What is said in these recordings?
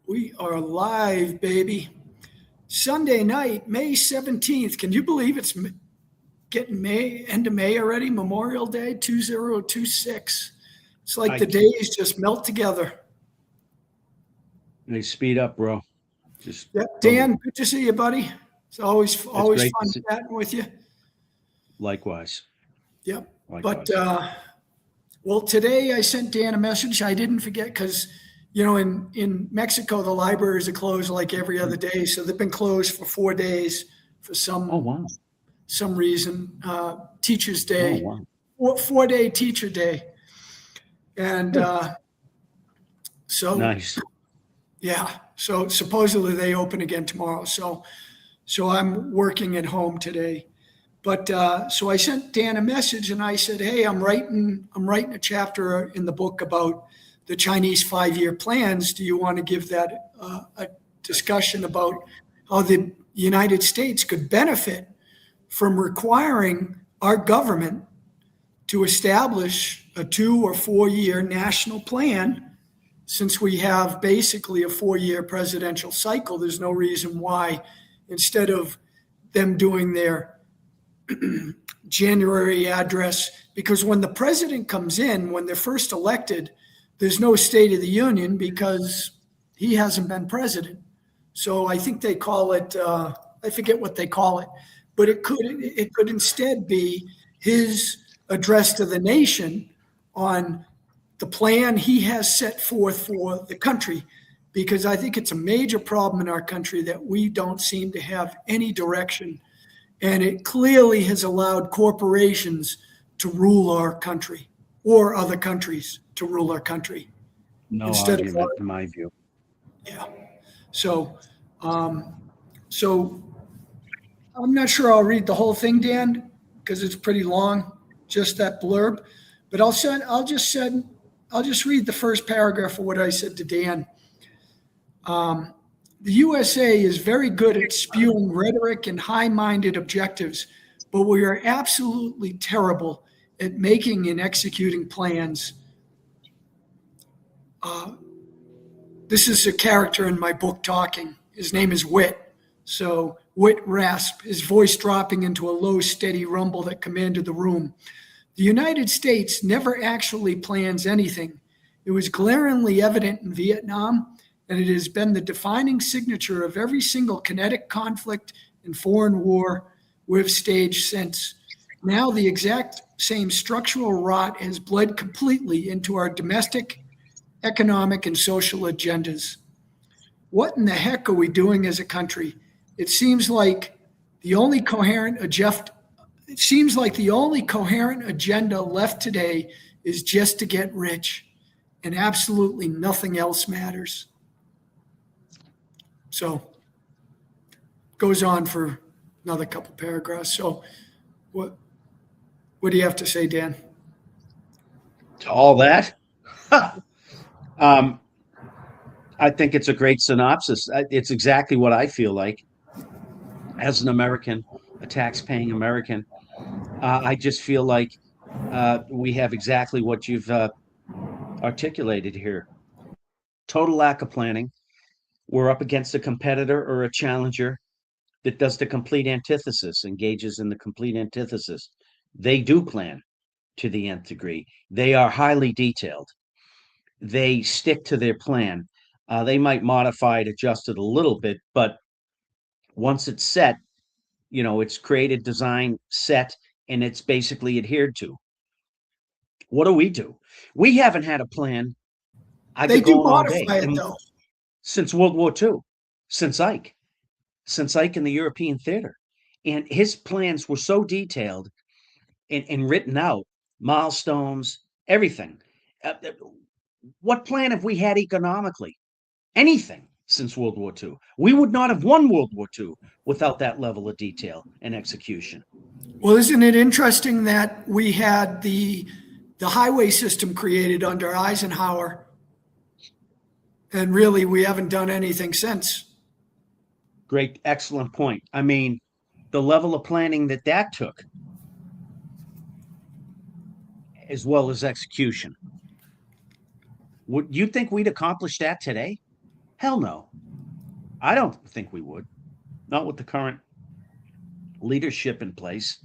We are live, baby. Sunday night, May 17th. Can you believe it's getting end of May already? Memorial Day 2026. It's like I the days just melt together. They speed up, bro. Just Yep. Dan, good to see you, buddy. It's always great fun chatting with you. Likewise. Yep. Likewise. But well, today I sent Dan a message. I didn't forget because in Mexico the libraries are closed like every other day, so they've been closed for 4 days for some reason. Teachers Day, 4-day Teacher Day, and so nice. Yeah, so supposedly they open again tomorrow. So I'm working at home today. But so I sent Dan a message and I said, "Hey, I'm writing a chapter in the book about the Chinese 5-year plans. Do you want to give that a discussion about how the United States could benefit from requiring our government to establish a 2 or 4-year national plan? Since we have basically a 4-year presidential cycle, there's no reason why, instead of them doing their January address, because when the president comes in, when they're first elected, there's no State of the Union because he hasn't been president. So I think they call it, I forget what they call it, but it could instead be his address to the nation on the plan he has set forth for the country, because I think it's a major problem in our country that we don't seem to have any direction. And it clearly has allowed corporations to rule our country, or other countries to rule our country. No argument, in my view. Yeah. So I'm not sure I'll read the whole thing, Dan, because it's pretty long, just that blurb. But I'll just read the first paragraph of what I said to Dan. The USA is very good at spewing rhetoric and high-minded objectives, but we are absolutely terrible at making and executing plans. This is a character in my book talking. His name is Wit. So Wit rasped, his voice dropping into a low, steady rumble that commanded the room. The United States never actually plans anything. It was glaringly evident in Vietnam, and it has been the defining signature of every single kinetic conflict and foreign war we've staged since. Now the exact same structural rot has bled completely into our domestic, economic, and social agendas. What in the heck are we doing as a country? It seems like the only coherent agenda left today is just to get rich, and absolutely nothing else matters. So goes on for another couple paragraphs. So what do you have to say, Dan? To all that? I think it's a great synopsis. It's exactly what I feel like as an American, a tax-paying American. I just feel like we have exactly what you've articulated here. Total lack of planning. We're up against a competitor or a challenger that does the complete antithesis, engages in the complete antithesis. They do plan to the nth degree. They are highly detailed. They stick to their plan. They might modify it, adjust it a little bit, but once it's set, it's created, designed, set, and it's basically adhered to. What do? We haven't had a plan. They do modify it, though. Since World War II, since Ike in the European theater. And his plans were so detailed and written out, milestones, everything. What plan have we had economically? Anything since World War II. We would not have won World War II without that level of detail and execution. Well, isn't it interesting that we had the highway system created under Eisenhower, and really we haven't done anything since? Great, excellent point. I mean, the level of planning that took, as well as execution. Would you think we'd accomplish that today? Hell no. I don't think we would. Not with the current leadership in place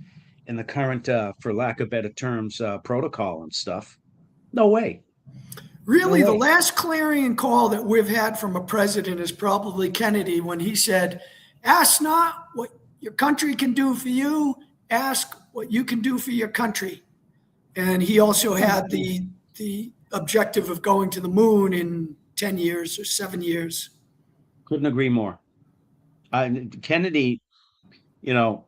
and the current, for lack of better terms, protocol and stuff. No way. No Really, the way. last clarion call that we've had from a president is probably Kennedy when he said, ask not what your country can do for you, ask what you can do for your country. And he also had the objective of going to the moon in 10 years or 7 years. Couldn't agree more. Kennedy, you know,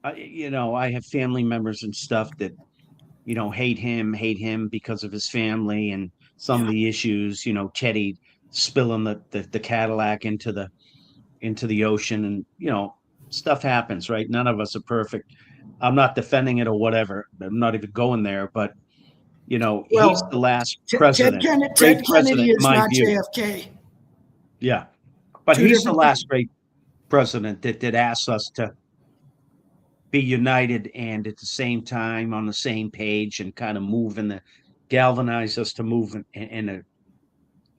I have family members and stuff that, hate him because of his family and some of Yeah. the issues, Teddy spilling the Cadillac into the ocean, and, stuff happens, right? None of us are perfect. I'm not defending it or whatever. I'm not even going there, but he's the Well, last president, great Ted Kennedy president in is my not view. JFK. Yeah. But Two he's the different last great president that asks us to be united and at the same time on the same page and kind of galvanize us to move in a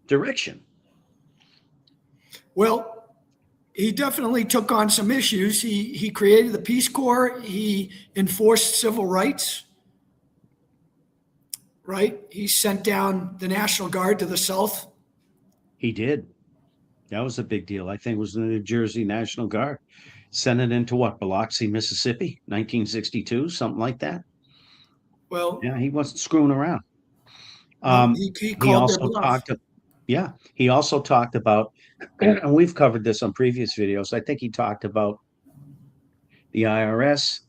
direction. Well, he definitely took on some issues. He created the Peace Corps. He enforced civil rights, right? He sent down the National Guard to the South. He did. That was a big deal. I think it was the New Jersey National Guard. Sent it into what, Biloxi, Mississippi, 1962, something like that. Well, Yeah, he wasn't screwing around. no, he He called their also bluff. he also talked about, and we've covered this on previous videos. I think he talked about the IRS,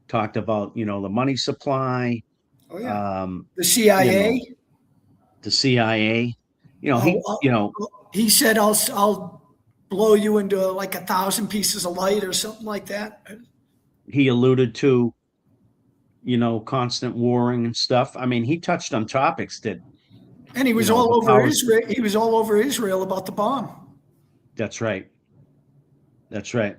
talked about, the money supply, Oh yeah, the you know, CIA. the CIA. He said, "I'll blow you into like 1,000 pieces of light or something like that." He alluded to, constant warring and stuff. I mean, he touched on topics that, And he was all over Israel. He was all over Israel about the bomb. That's right. That's right.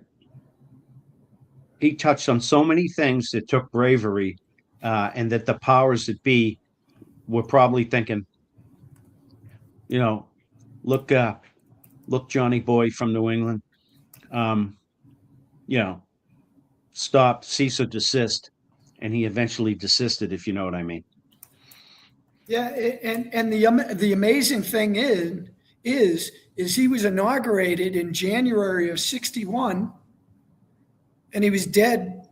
He touched on so many things that took bravery, and that the powers that be were probably thinking, look, Johnny boy from New England, um, stop, cease or desist. And he eventually desisted, if you know what I mean. Yeah, and the amazing thing is he was inaugurated in January of '61, and he was dead.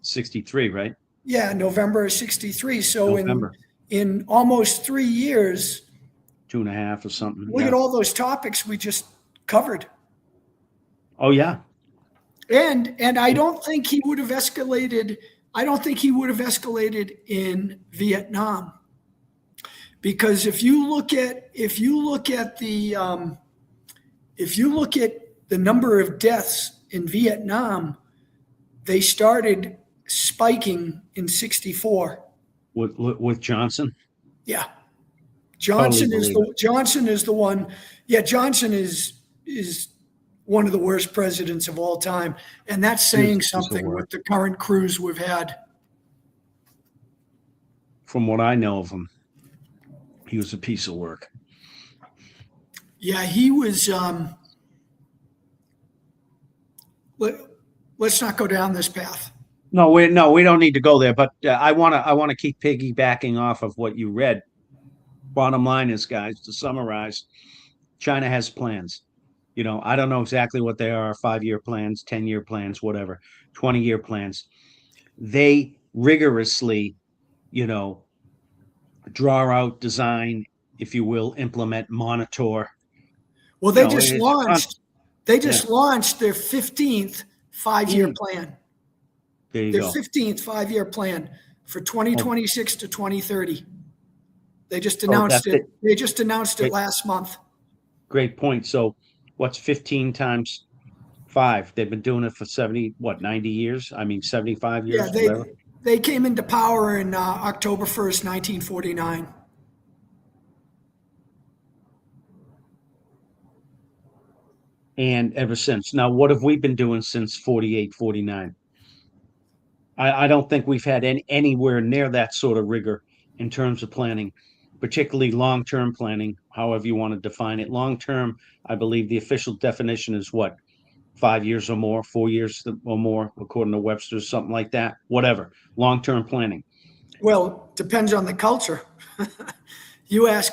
63, right? Yeah, November of '63. So November. in almost 3 years, 2.5 or something. look at all those topics we just covered. Oh yeah. And I don't think he would have escalated. I don't think he would have escalated in Vietnam, because if you look at the number of deaths in Vietnam, they started spiking in '64. With Johnson. Yeah, Johnson Totally Johnson is the one. Yeah, Johnson is one of the worst presidents of all time. And that's saying something with the current crews we've had. From what I know of him, he was a piece of work. Yeah, he was. Let's not go down this path. No, we don't need to go there. But I want to keep piggybacking off of what you read. Bottom line is, guys, to summarize, China has plans. I don't know exactly what they are, 5-year plans, 10-year plans, whatever, 20-year plans. They rigorously, draw out, design, if you will, implement, monitor. Well, they just launched their 15th 5-year plan. There you their go. 15th 5-year plan for 2026 to 2030. They just announced it. They just announced it last month. Great point. So what's 15 times 5? They've been doing it for 90 years? I mean, 75 years, whatever. They came into power in October 1st, 1949. And ever since. Now, what have we been doing since 48, 49? I don't think we've had anywhere near that sort of rigor in terms of planning. particularly long-term planning, however you want to define it. Long-term, I believe the official definition is what, 5 years or more, 4 years or more, according to Webster's, something like that. Whatever, long-term planning. Well, depends on the culture. You ask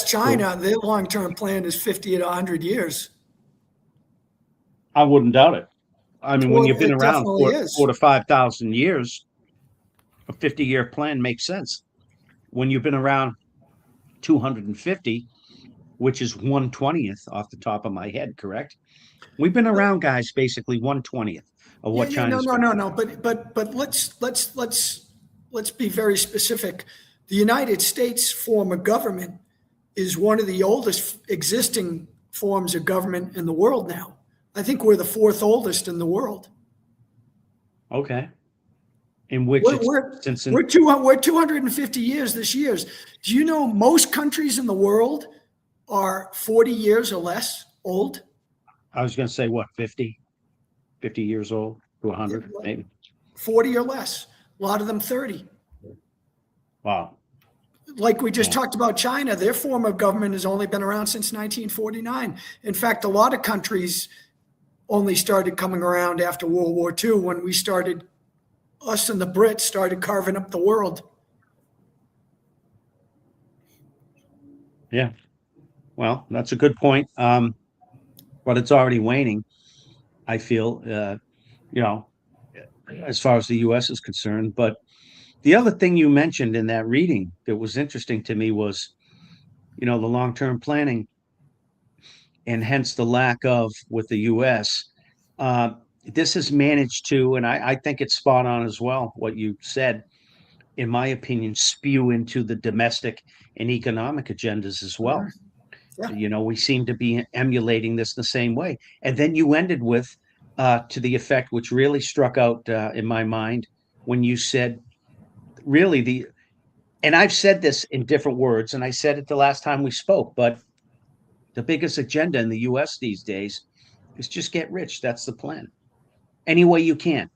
China, their long-term plan is 50 to 100 years. I wouldn't doubt it. I mean, when Well, you've been it around definitely for is. 4 to 5,000 years, a 50-year plan makes sense. When you've been around 250, which is 1/20th off the top of my head, correct? We've been around, guys, basically 1/20th of Yeah, what yeah, no, China's no, been. no, no. But let's be very specific. The United States form of government is one of the oldest existing forms of government in the world now. I think we're the fourth oldest in the world. Okay. In which We're it's we're since we're, two, we're 250 years this year. Do you know most countries in the world are 40 years or less old? I was going to say what, 50 years old to 100, Like maybe. 40 or less. A lot of them 30. Wow. Like we just Yeah. talked about China, their form of government has only been around since 1949. In fact, a lot of countries only started coming around after World War II when us and the Brits started carving up the world. Yeah. Well, that's a good point. But it's already waning, I feel, you know, as far as the US is concerned. But the other thing you mentioned in that reading that was interesting to me was, the long-term planning and hence the lack of with the US. Uh, this has managed to, and I think it's spot on as well, what you said, in my opinion, spew into the domestic and economic agendas as well. Yeah. We seem to be emulating this the same way. And then you ended with, to the effect which really struck out in my mind when you said, really, and I've said this in different words, and I said it the last time we spoke, but the biggest agenda in the US these days is just get rich. That's the plan. Any way you can.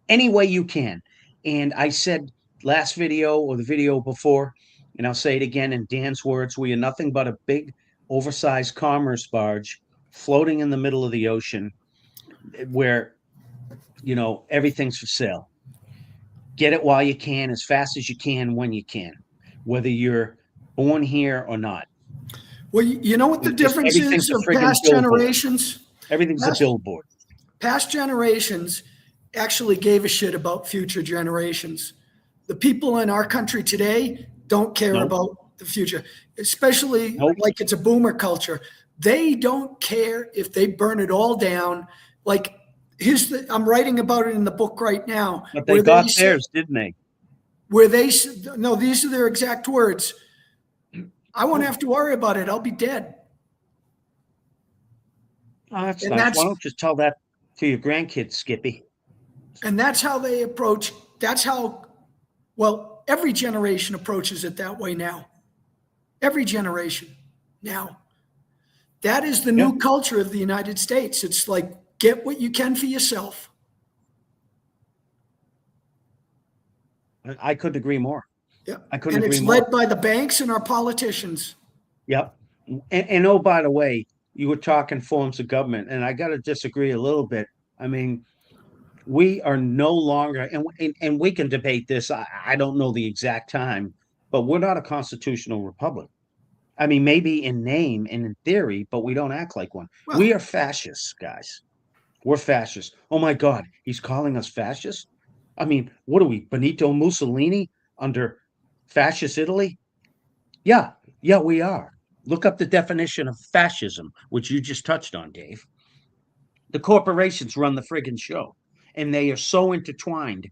Any way you can. And I said last video or the video before, and I'll say it again in Dan's words, we are nothing but a big, oversized commerce barge floating in the middle of the ocean where, everything's for sale. Get it while you can, as fast as you can, when you can, whether you're born here or not. Well, you know what the difference Everything's is a of friggin' past billboard. generations? Everything's a billboard. Past generations actually gave a shit about future generations. The people in our country today don't care Nope. about the future, especially Nope. like it's a boomer culture. They don't care if they burn it all down. Like I'm writing about it in the book right now. But they got theirs, didn't they? No, these are their exact words. I won't have to worry about it. I'll be dead. Oh, that's And nice. Why don't you tell that to your grandkids, Skippy? And that's how they approach. Well, every generation approaches it that way now. Every generation now. That is the new culture of the United States. It's like, get what you can for yourself. I couldn't agree more. Yeah. I couldn't And agree it's more. led by the banks and our politicians. Yep. And oh, by the way, you were talking forms of government, and I got to disagree a little bit. I mean, we are no longer, and we can debate this. I don't know the exact time, but we're not a constitutional republic. I mean, maybe in name and in theory, but we don't act like one. Well, We are fascists, guys. We're fascists. Oh my God, he's calling us fascists? I mean, what are we, Benito Mussolini under fascist Italy? Yeah, we are. Look up the definition of fascism, which you just touched on, Dave. The corporations run the friggin' show, and they are so intertwined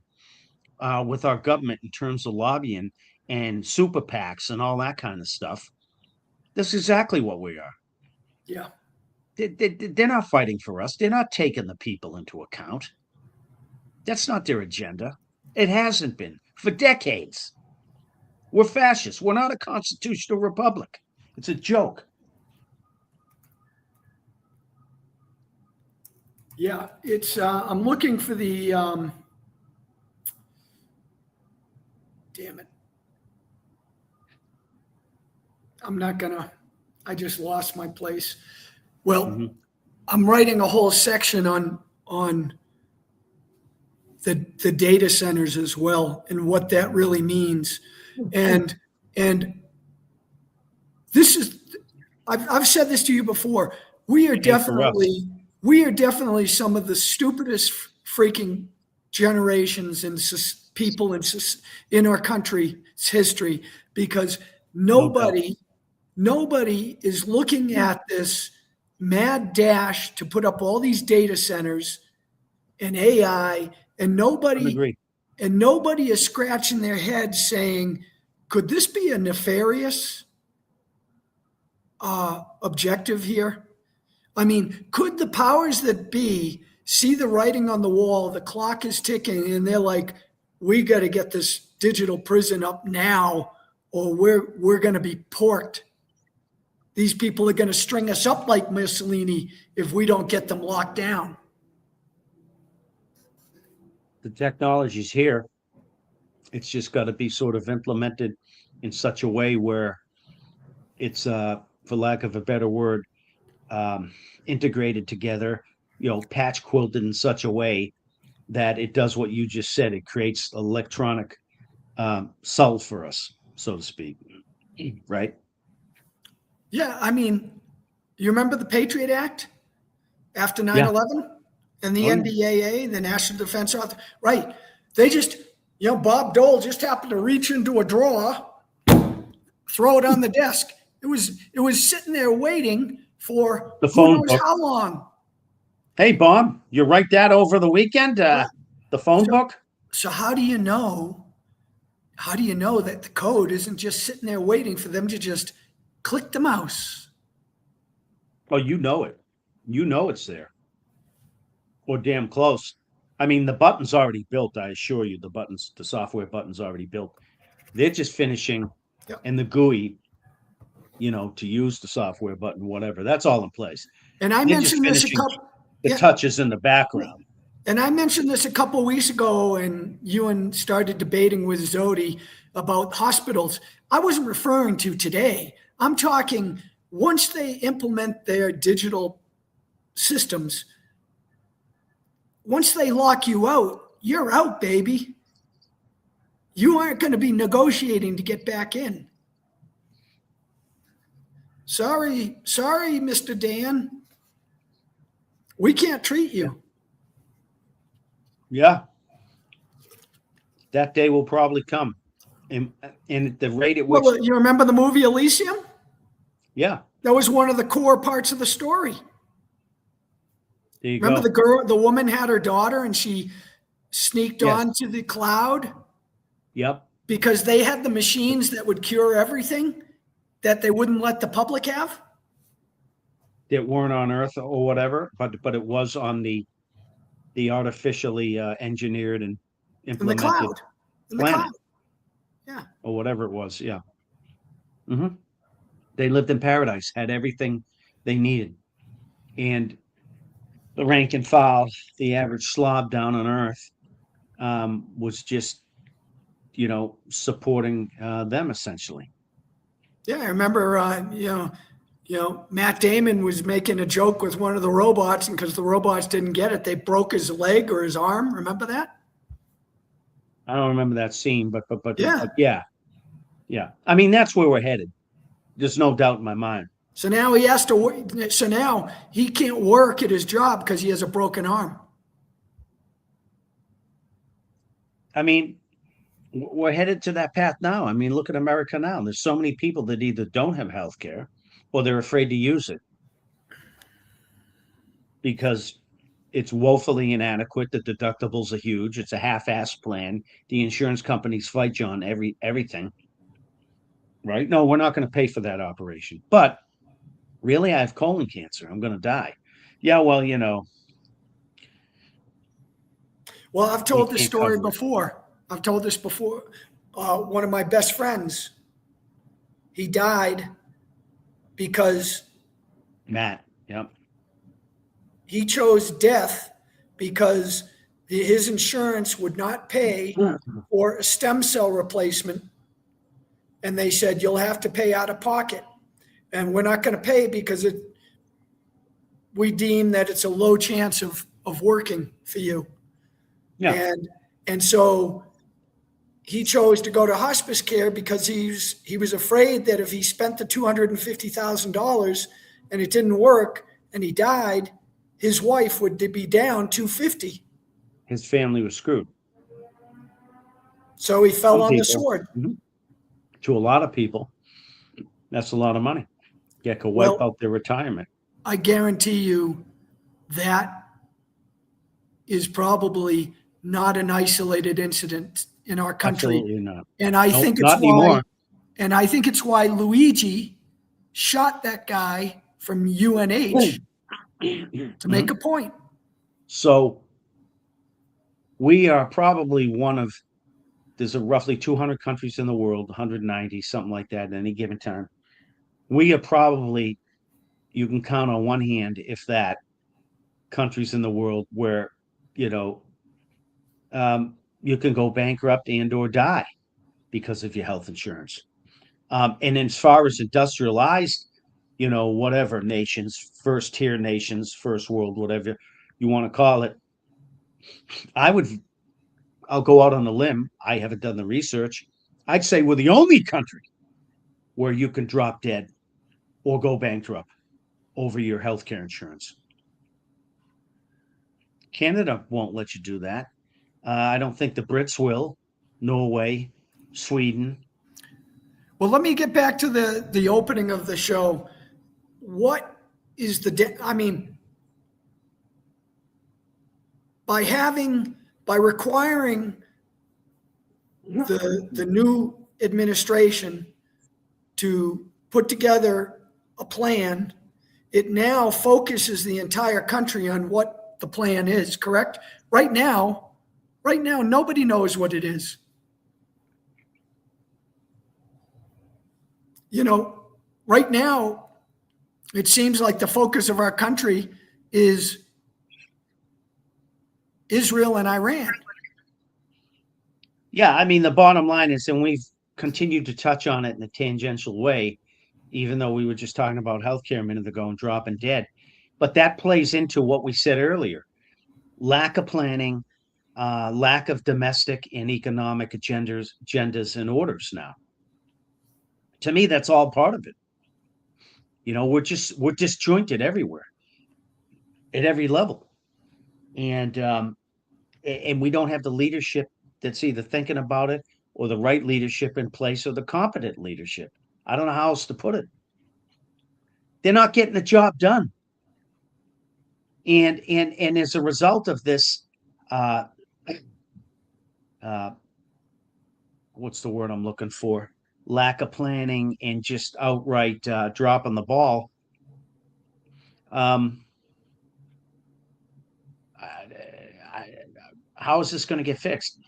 with our government in terms of lobbying and super PACs and all that kind of stuff. That's exactly what we are. yeah. They're not fighting for us. They're not taking the people into account. That's not their agenda. It hasn't been for decades. We're fascists. We're not a constitutional republic. It's a joke. Yeah, I'm looking for the, damn it. I just lost my place. Well, Mhm. I'm writing a whole section on the data centers as well and what that really means. And this is, I've said this to you before. We are Hey, for us. definitely some of the stupidest freaking generations and people in our country's history, because No doubt. nobody is looking at this mad dash to put up all these data centers and AI, and I agree. nobody is scratching their head saying, could this be a nefarious objective here? I mean, could the powers that be see the writing on the wall, the clock is ticking, and they're like, we got to get this digital prison up now, or we're going to be porked. These people are going to string us up like Mussolini if we don't get them locked down. The technology's here. It's just got to be sort of implemented in such a way where it's, for lack of a better word, integrated together, patch quilted in such a way that it does what you just said. It creates electronic soul for us, so to speak. Right? Yeah, I mean, you remember the Patriot Act after Yeah. 9/11 and the Oh, yeah. NDAA, the National Defense Authority, right? They just, Bob Dole just happened to reach into a drawer, throw it on the desk. It was sitting there waiting for The who phone knows book. how long. Hey, Bob, you write that over the weekend? The phone book? So how do you know? How do you know that the code isn't just sitting there waiting for them to just click the mouse? Oh, you know it. You know it's there. Or damn close. I mean, the button's already built, I assure you. The software button's already built. They're just finishing, Yep. and the GUI, to use the software button, whatever, that's all in place. And I They're just mentioned this a finishing couple. the Yeah. touches in the background. And I mentioned this a couple of weeks ago, and you started debating with Zodi about hospitals. I wasn't referring to today. I'm talking once they implement their digital systems, once they lock you out, you're out, baby. You aren't going to be negotiating to get back in. Sorry, Mr. Dan. We can't treat you. Yeah. That day will probably come. And at the rate at which, Well, you remember the movie Elysium? yeah, That was one of the core parts of the story. there you Remember go. the woman had her daughter and she sneaked Yes. onto the cloud Yep. because they had the machines that would cure everything that they wouldn't let the public have. That weren't on Earth or whatever, but it was on the artificially engineered and In the implemented cloud. In the planet cloud. Yeah. or whatever it was. Yeah. They lived in paradise, had everything they needed. And the rank and file, the average slob down on Earth, was just, supporting them essentially. Yeah, I remember, Matt Damon was making a joke with one of the robots, and because the robots didn't get it, they broke his leg or his arm. Remember that? I don't remember that scene, but Yeah. Yeah. I mean, that's where we're headed. There's no doubt in my mind. So now he has to work. So now he can't work at his job because he has a broken arm. I mean, we're headed to that path now. I mean, look at America now. There's so many people that either don't have health care or they're afraid to use it because it's woefully inadequate. The deductibles are huge. It's a half-ass plan. The insurance companies fight you on everything. Right? No, we're not going to pay for that operation. But really, I have colon cancer. I'm going to die. Yeah, well, Well, I've told this can't story cover it. before. I've told this before. One of my best friends, he died because Matt. Yep. he chose death because his insurance would not pay for a stem cell replacement. And they said, you'll have to pay out of pocket. and we're not going to pay because we deem that it's a low chance of working for you. Yeah. And so he chose to go to hospice care because he was afraid that if he spent the $250,000 and it didn't work and he died, his wife would be down $250,000. His family was screwed. So he fell Some on the people. sword. To a lot of people, that's a lot of money. That could wipe out their retirement. I guarantee you that is probably not an isolated incident in our country. Absolutely not. And I think it's not why. anymore. And I think it's why Luigi shot that guy from UNH to make a point. So we are probably there's roughly 200 countries in the world, 190, something like that at any given time. We are probably, you can count on one hand, if that, countries in the world where, you can go bankrupt and or die because of your health insurance. And as far as industrialized, whatever nations, first tier nations, first world, whatever you want to call it, I'll go out on a limb. I haven't done the research. I'd say we're the only country where you can drop dead or go bankrupt over your healthcare insurance. Canada won't let you do that. I don't think the Brits will. Norway, Sweden. Well, let me get back to the opening of the show. What is by requiring the new administration to put together a plan, it now focuses the entire country on what the plan is, correct? Right now, nobody knows what it is. Right now, it seems like the focus of our country is Israel and Iran. Yeah, the bottom line is, and we've continued to touch on it in a tangential way, even though we were just talking about healthcare a minute ago and dropping dead. But that plays into what we said earlier. Lack of planning, lack of domestic and economic agendas and orders now. To me, that's all part of it. We're disjointed everywhere, at every level. And we don't have the leadership that's either thinking about it or the right leadership in place or the competent leadership. I don't know how else to put it. They're not getting the job done. And as a result of this, what's the word I'm looking for? Lack of planning and just outright dropping the ball. How is this going to get fixed?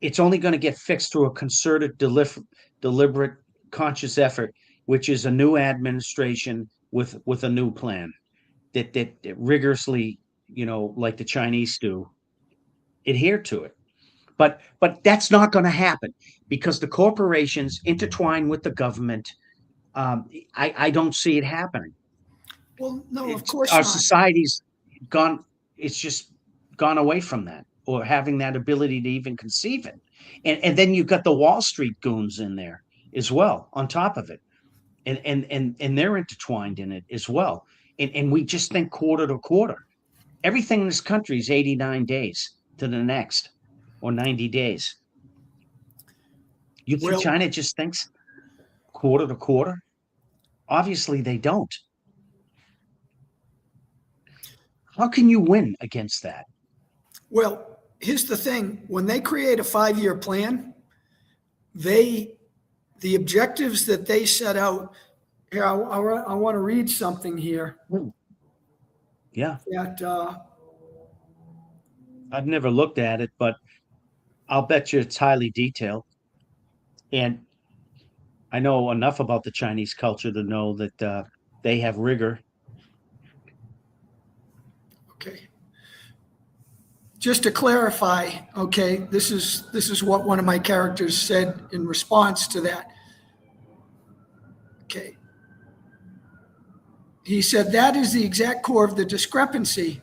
It's only going to get fixed through a concerted, deliberate, conscious effort, which is a new administration with a new plan that rigorously, like the Chinese do, adhere to it. But that's not going to happen because the corporations intertwine with the government. I don't see it happening. Well, no, of course our not. society's gone. It's just gone away from that, or having that ability to even conceive it. And then you've got the Wall Street goons in there as well, on top of it. And they're intertwined in it as well. And we just think quarter to quarter. Everything in this country is 89 days to the next, or 90 days. You think China just thinks quarter to quarter? Obviously, they don't. How can you win against that? Well, here's the thing. When they create a 5-year plan, the objectives that they set out, here, I want to read something here. Yeah. That, I've never looked at it, but I'll bet you it's highly detailed. And I know enough about the Chinese culture to know that they have rigor. Okay. Just to clarify, okay, this is what one of my characters said in response to that. Okay. He said that is the exact core of the discrepancy.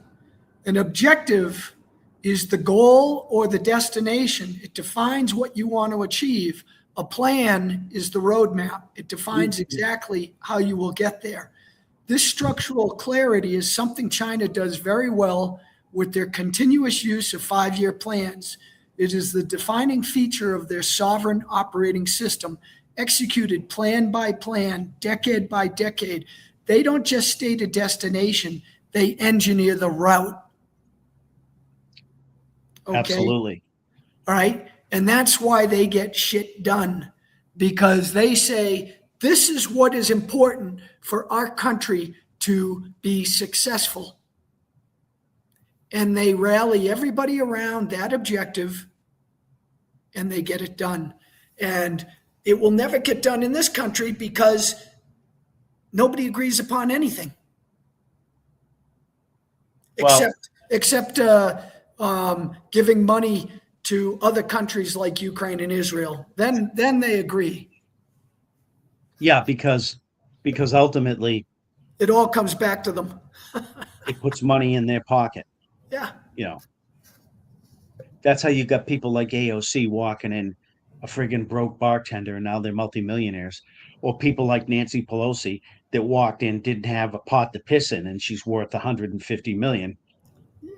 An objective is the goal or the destination. It defines what you want to achieve. A plan is the roadmap. It defines exactly how you will get there. This structural clarity is something China does very well with their continuous use of 5-year plans. It is the defining feature of their sovereign operating system, executed plan by plan, decade by decade. They don't just state a destination, they engineer the route. Okay? Absolutely. All right. And that's why they get shit done, because they say, this is what is important for our country to be successful. And they rally everybody around that objective and they get it done. And it will never get done in this country because nobody agrees upon anything. Well, Except giving money to other countries like Ukraine and Israel. Then they agree. yeah, because ultimately It all comes back to them. it puts money in their pocket. Yeah. You know, that's how you got people like AOC walking in, a friggin' broke bartender, and now they're multimillionaires. Or people like Nancy Pelosi that walked in, didn't have a pot to piss in, and she's worth 150 million.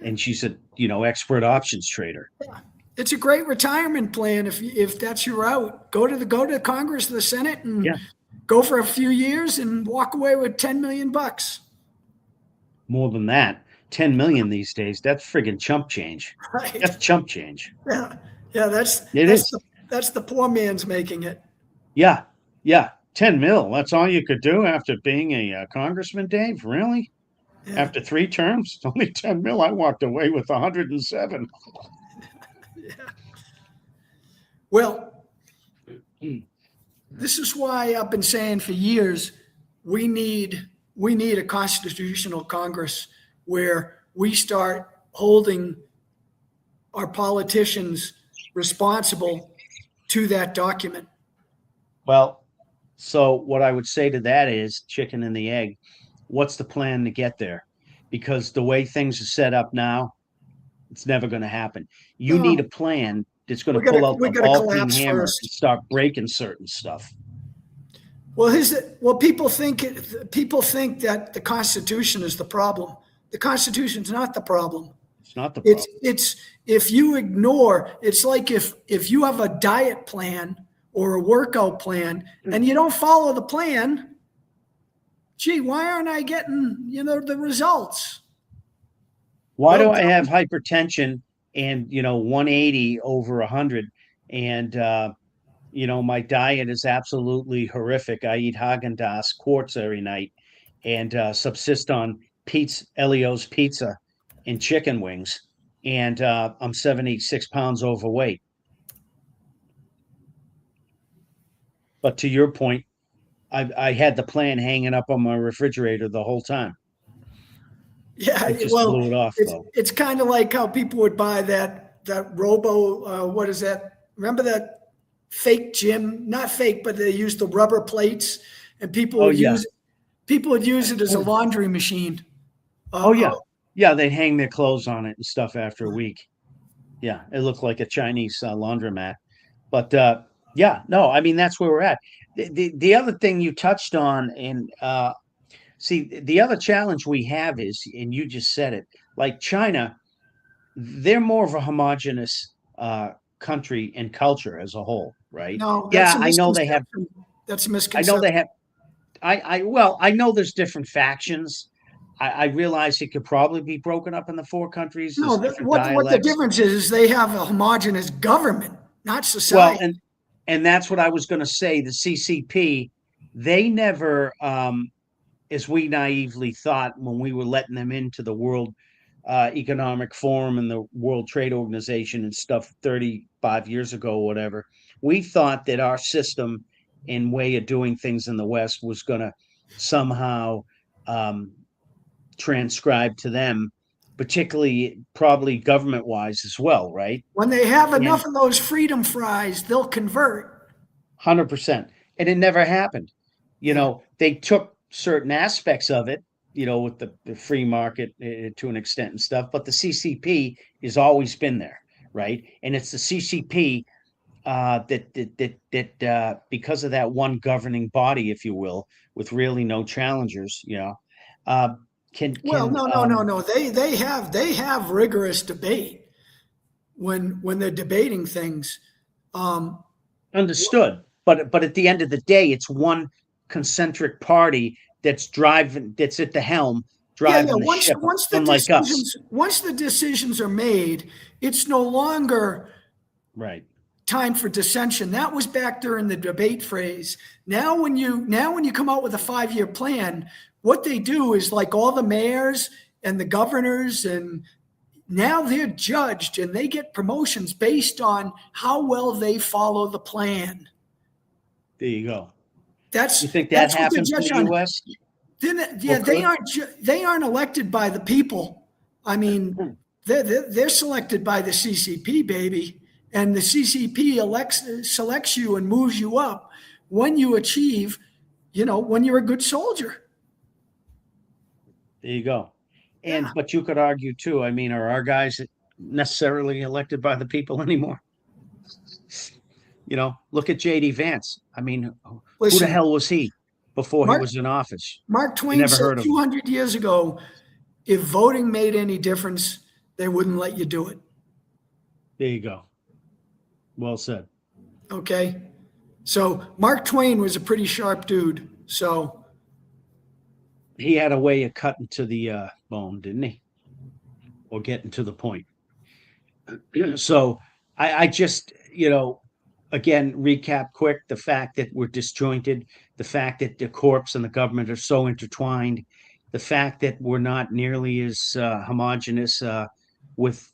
And she's a, expert options trader. It's a great retirement plan if that's your route. Go to Congress, the Senate, and go for a few years and walk away with $10 million. More than that, 10 million these days. That's friggin' chump change. Right. That's chump change. Yeah. That's the poor man's making it. Yeah. 10 mil. That's all you could do after being a congressman, Dave? Really? Yeah. After 3 terms? It's only 10 mil. I walked away with 107. Yeah. Well, this is why I've been saying for years, we need a constitutional Congress where we start holding our politicians responsible to that document. Well, so what I would say to that is chicken and the egg. What's the plan to get there? Because the way things are set up now, it's never going to happen. You need a plan that's going to pull out the ball-peen hammer and start breaking certain stuff. Well, people think that the Constitution is the problem. The Constitution's not the problem. It's not the problem. It's if you ignore, it's like if you have a diet plan or a workout plan and you don't follow the plan, gee, why aren't I getting, the results? Why do I have hypertension and, 180 over 100 and, my diet is absolutely horrific. I eat Haagen-Dazs quarts every night and subsist on Elio's pizza and chicken wings. And I'm 76 pounds overweight. But to your point, I had the plan hanging up on my refrigerator the whole time. Yeah, I just blew it off, it's kind of like how people would buy that robo, what is that? Remember that fake gym? Not fake, but they use the rubber plates, and people would use it as a laundry machine. Yeah, they hang their clothes on it and stuff after a week. Yeah, it looked like a Chinese laundromat. But that's where we're at. The other thing you touched on, and the other challenge we have is, and you just said it, like China, they're more of a homogenous country and culture as a whole, right? No, I know they have. That's a misconception. I know they have. I know there's different factions. I realize it could probably be broken up into 4 countries. No, what the difference is they have a homogenous government, not society. Well, and that's what I was going to say. The CCP, they never, as we naively thought when we were letting them into the World Economic Forum and the World Trade Organization and stuff 35 years ago, or whatever, we thought that our system and way of doing things in the West was going to somehow transcribe to them, particularly probably government-wise as well, right? When they have enough of those freedom fries, they'll convert. 100%. And it never happened. They took certain aspects of it, with the free market to an extent and stuff, but the CCP has always been there, right? And it's the CCP that because of that one governing body, if you will, with really no challengers, uh, Well, can no. They have rigorous debate when they're debating things. Um, understood, but at the end of the day, it's one concentric party that's at the helm, yeah. driving the Once ship, once the unlike us, decisions are made, it's no longer right? time for dissension. That was back during the debate phase. Now when you come out with a 5-year plan, what they do is like all the mayors and the governors, and now they're judged and they get promotions based on how well they follow the plan. There you go. That's You think that that's what they're happens in judged the on. U.S.? Yeah, Or could? they aren't elected by the people. I mean, Hmm. they're selected by the CCP, baby, and the CCP selects you and moves you up when you achieve, when you're a good soldier. There you go. Yeah. But you could argue too. I mean, are our guys necessarily elected by the people anymore? Look at JD Vance. I mean, who the Listen, hell was he before he Mark was in office? Mark You Twain never said heard of him. 200 years ago, if voting made any difference, they wouldn't let you do it. There you go. Well said. Okay. So Mark Twain was a pretty sharp dude. So He had a way of cutting to the bone, didn't he? Or getting to the point. So I just, again, recap quick the fact that we're disjointed, the fact that the corpse and the government are so intertwined, the fact that we're not nearly as homogenous with,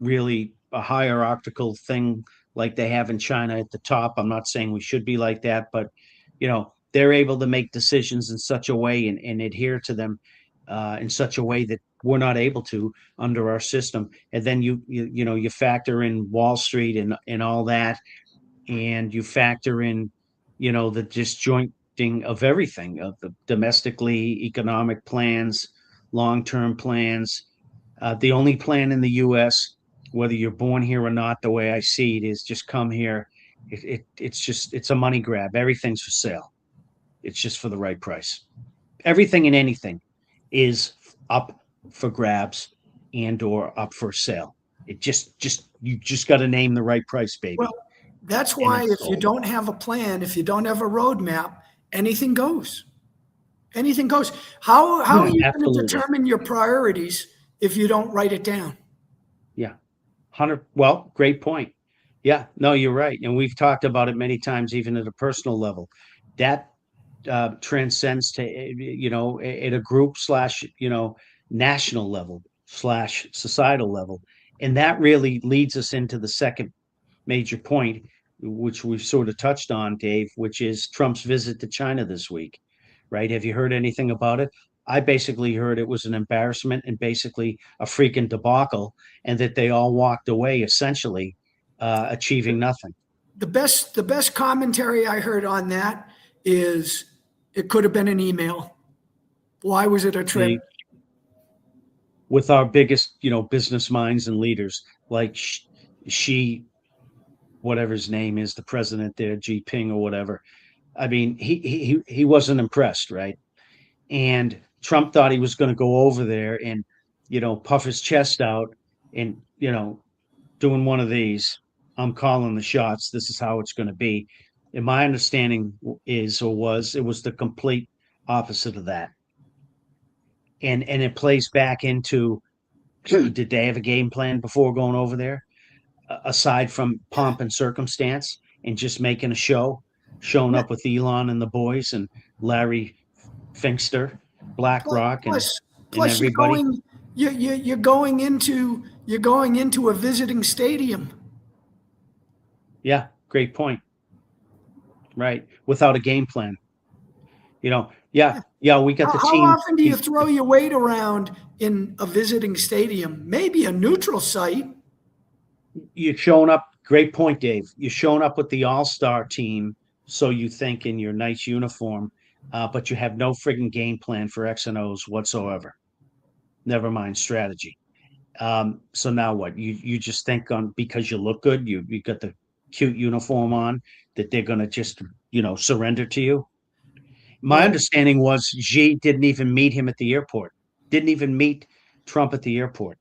really a hierarchical thing like they have in China at the top. I'm not saying we should be like that, but, they're able to make decisions in such a way and adhere to them in such a way that we're not able to under our system. And then you factor in Wall Street and all that, and you factor in the disjointing of everything, of the domestically economic plans, long-term plans. The only plan in the US, whether you're born here or not, the way I see it is just come here. It's a money grab. Everything's for sale. It's just for the right price. Everything and anything is up for grabs and or up for sale. It just you just got to name the right price, baby. well, that's And why it's if you sold. don't have a plan, if you don't have a roadmap, anything goes. Anything goes. How are Yeah, you going to absolutely. determine your priorities if you don't write it down? Yeah. 100. Well, great point. Yeah, no, you're right. And we've talked about it many times, even at a personal level. That transcends to, at a group slash, national level slash societal level. And that really leads us into the second major point, which we've sort of touched on, Dave, which is Trump's visit to China this week, right? Have you heard anything about it? I basically heard it was an embarrassment and basically a freaking debacle, and that they all walked away essentially achieving nothing. The best commentary I heard on that is it could have been an email. Why was it a trip? The with our biggest, business minds and leaders like she, whatever his name is, the president there, Xi Ping or whatever. I mean, he wasn't impressed, right? And Trump thought he was going to go over there and, puff his chest out and, doing one of these. I'm calling the shots. This is how it's going to be. And my understanding it was the complete opposite of that. And it plays back into did they have a game plan before going over there, aside from pomp and circumstance and just making a show, showing Yeah. up with Elon and the boys and Larry Finkster, BlackRock, and Plus, and plus everybody? you're going into a visiting stadium. Yeah, great point. Right, without a game plan. Yeah, we got the How team. often do you throw your weight around in a visiting stadium? Maybe a neutral site. You're showing up. Great point, Dave. You're showing up with the all-star team, so you think, in your nice uniform, but you have no friggin' game plan for X and O's whatsoever. Never mind strategy. So now what? You just think on because you look good, you got the cute uniform on that they're gonna just surrender to you. My Well, understanding was Xi didn't even meet him at the airport. Didn't even meet Trump at the airport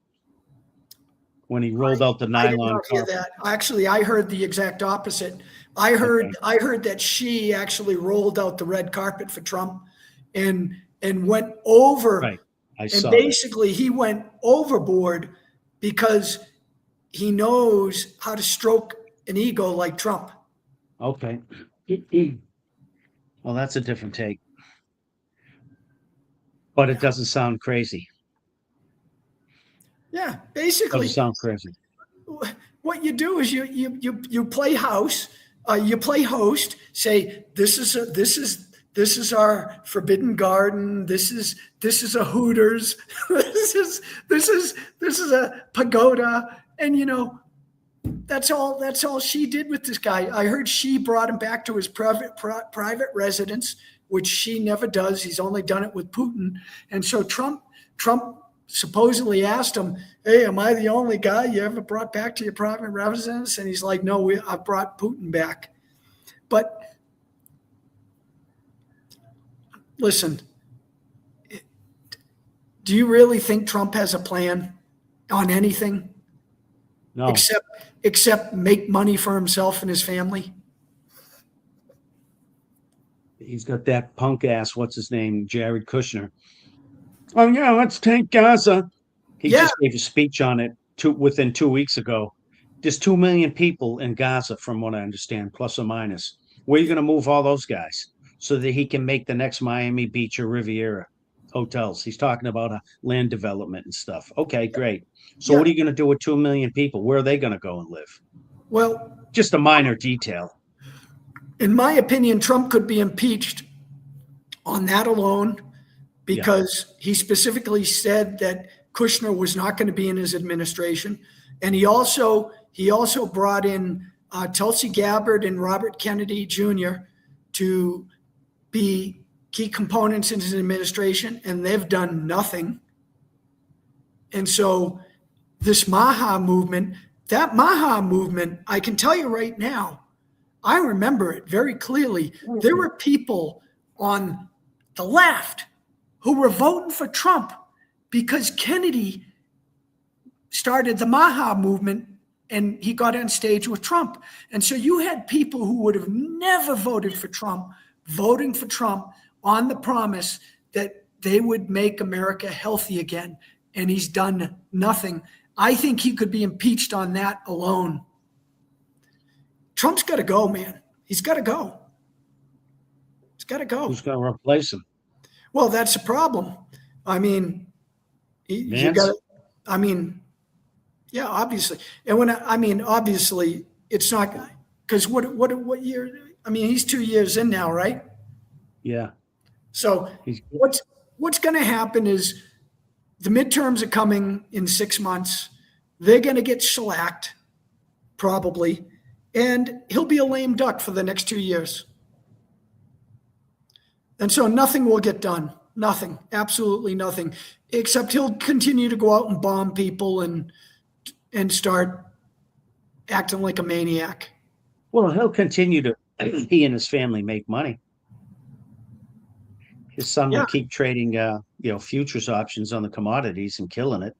when he rolled out the I did nylon not hear carpet. that. Actually, I heard the exact opposite. Okay, I heard that she actually rolled out the red carpet for Trump and went over, right. I and saw that. basically he went overboard because he knows how to stroke an ego like Trump. Okay. Well, that's a different take, but it doesn't sound crazy. Yeah, Doesn't basically sound crazy. what you do is you play house, you play host. Say this is our forbidden garden. This is a Hooters. This is a pagoda, and that's all. That's all she did with this guy. I heard she brought him back to his private residence, which she never does. He's only done it with Putin, and so Trump supposedly asked him, "Hey, am I the only guy you ever brought back to your private residence?" And he's like, "No, I brought Putin back." But listen, do you really think Trump has a plan on anything No, except make money for himself and his family? he's got that punk ass, what's his name, Jared Kushner. Oh yeah, let's take Gaza. He Yeah, just gave a speech on it within 2 weeks ago. There's 2 million people in Gaza, from what I understand, plus or minus. Where are you going to move all those guys so that he can make the next Miami Beach or Riviera hotels? He's talking about land development and stuff. Okay, great. So yeah. what are you going to do with 2 million people? Where are they going to go and live? Well, Just a minor detail. in my opinion, Trump could be impeached on that alone Yeah. because he specifically said that Kushner was not going to be in his administration, and he also brought in Tulsi Gabbard and Robert Kennedy Jr. to be key components in his administration, and they've done nothing. And so this that Maha movement, I can tell you right now, I remember it very clearly. There were people on the left who were voting for Trump because Kennedy started the Maha movement and he got on stage with Trump. And so you had people who would have never voted for Trump voting for Trump on the promise that they would make America healthy again. And he's done nothing. I think he could be impeached on that alone. Trump's got to go, man. He's got to go. He's got to go. Who's going to replace him? Well, that's a problem. I mean, you Vance? got. I mean, yeah, obviously, and obviously, it's not because what year? I mean, he's 2 years in now, right? Yeah. So He's what's going to happen is the midterms are coming in 6 months. They're going to get shellacked, probably, and he'll be a lame duck for the next 2 years. And so nothing will get done. Nothing, absolutely nothing, except he'll continue to go out and bomb people and start acting like a maniac. Well, he'll continue to, he and his family make money. His son Yeah. will keep trading, futures options on the commodities and killing it.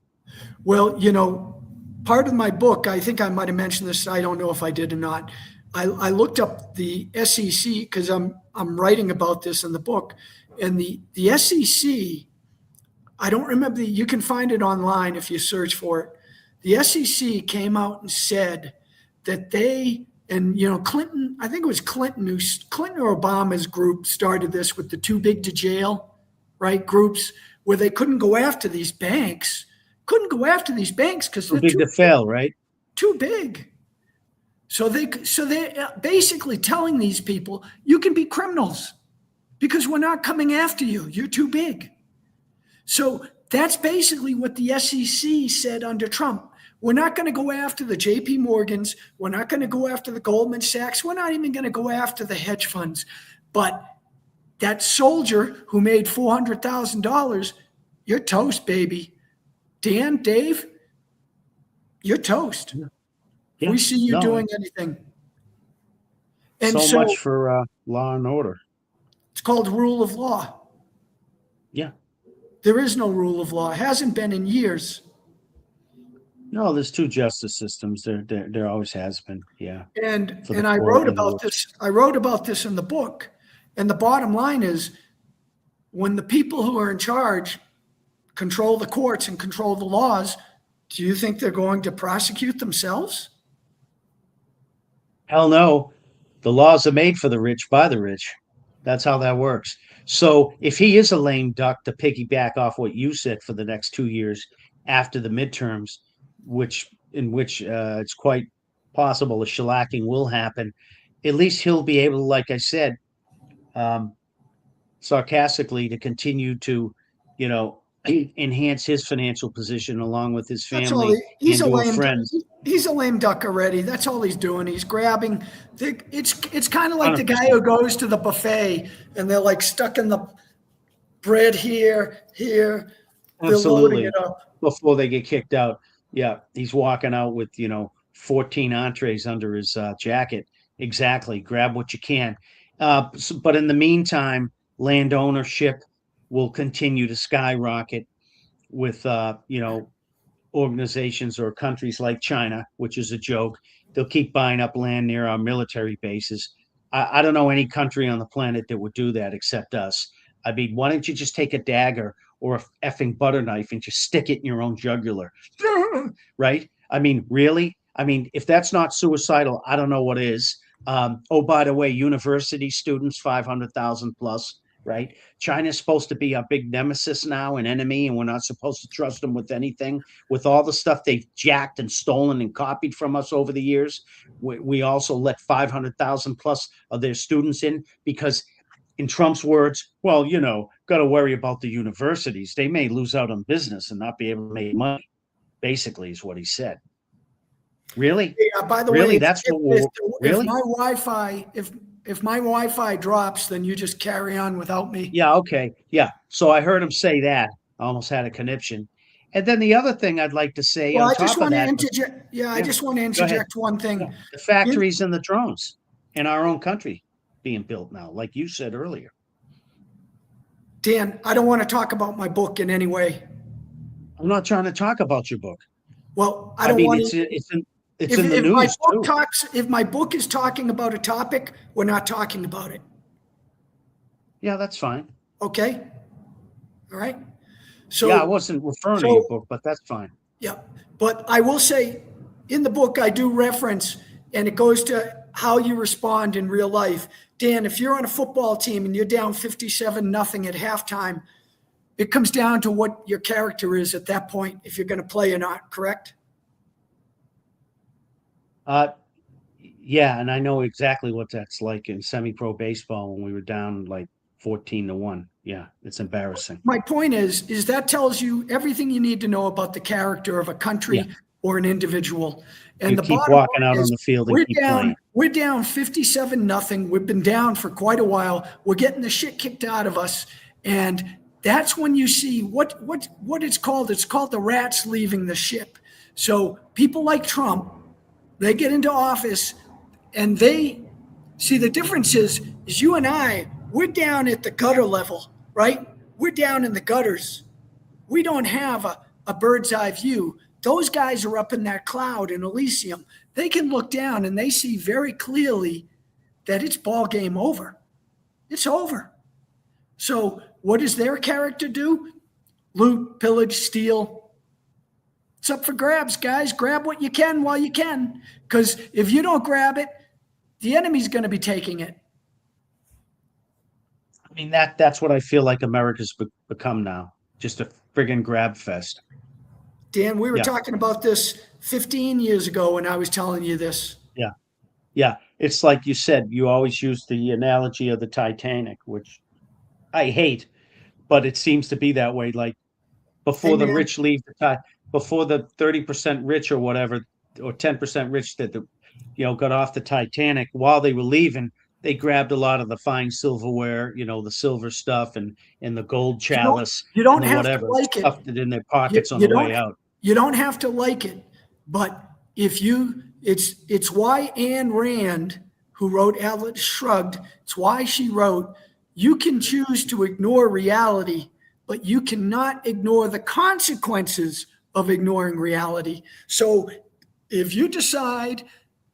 Well, part of my book, I think I might have mentioned this. I don't know if I did or not. I looked up the SEC because I'm writing about this in the book, and the SEC. I don't remember. You can find it online if you search for it. The SEC came out and said that Clinton. I think it was Clinton or Obama's group started this with the too big to jail, right? Groups where they couldn't go after these banks. Couldn't go after these banks because they're Too big to fail, right? too big. So they're basically telling these people, you can be criminals because we're not coming after you. You're too big. So that's basically what the SEC said under Trump. We're not going to go after the JP Morgans. We're not going to go after the Goldman Sachs. We're not even going to go after the hedge funds. But that soldier who made $400,000, you're toast, baby. Dan, Dave, you're toast. Yeah. We see you No, doing anything. And so much for law and order. it's called rule of law. Yeah. There is no rule of law. It hasn't been in years. No, there's two justice systems. There always has been. Yeah. And For the I court wrote and about this. I wrote about this in the book. And the bottom line is, when the people who are in charge control the courts and control the laws, do you think they're going to prosecute themselves? Hell no. The laws are made for the rich by the rich. That's how that works. So if he is a lame duck, to piggyback off what you said, for the next 2 years after the midterms, in which it's quite possible a shellacking will happen, at least he'll be able, like I said, sarcastically, to continue to, enhance his financial position along with his That's all. family He's and a to lame. friends. He's a lame duck already. That's all he's doing. He's grabbing. It's kind of like the 100%. guy who goes to the buffet and they're like stuck in the bread here. They're loading Absolutely. it up. Before they get kicked out. Yeah, he's walking out with 14 entrees under his jacket. Exactly. Grab what you can. But in the meantime, land ownership will continue to skyrocket with organizations or countries like China, which is a joke. They'll keep buying up land near our military bases. I don't know any country on the planet that would do that except us. I mean, why don't you just take a dagger or a effing butter knife and just stick it in your own jugular? Right? I mean, really? I mean, if that's not suicidal, I don't know what is. Oh, by the way, university students, 500,000 plus, right? China's supposed to be our big nemesis now, an enemy, and we're not supposed to trust them with anything. With all the stuff they've jacked and stolen and copied from us over the years, we also let 500,000 plus of their students in because, in Trump's words, well, got to worry about the universities. They may lose out on business and not be able to make money, basically, is what he said. Really? Yeah, by the really? way, That's if, what we're really? if my Wi-Fi drops, then you just carry on without me. Yeah, okay. Yeah. So I heard him say that. I almost had a conniption. And then the other thing I'd like to say Well, on I top just of want to that, interject. Yeah, I just want to Go ahead. interject one thing. Yeah, the factories and the drones in our own country being built now, like you said earlier. Dan, I don't want to talk about my book in any way. I'm not trying to talk about your book. Well, I don't want to. It's in the news too. If my book is talking about a topic, we're not talking about it. Yeah, that's fine. Okay. All right. So yeah, I wasn't referring to your book, but that's fine. Yeah, but I will say, in the book, I do reference, and it goes to how you respond in real life. Dan, if you're on a football team and you're down 57-0 at halftime, it comes down to what your character is at that point, if you're going to play or not, correct? Yeah, and I know exactly what that's like in semi-pro baseball when we were down like 14-1. Yeah, it's embarrassing. My point is that tells you everything you need to know about the character of a country or an individual. And you keep walking out on the field and keep playing. We're down 57-0. We've been down for quite a while. We're getting the shit kicked out of us. And that's when you see what it's called. It's called the rats leaving the ship. So people like Trump, they get into office and they see the difference is you and I, we're down at the gutter level, right? We're down in the gutters. We don't have a bird's eye view. Those guys are up in that cloud in Elysium. They can look down and they see very clearly that it's ball game over. It's over. So what does their character do? Loot, pillage, steal. It's up for grabs, guys. Grab what you can while you can. Because if you don't grab it, the enemy's going to be taking it. I mean, that's what I feel like America's become now. Just a friggin' grab fest. Dan, we were talking about this 15 years ago when I was telling you this. Yeah. Yeah. It's like you said, you always use the analogy of the Titanic, which I hate, but it seems to be that way. Like before the rich leave before the 30% rich or whatever, or 10% rich that got off the Titanic, while they were leaving, they grabbed a lot of the fine silverware, the silver stuff and the gold You don't, chalice you and don't the have to whatever, like it. stuffed it in their You, pockets on you the way don't out. you don't have to like it, but if you it's why Ayn Rand, who wrote Atlas Shrugged, it's why she wrote, you can choose to ignore reality, but you cannot ignore the consequences of ignoring reality. So if you decide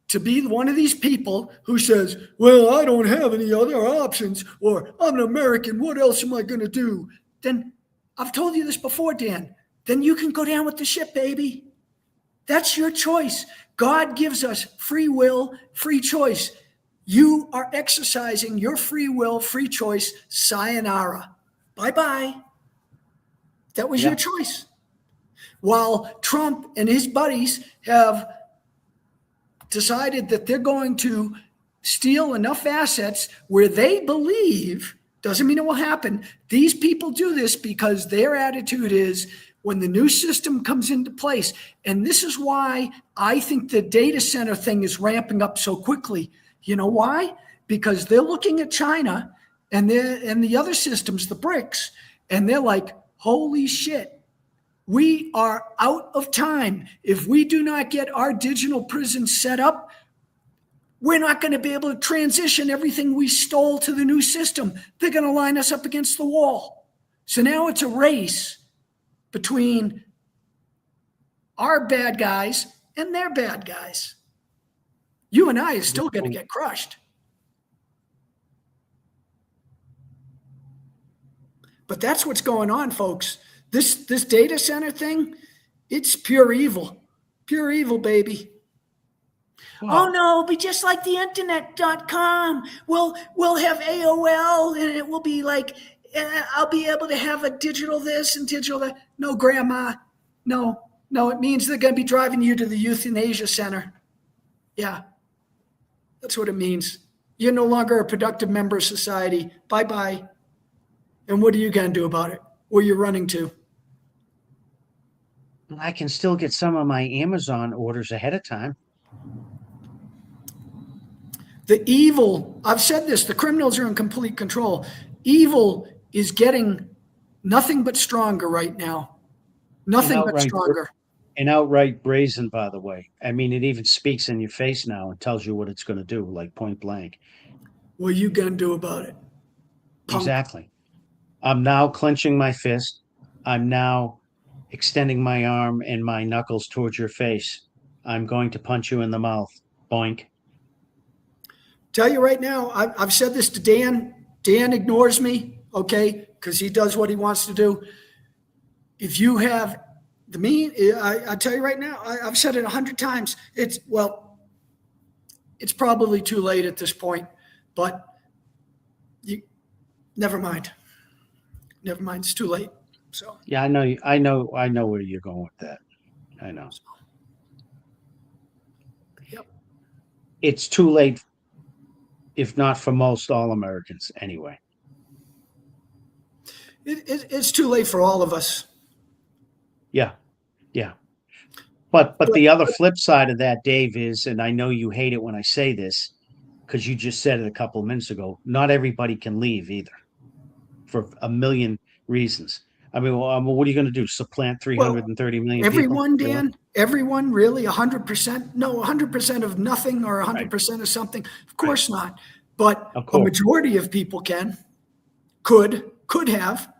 to be one of these people who says, well, I don't have any other options, or I'm an American, what else am I going to do? Then I've told you this before, Dan, then you can go down with the ship, baby. That's your choice. God gives us free will, free choice. You are exercising your free will, free choice. Sayonara. Bye-bye. That was your Yeah. choice. While Trump and his buddies have decided that they're going to steal enough assets where they believe, doesn't mean it will happen. These people do this because their attitude is when the new system comes into place. And this is why I think the data center thing is ramping up so quickly. You know why? Because they're looking at China and the other systems, the BRICS, and they're like, holy shit, we are out of time. If we do not get our digital prisons set up, we're not going to be able to transition everything we stole to the new system. They're going to line us up against the wall. So now it's a race between our bad guys and their bad guys. You and I are still going to get crushed. But that's what's going on, folks. This data center thing, it's pure evil. Pure evil, baby. Well, oh no, be just like the internet.com. We'll have AOL and it will be like, I'll be able to have a digital this and digital that. No, grandma. No, it means they're going to be driving you to the euthanasia center. Yeah, that's what it means. You're no longer a productive member of society. Bye-bye. And what are you going to do about it? Where you're running to? I can still get some of my Amazon orders ahead of time. The evil, I've said this, the criminals are in complete control. Evil is getting nothing but stronger right now. Nothing but stronger. And outright brazen, by the way. I mean, it even speaks in your face now and tells you what it's going to do, like point blank. What are you going to do about it? Punk. Exactly. I'm now clenching my fist. I'm now extending my arm and my knuckles towards your face. I'm going to punch you in the mouth. Boink. Tell you right now, I've said this to Dan. Dan ignores me, okay, because he does what he wants to do. If you have I tell you right now, I've said it 100 times. It's probably too late at this point, but never mind. Never mind. It's too late. So yeah, I know where you're going with that. I know. Yep. It's too late, if not for most all Americans, anyway. It's too late for all of us. Yeah. But the other flip side of that, Dave, is, and I know you hate it when I say this, because you just said it a couple of minutes ago, not everybody can leave either, for a million reasons. I mean, what are you going to do? Supplant 330 million everyone, people? Dan? Everyone, really? 100%? No, 100% of nothing or 100% of something? Of course not. But a majority of people could have.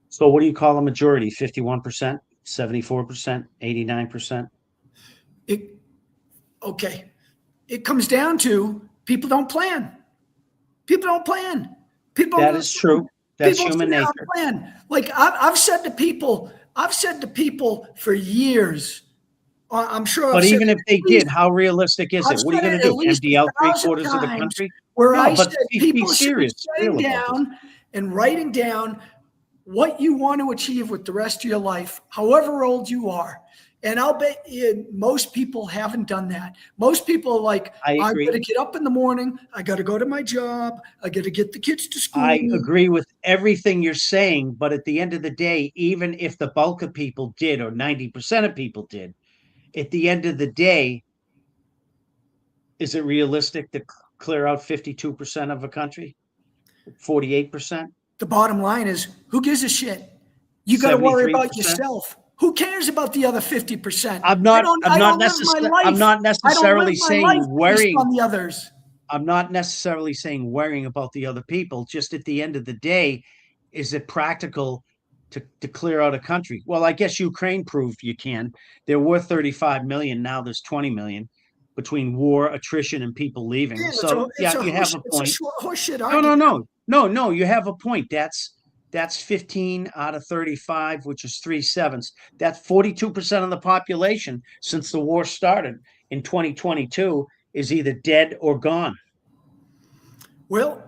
So what do you call a majority? 51%, 74%, 89%? Okay. It comes down to people don't plan. That is true. That's human nature. Plan. Like I've said to people for years, I'm sure. But even if they did, how realistic is it? What are you going to do? Empty out 3/4 of the country? Where I said people should be sitting down and writing down what you want to achieve with the rest of your life, however old you are. And I'll bet most people haven't done that. Most people are like, I'm going to get up in the morning. I got to go to my job. I got to get the kids to school. I agree with everything you're saying. But at the end of the day, even if the bulk of people did, or 90% of people did, at the end of the day, is it realistic to clear out 52% of a country, 48%, The bottom line is, who gives a shit? You got to worry about 73%. yourself. Who cares about the other 50%? I'm I not don't live my life. I'm not I don't live necessarily my saying life based worrying. on the others. I'm not necessarily saying worrying about the other people. Just at the end of the day, is it practical to clear out a country? Well, I guess Ukraine proved you can. There were 35 million. Now there's 20 million between war, attrition, and people leaving. Dan, So yeah, you have a it's a point. horseshit No, no, argument. no, no, no. You have a point. That's 15 out of 35, which is 3/7. That's 42% of the population since the war started in 2022 is either dead or gone. Well,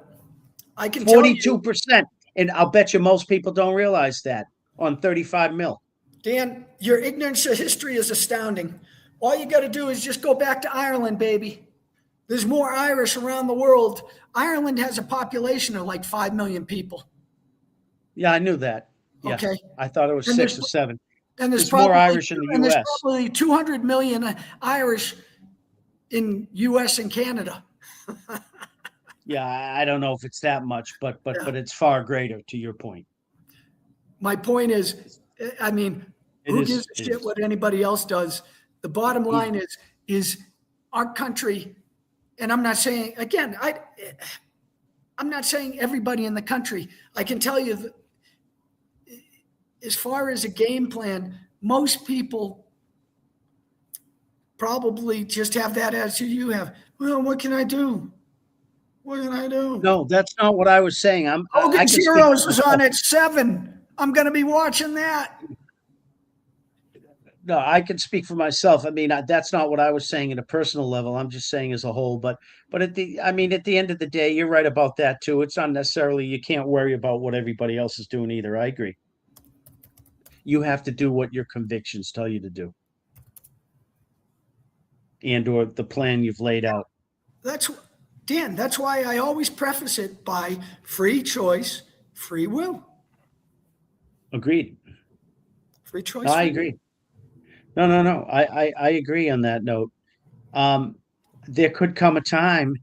I can tell you, 42%. And I'll bet you most people don't realize that on 35 mil. Dan, your ignorance of history is astounding. All you got to do is just go back to Ireland, baby. There's more Irish around the world. Ireland has a population of like 5 million people. Yeah, I knew that. Yeah. Okay. I thought it was And 6 or 7. And There's more Irish in the and there's US. probably 200 million Irish in US and Canada. Yeah, I don't know if it's that much, but Yeah. it's far greater to your point. My point is, I mean, who gives a shit what anybody else does? The bottom line is our country, and I'm not saying, again, I'm not saying everybody in the country. I can tell you that as far as a game plan, most people probably just have that attitude you have. Well, what can I do? What can I do? No, that's not what I was saying. Hogan's Heroes is on at 7. I'm going to be watching that. No, I can speak for myself. I mean, that's not what I was saying at a personal level. I'm just saying as a whole. But at the end of the day, you're right about that too. It's not necessarily, you can't worry about what everybody else is doing either. I agree. You have to do what your convictions tell you to do, and or the plan you've laid out. Dan, that's why I always preface it by free choice, free will. Agreed. Free choice. I agree. No. I agree on that note. There could come a time,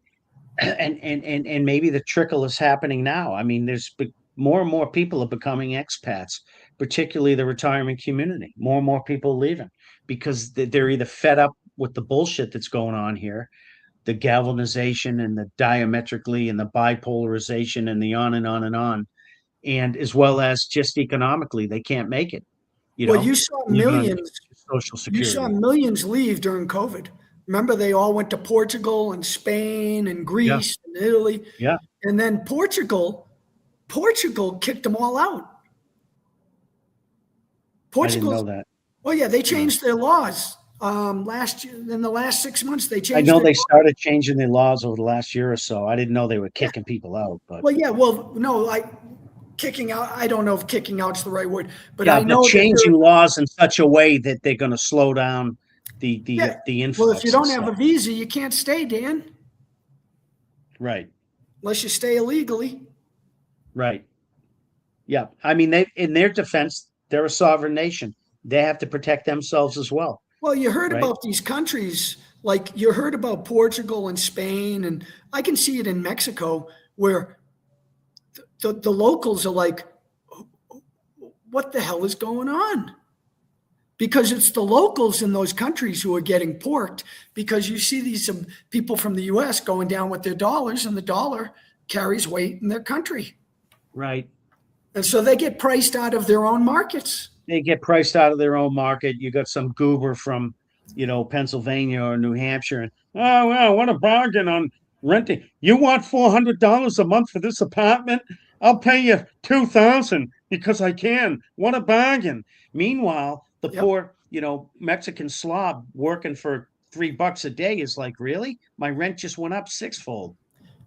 and maybe the trickle is happening now. I mean, there's more and more people are becoming expats, particularly the retirement community. More and more people leaving because they're either fed up with the bullshit that's going on here, the galvanization and the diametrically and the bipolarization and the on and on and on, and as well as just economically, they can't make it. You saw millions. Social Security. You saw millions leave during COVID. Remember, they all went to Portugal and Spain and Greece and Italy. Yeah. And then Portugal kicked them all out. Portugal. I didn't know that. Well, yeah, they changed their laws last year. In the last 6 months, they changed. I know they started changing their laws over the last year or so. I didn't know they were kicking people out. But kicking out. I don't know if kicking out's the right word, but yeah, I know changing laws in such a way that they're going to slow down the influx. Well, if you don't have a visa, you can't stay, Dan. Right. Unless you stay illegally. Right. Yeah. I mean, in their defense, they're a sovereign nation. They have to protect themselves as well. Well, you heard about these countries, like you heard about Portugal and Spain, and I can see it in Mexico where the locals are like, what the hell is going on? Because it's the locals in those countries who are getting porked, because you see these people from the U.S. going down with their dollars, and the dollar carries weight in their country. Right. And so they get priced out of their own markets. They get priced out of their own market. You got some goober from, Pennsylvania or New Hampshire. And, oh, well, what a bargain on renting. You want $400 a month for this apartment? I'll pay you $2,000 because I can. What a bargain. Meanwhile, the poor, Mexican slob working for $3 a day is like, really? My rent just went up 6-fold.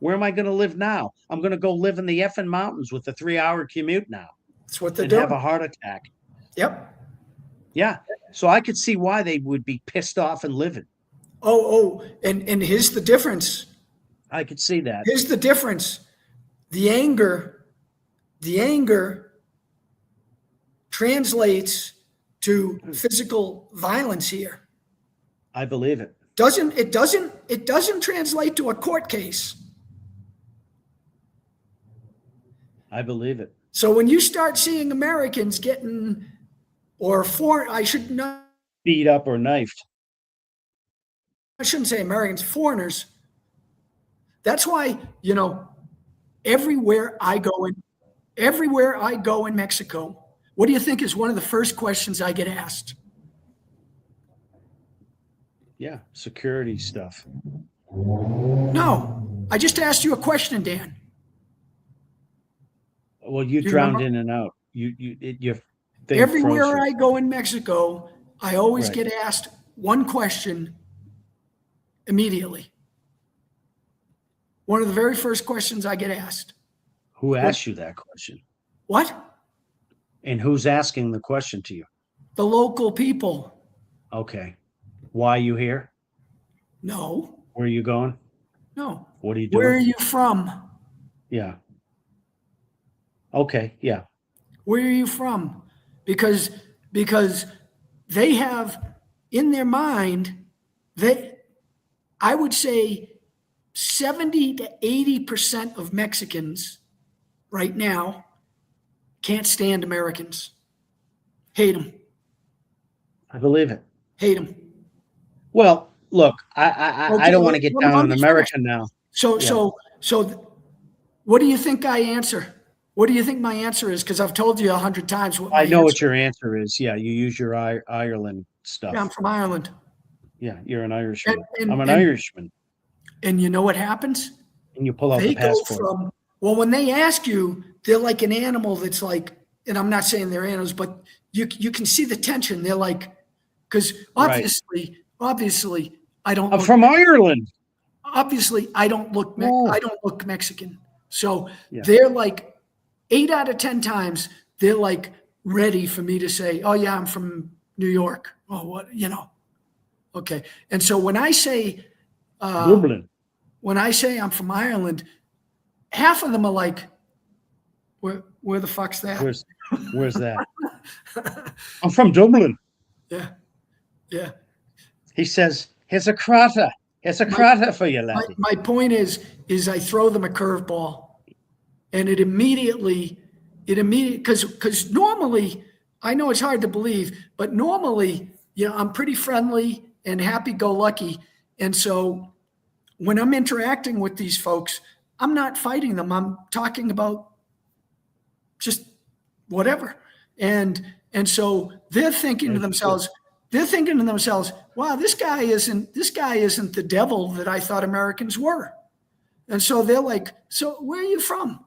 Where am I going to live now? I'm going to go live in the effing mountains with a 3-hour commute now. That's what they're doing. Have a heart attack. Yep. Yeah. So I could see why they would be pissed off and livid. And here's the difference. I could see that. Here's the difference. The anger translates to physical violence here. I believe it. It doesn't translate to a court case. I believe it. So when you start seeing Americans getting, I Beat up or knifed. shouldn't say Americans, foreigners. That's why, everywhere I go in Mexico, what do you think is one of the first questions I get asked? Yeah, security stuff. No, I just asked you a question, Dan. Well, you Do you drowned remember? in and out. Your thing Everywhere froze. I go in Mexico, I always Right. get asked one question immediately. One of the very first questions I get asked. Who asked you that question? What? And who's asking the question to you? The local people. Okay. Why are you here? No, Where are you going? no. What are you Where are doing? you from? Yeah. Okay. Yeah. Where are you from? Because they have in their mind, I would say 70 to 80% of Mexicans right now can't stand Americans. Hate them. I believe it. Hate them. Well, look, I don't want to get down on America now. So what do you think I answer? What do you think my answer is? Because I've told you 100 times what my I know answer what your answer is. Yeah, you use your Ireland stuff. is. Yeah, I'm from Ireland. Yeah, you're an Irishman. And- I'm an and- Irishman. And you know what happens? And you pull out They the go passport. when they ask you, they're like an animal that's like, and I'm not saying they're animals, but you can see the tension. They're like, because Right. obviously, I don't I'm look, from Ireland. obviously I don't look Oh. I don't look Mexican. So Yeah. they're like 8 out of 10 times they're like ready for me to say, "Oh yeah, I'm from New York." Oh, what, Okay. And so when I say Dublin. when I say I'm from Ireland, half of them are like, where the fuck's that? Where's that? I'm from Dublin. Yeah. Yeah. He says, here's a crater. Here's a crater for you, laddie. My point is I throw them a curveball and it immediately, because normally, I know it's hard to believe, but normally, I'm pretty friendly and happy-go-lucky. And so when I'm interacting with these folks, I'm not fighting them. I'm talking about just whatever. And so they're thinking to themselves, wow, this guy isn't the devil that I thought Americans were. And so they're like, so where are you from?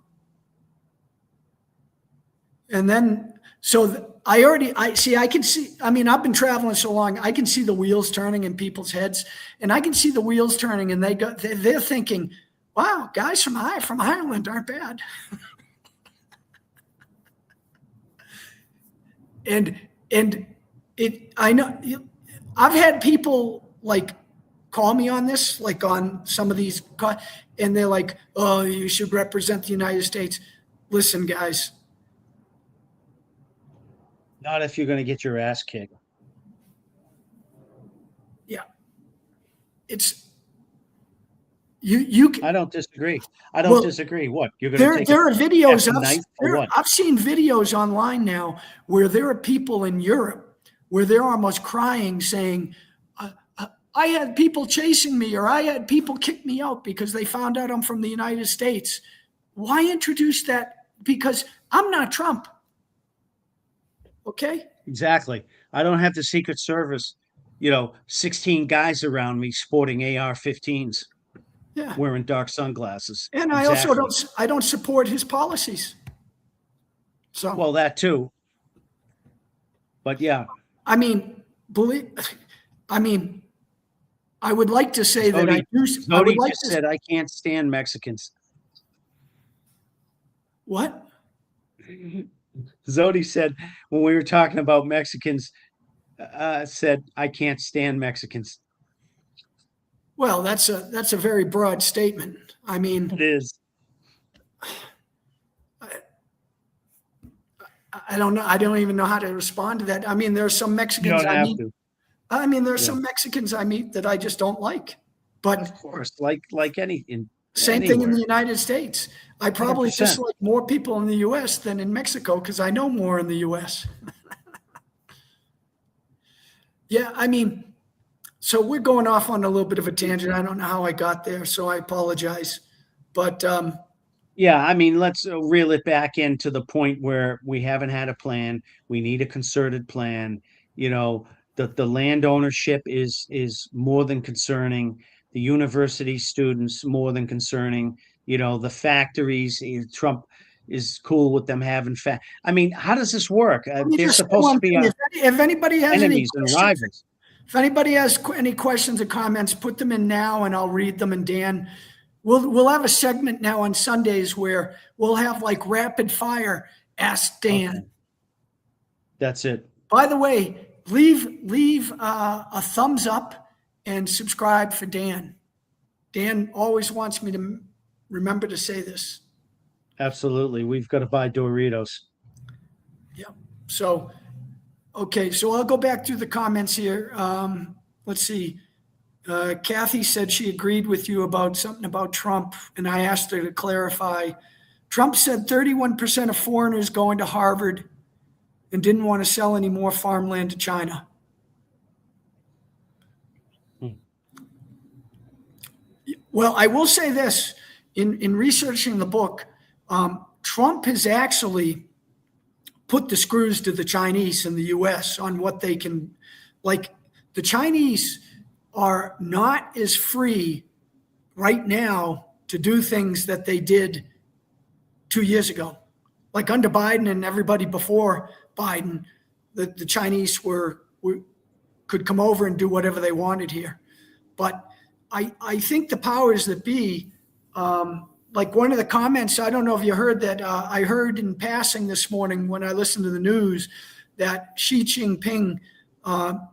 And then, I can see, I've been traveling so long, I can see the wheels turning in people's heads, and I can see the wheels turning, and they're thinking, wow, guys from Ireland aren't bad. and I know, I've had people like call me on this, like on some of these, and they're like, oh, you should represent the United States. Listen, guys. Not if you're going to get your ass kicked. Yeah. It's you. I don't disagree. Disagree. What? You're going to take there are videos. I've seen videos online now where there are people in Europe where they're almost crying, saying, I had people chasing me, or I had people kick me out because they found out I'm from the United States. Why introduce that? Because I'm not Trump. Okay? Exactly. I don't have the Secret Service, 16 guys around me sporting AR-15s, Yeah. wearing dark sunglasses. And I also don't support his policies. So, well, that too. But yeah. I would like to say that I do. Zodi just said, I can't stand Mexicans. What? Zodi said, when we were talking about Mexicans, said, I can't stand Mexicans. Well, that's a very broad statement. It is. I don't know. I don't even know how to respond to that. There are some Mexicans You don't have to. I mean, there are Yeah. some Mexicans I meet that I just don't like, but Of course, like any in same thing in the anywhere. United States. I probably 100%. dislike more people in the US than in Mexico because I know more in the US. Yeah, I mean, so we're going off on a little bit of a tangent. I don't know how I got there, so I apologize. But Yeah, I mean, let's reel it back into the point where we haven't had a plan. We need a concerted plan. You know, the land ownership is more than concerning. The university students more than concerning. You know, the factories. Trump is cool with them having I mean, how does this work? let me They're just say supposed to one be thing. our If anybody has any enemies and questions, rivals. if anybody has any questions or comments, put them in now, and I'll read them. And Dan, we'll have a segment now on Sundays where we'll have like rapid fire. Ask Dan. Okay. That's it. By the way, leave a thumbs up and subscribe for Dan. Dan always wants me to remember to say this. Absolutely. We've got to buy Doritos. Yeah. So, okay. So I'll go back through the comments here. Let's see. Kathy said she agreed with you about something about Trump, and I asked her to clarify. Trump said 31% of foreigners going to Harvard and didn't want to sell any more farmland to China. Well, I will say this, in researching the book, Trump has actually put the screws to the Chinese in the US on what they can, like the Chinese are not as free right now to do things that they did 2 years ago. Like under Biden and everybody before Biden, the Chinese could come over and do whatever they wanted here. But I think the powers that be, like one of the comments, I don't know if you heard that, I heard in passing this morning when I listened to the news that Xi Jinping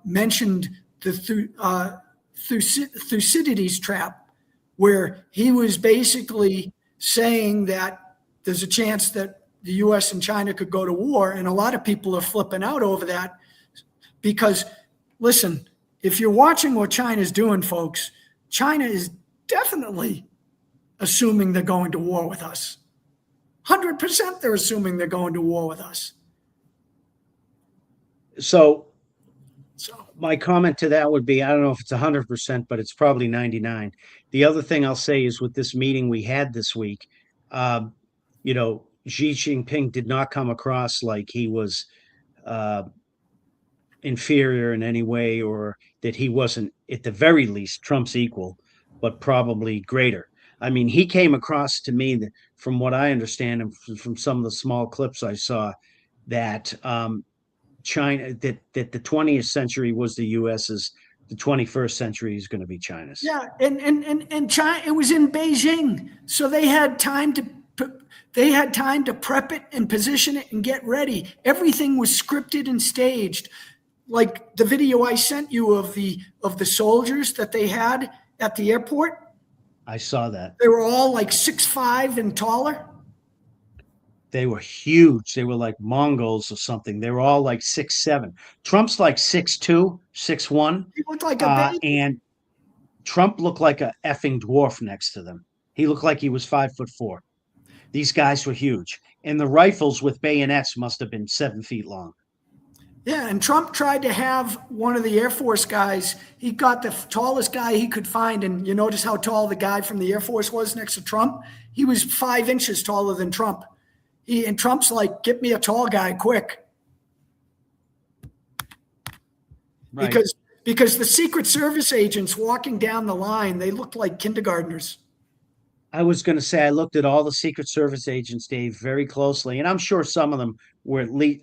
mentioned the Thucydides trap, where he was basically saying that there's a chance that the US and China could go to war. And a lot of people are flipping out over that because, listen, if you're watching what China's doing, folks, China is definitely assuming they're going to war with us. 100% they're assuming they're going to war with us. So my comment to that would be, I don't know if it's 100%, but it's probably 99. The other thing I'll say is with this meeting we had this week, you know, Xi Jinping did not come across like he was inferior in any way, or that he wasn't, at the very least, Trump's equal, but probably greater. I mean, he came across to me that, from what I understand and from some of the small clips I saw, that China, that the 20th century was the US's, the 21st century is going to be China's. Yeah, and China, it was in Beijing, so they had time to prep it and position it and get ready. Everything was scripted and staged. Like the video I sent you of the soldiers that they had at the airport. I saw that. They were all like 6'5" and taller. They were huge. They were like Mongols or something. They were all like 6'7". Trump's like 6'2", 6'1". He looked like a baby. And Trump looked like a effing dwarf next to them. He looked like he was 5'4". These guys were huge. And the rifles with bayonets must have been 7 feet long. Yeah, and Trump tried to have one of the Air Force guys. He got the tallest guy he could find. And you notice how tall the guy from the Air Force was next to Trump? He was 5 inches taller than Trump. And Trump's like, get me a tall guy quick. Right. Because the Secret Service agents walking down the line, they looked like kindergartners. I was going to say, I looked at all the Secret Service agents, Dave, very closely. And I'm sure some of them were at least,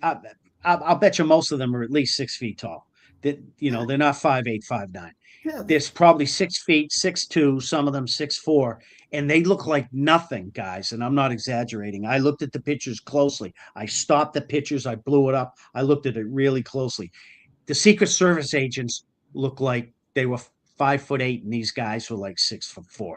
I'll bet you most of them are at least 6 feet tall. That, you know, they're not 5'8", 5'9". Yeah. There's probably 6 feet, 6'2", some of them 6'4", and they look like nothing, guys. And I'm not exaggerating. I looked at the pictures closely. I stopped the pictures. I blew it up. I looked at it really closely. The Secret Service agents look like they were 5'8", and these guys were like 6'4".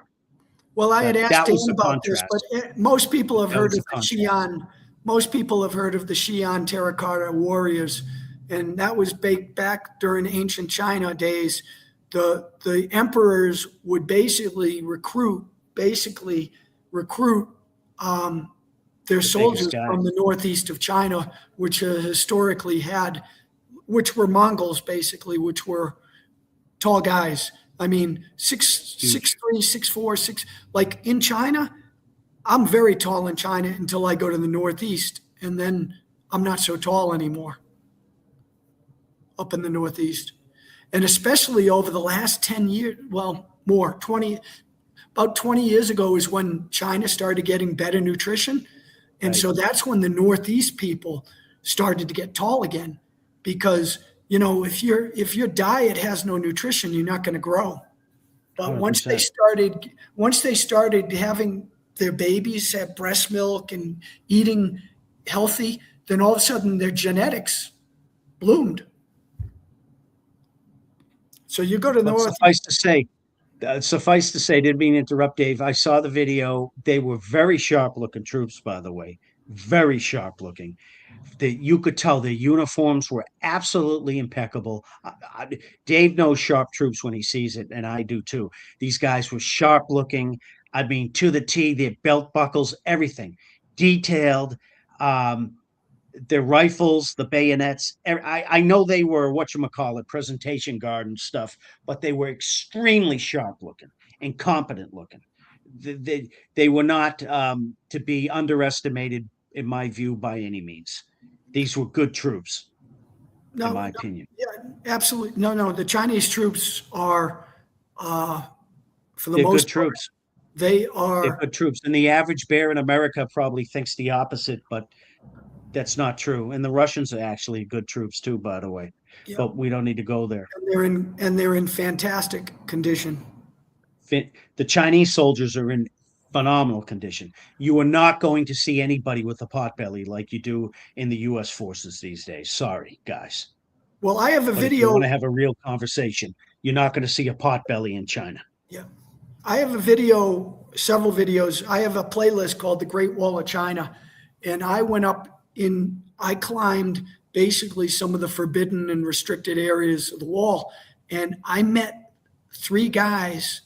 Well, I had asked Dan about this, but most people have heard of the Xi'an. Most people have heard of the Xi'an terracotta warriors. and that was back during ancient China days. The emperors would recruit their The biggest soldiers guy. from the northeast of China, which historically which were Mongols basically, which were tall guys. I mean, six, Huge. 6'3", 6'4", like in China, I'm very tall in China until I go to the northeast, and then I'm not so tall anymore up in the northeast. And especially over the last 10 years, well, more, about 20 years ago is when China started getting better nutrition. And Right. so that's when the northeast people started to get tall again, because if your diet has no nutrition, you're not going to grow. But once they 100%. started having their babies have breast milk and eating healthy, then all of a sudden their genetics bloomed. So you go to But North. suffice to say, didn't mean to interrupt, Dave. I saw the video. They were very sharp looking troops, by the way. Very sharp looking. You could tell their uniforms were absolutely impeccable. Dave knows sharp troops when he sees it, and I do too. These guys were sharp looking. I mean, to the T, their belt buckles, everything detailed. Their rifles, the bayonets. I know they were whatchamacallit, presentation guard and stuff, but they were extremely sharp looking and competent looking. They were not to be underestimated, in my view, by any means. These were good troops, in my opinion. Yeah, absolutely. No. The Chinese troops are, for the They're most good troops. They They're are. good troops. And the average bear in America probably thinks the opposite, but that's not true. And the Russians are actually good troops too, by the way. Yeah, But we don't need to go there. and they're in fantastic condition. The Chinese soldiers are in phenomenal condition. You are not going to see anybody with a potbelly like you do in the U.S. forces these days. Sorry, guys. Well, I have a But if you video. want to have a real conversation, you're not going to see a potbelly in China. Yeah, I have a video, several videos. I have a playlist called The Great Wall of China, and I climbed basically some of the forbidden and restricted areas of the wall, and I met 3 guys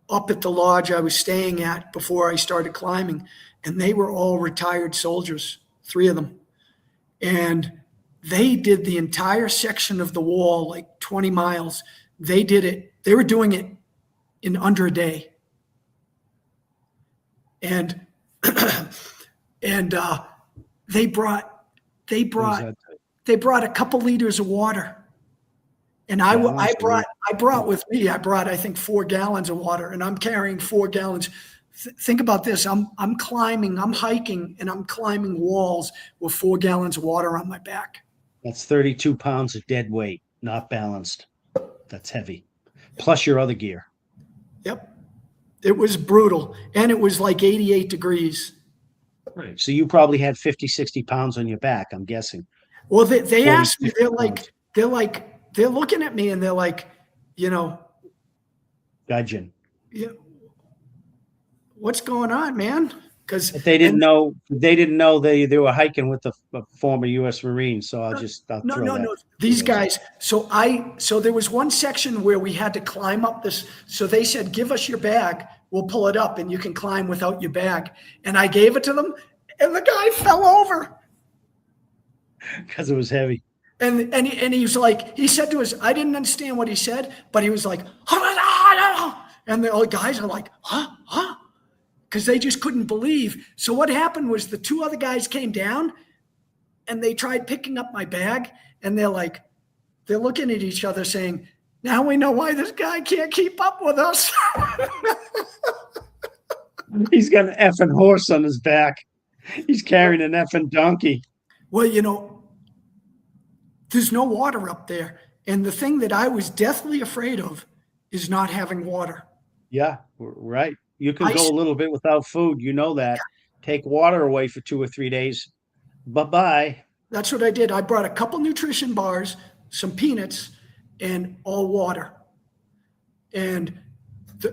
up at the lodge I was staying at before I started climbing, and they were all retired soldiers, 3 of them. And they did the entire section of the wall, like 20 miles. They did it. They were doing it in under a day. And they brought a couple liters of water. And I brought with me, I think 4 gallons of water, and I'm carrying 4 gallons. Think about this. I'm hiking, and I'm climbing walls with 4 gallons of water on my back. That's 32 pounds of dead weight, not balanced. That's heavy. Plus your other gear. Yep. It was brutal. And it was like 88 degrees. Right. So you probably had 50, 60 pounds on your back, I'm guessing. Well, they asked me, they're looking at me and they're like, Gudgeon. Yeah, what's going on, man? Because they didn't know they were hiking with a former U.S. Marine. So I'll throw that. No. These guys. So there was one section where we had to climb up this. So they said, "Give us your bag. We'll pull it up, and you can climb without your bag." And I gave it to them, and the guy fell over because it was heavy. And he was like, he said to us, I didn't understand what he said, but he was like, and the guys are like, huh? Because they just couldn't believe. So what happened was the 2 other guys came down and they tried picking up my bag, and they're looking at each other saying, now we know why this guy can't keep up with us. He's got an effing horse on his back. He's carrying an effing donkey. Well, there's no water up there. And the thing that I was deathly afraid of is not having water. Yeah, right. You can go a little bit without food. You know that. Yeah. Take water away for 2 or 3 days. Bye-bye. That's what I did. I brought a couple nutrition bars, some peanuts, and all water. And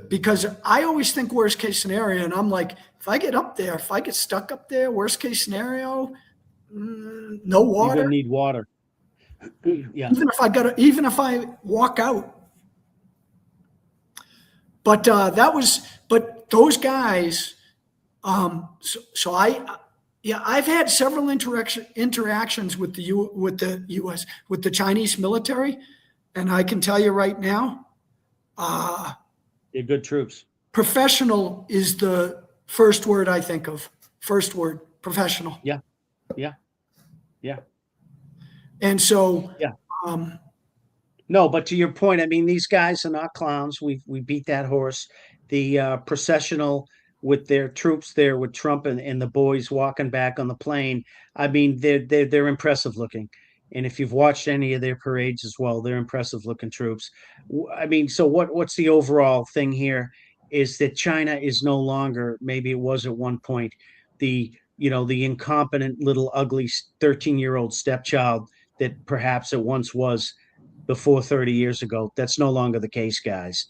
because I always think worst case scenario, and I'm like, if I get stuck up there, worst case scenario, no water. You're going to need water. Yeah. Even if I walk out. But but those guys. So yeah, I've had several interactions with with the U.S. with the Chinese military, and I can tell you right now, They're good troops. professional is the first word I think of. First word, professional. Yeah. Yeah. Yeah. And so, Yeah. um, No, but to your point, I mean, these guys are not clowns. We beat that horse. The processional with their troops there, with Trump and the boys walking back on the plane. I mean, they're impressive looking. And if you've watched any of their parades as well, they're impressive looking troops. I mean, so what's the overall thing here is that China is no longer, maybe it was at one point, the incompetent little ugly 13-year-old stepchild that perhaps it once was before 30 years ago. That's no longer the case, guys.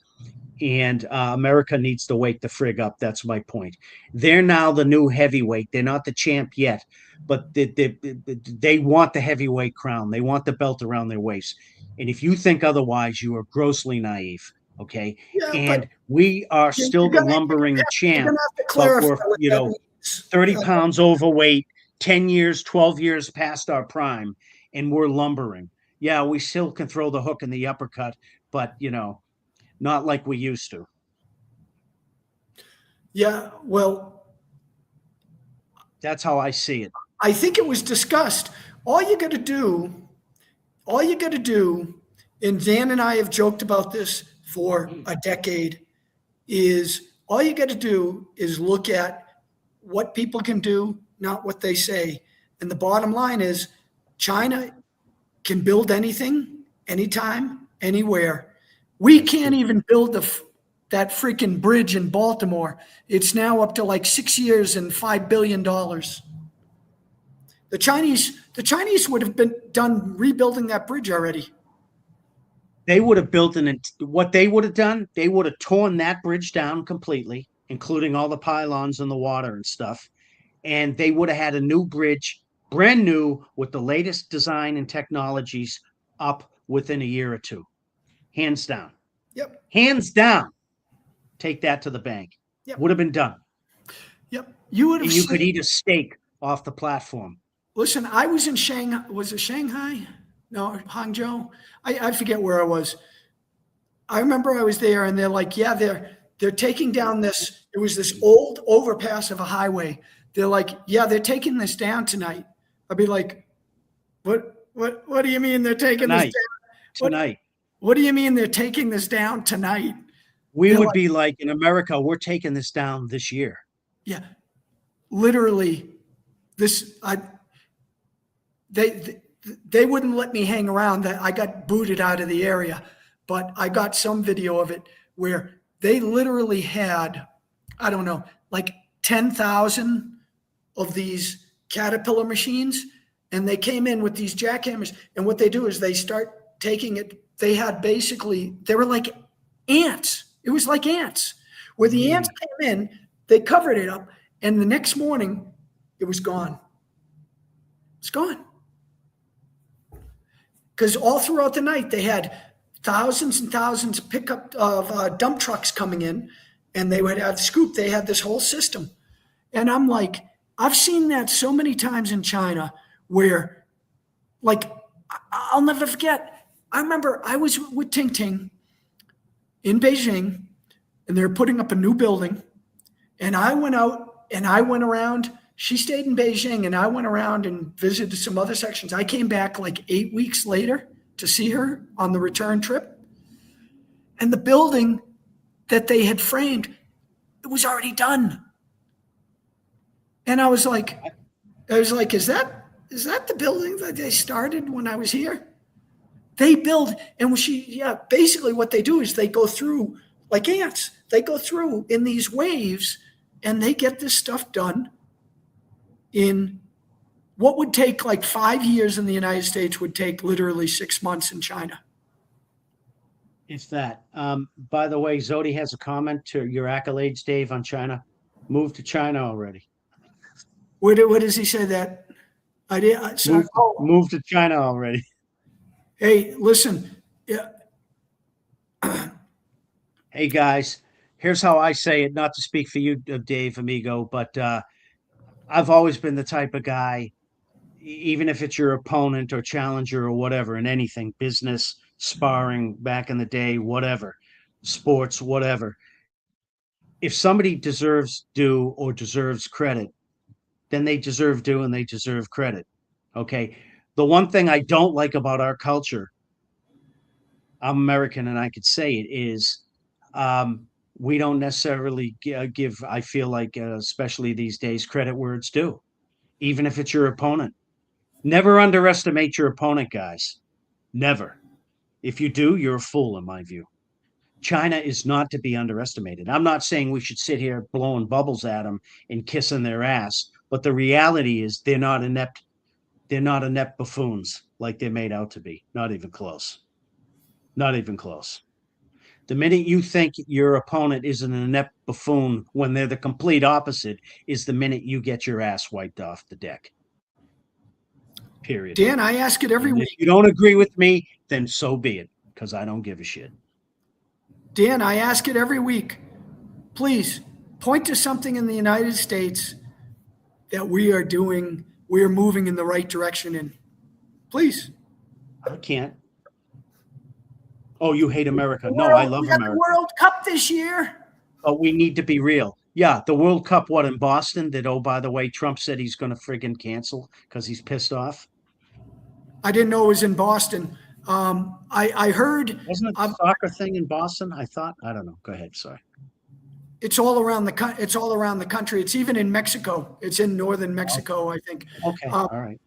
And America needs to wake the frig up. That's my point. They're now the new heavyweight. They're not the champ yet, but they want the heavyweight crown. They want the belt around their waist. And if you think otherwise, you are grossly naive. Okay. yeah, but And we are still the lumbering you're champ, gonna have to but clarify we're, what that means. 30 pounds overweight, 10 years, 12 years past our prime, and we're lumbering. Yeah, we still can throw the hook and the uppercut, but not like we used to. Yeah, well, That's how I see it. I think it was discussed. All you got to do, all you got to do, and Dan and I have joked about this for a decade, is all you got to do is look at what people can do, not what they say. And the bottom line is China can build anything, anytime, anywhere. We can't even build that freaking bridge in Baltimore. It's now up to like 6 years and $5 billion. The Chinese would have been done rebuilding that bridge already. They would have built what they would have done, they would have torn that bridge down completely, including all the pylons and the water and stuff. And they would have had a new bridge, brand new, with the latest design and technologies up within a year or two. Hands down. Yep. Hands down. Take that to the bank. Yep. Would have been done. Yep. You would have and you could eat a steak off the platform. Listen, I was in Shanghai. Was it Shanghai? No, Hangzhou. I forget where I was. I remember I was there, and they're like, yeah, they're taking down this. It was this old overpass of a highway. They're like, yeah, they're taking this down tonight. I'd be like, what do you mean they're taking this down tonight? What do you mean they're taking this down tonight? We would be like, in America, we're taking this down this year. Yeah, literally. They wouldn't let me hang around. That I got booted out of the area, but I got some video of it where they literally had, I don't know, like 10,000 of these Caterpillar machines, and they came in with these jackhammers. And what they do is they start taking it. They were like ants. It was like ants. Where the ants came in, they covered it up, and the next morning, it was gone. It's gone. Because all throughout the night, they had thousands and thousands of dump trucks coming in, and they would have scoop. They had this whole system. And I'm like, I've seen that so many times in China where, like, I'll never forget. I remember I was with Ting Ting in Beijing, and they're putting up a new building. And I went out and I went around. She stayed in Beijing, and I went around and visited some other sections. I came back like 8 weeks later to see her on the return trip. And the building that they had framed, it was already done. And I was like, is that the building that they started when I was here? They build, and basically what they do is they go through like ants. They go through in these waves, and they get this stuff done in what would take like 5 years in the United States would take literally 6 months in China. It's that. By the way, Zodi has a comment to your accolades, Dave, on China. Move to China already. Where does he say that? I did. Move to China already. Hey, listen, yeah, Hey guys, here's how I say it, not to speak for you, Dave, amigo, but I've always been the type of guy, even if it's your opponent or challenger or whatever, in anything, business, sparring back in the day, whatever, sports, whatever. If somebody deserves due or deserves credit, then they deserve due and they deserve credit. Okay. The one thing I don't like about our culture, I'm American and I could say it, is we don't necessarily give, I feel like, especially these days, credit where it's due, even if it's your opponent. Never underestimate your opponent, guys. Never. If you do, you're a fool, in my view. China is not to be underestimated. I'm not saying we should sit here blowing bubbles at them and kissing their ass, but the reality is they're not inept buffoons like they're made out to be. Not even close. Not even close. The minute you think your opponent is an inept buffoon when they're the complete opposite is the minute you get your ass wiped off the deck. Period. Dan, I ask it every And if week. you don't agree with me, then so be it, because I don't give a shit. Dan, I ask it every week. Please point to something in the United States that we are moving in the right direction in. Please. I can't. Oh, you hate America. No, I love We got America. the World Cup this year. But we need to be real. Yeah, the World Cup, what, in Boston? That, oh, by the way, Trump said he's going to friggin' cancel because he's pissed off. I didn't know it was in Boston. I heard. Wasn't it a soccer thing in Boston? I thought. I don't know. Go ahead. Sorry. It's all around the country. It's even in Mexico. It's in northern Mexico, I think. Okay. All right.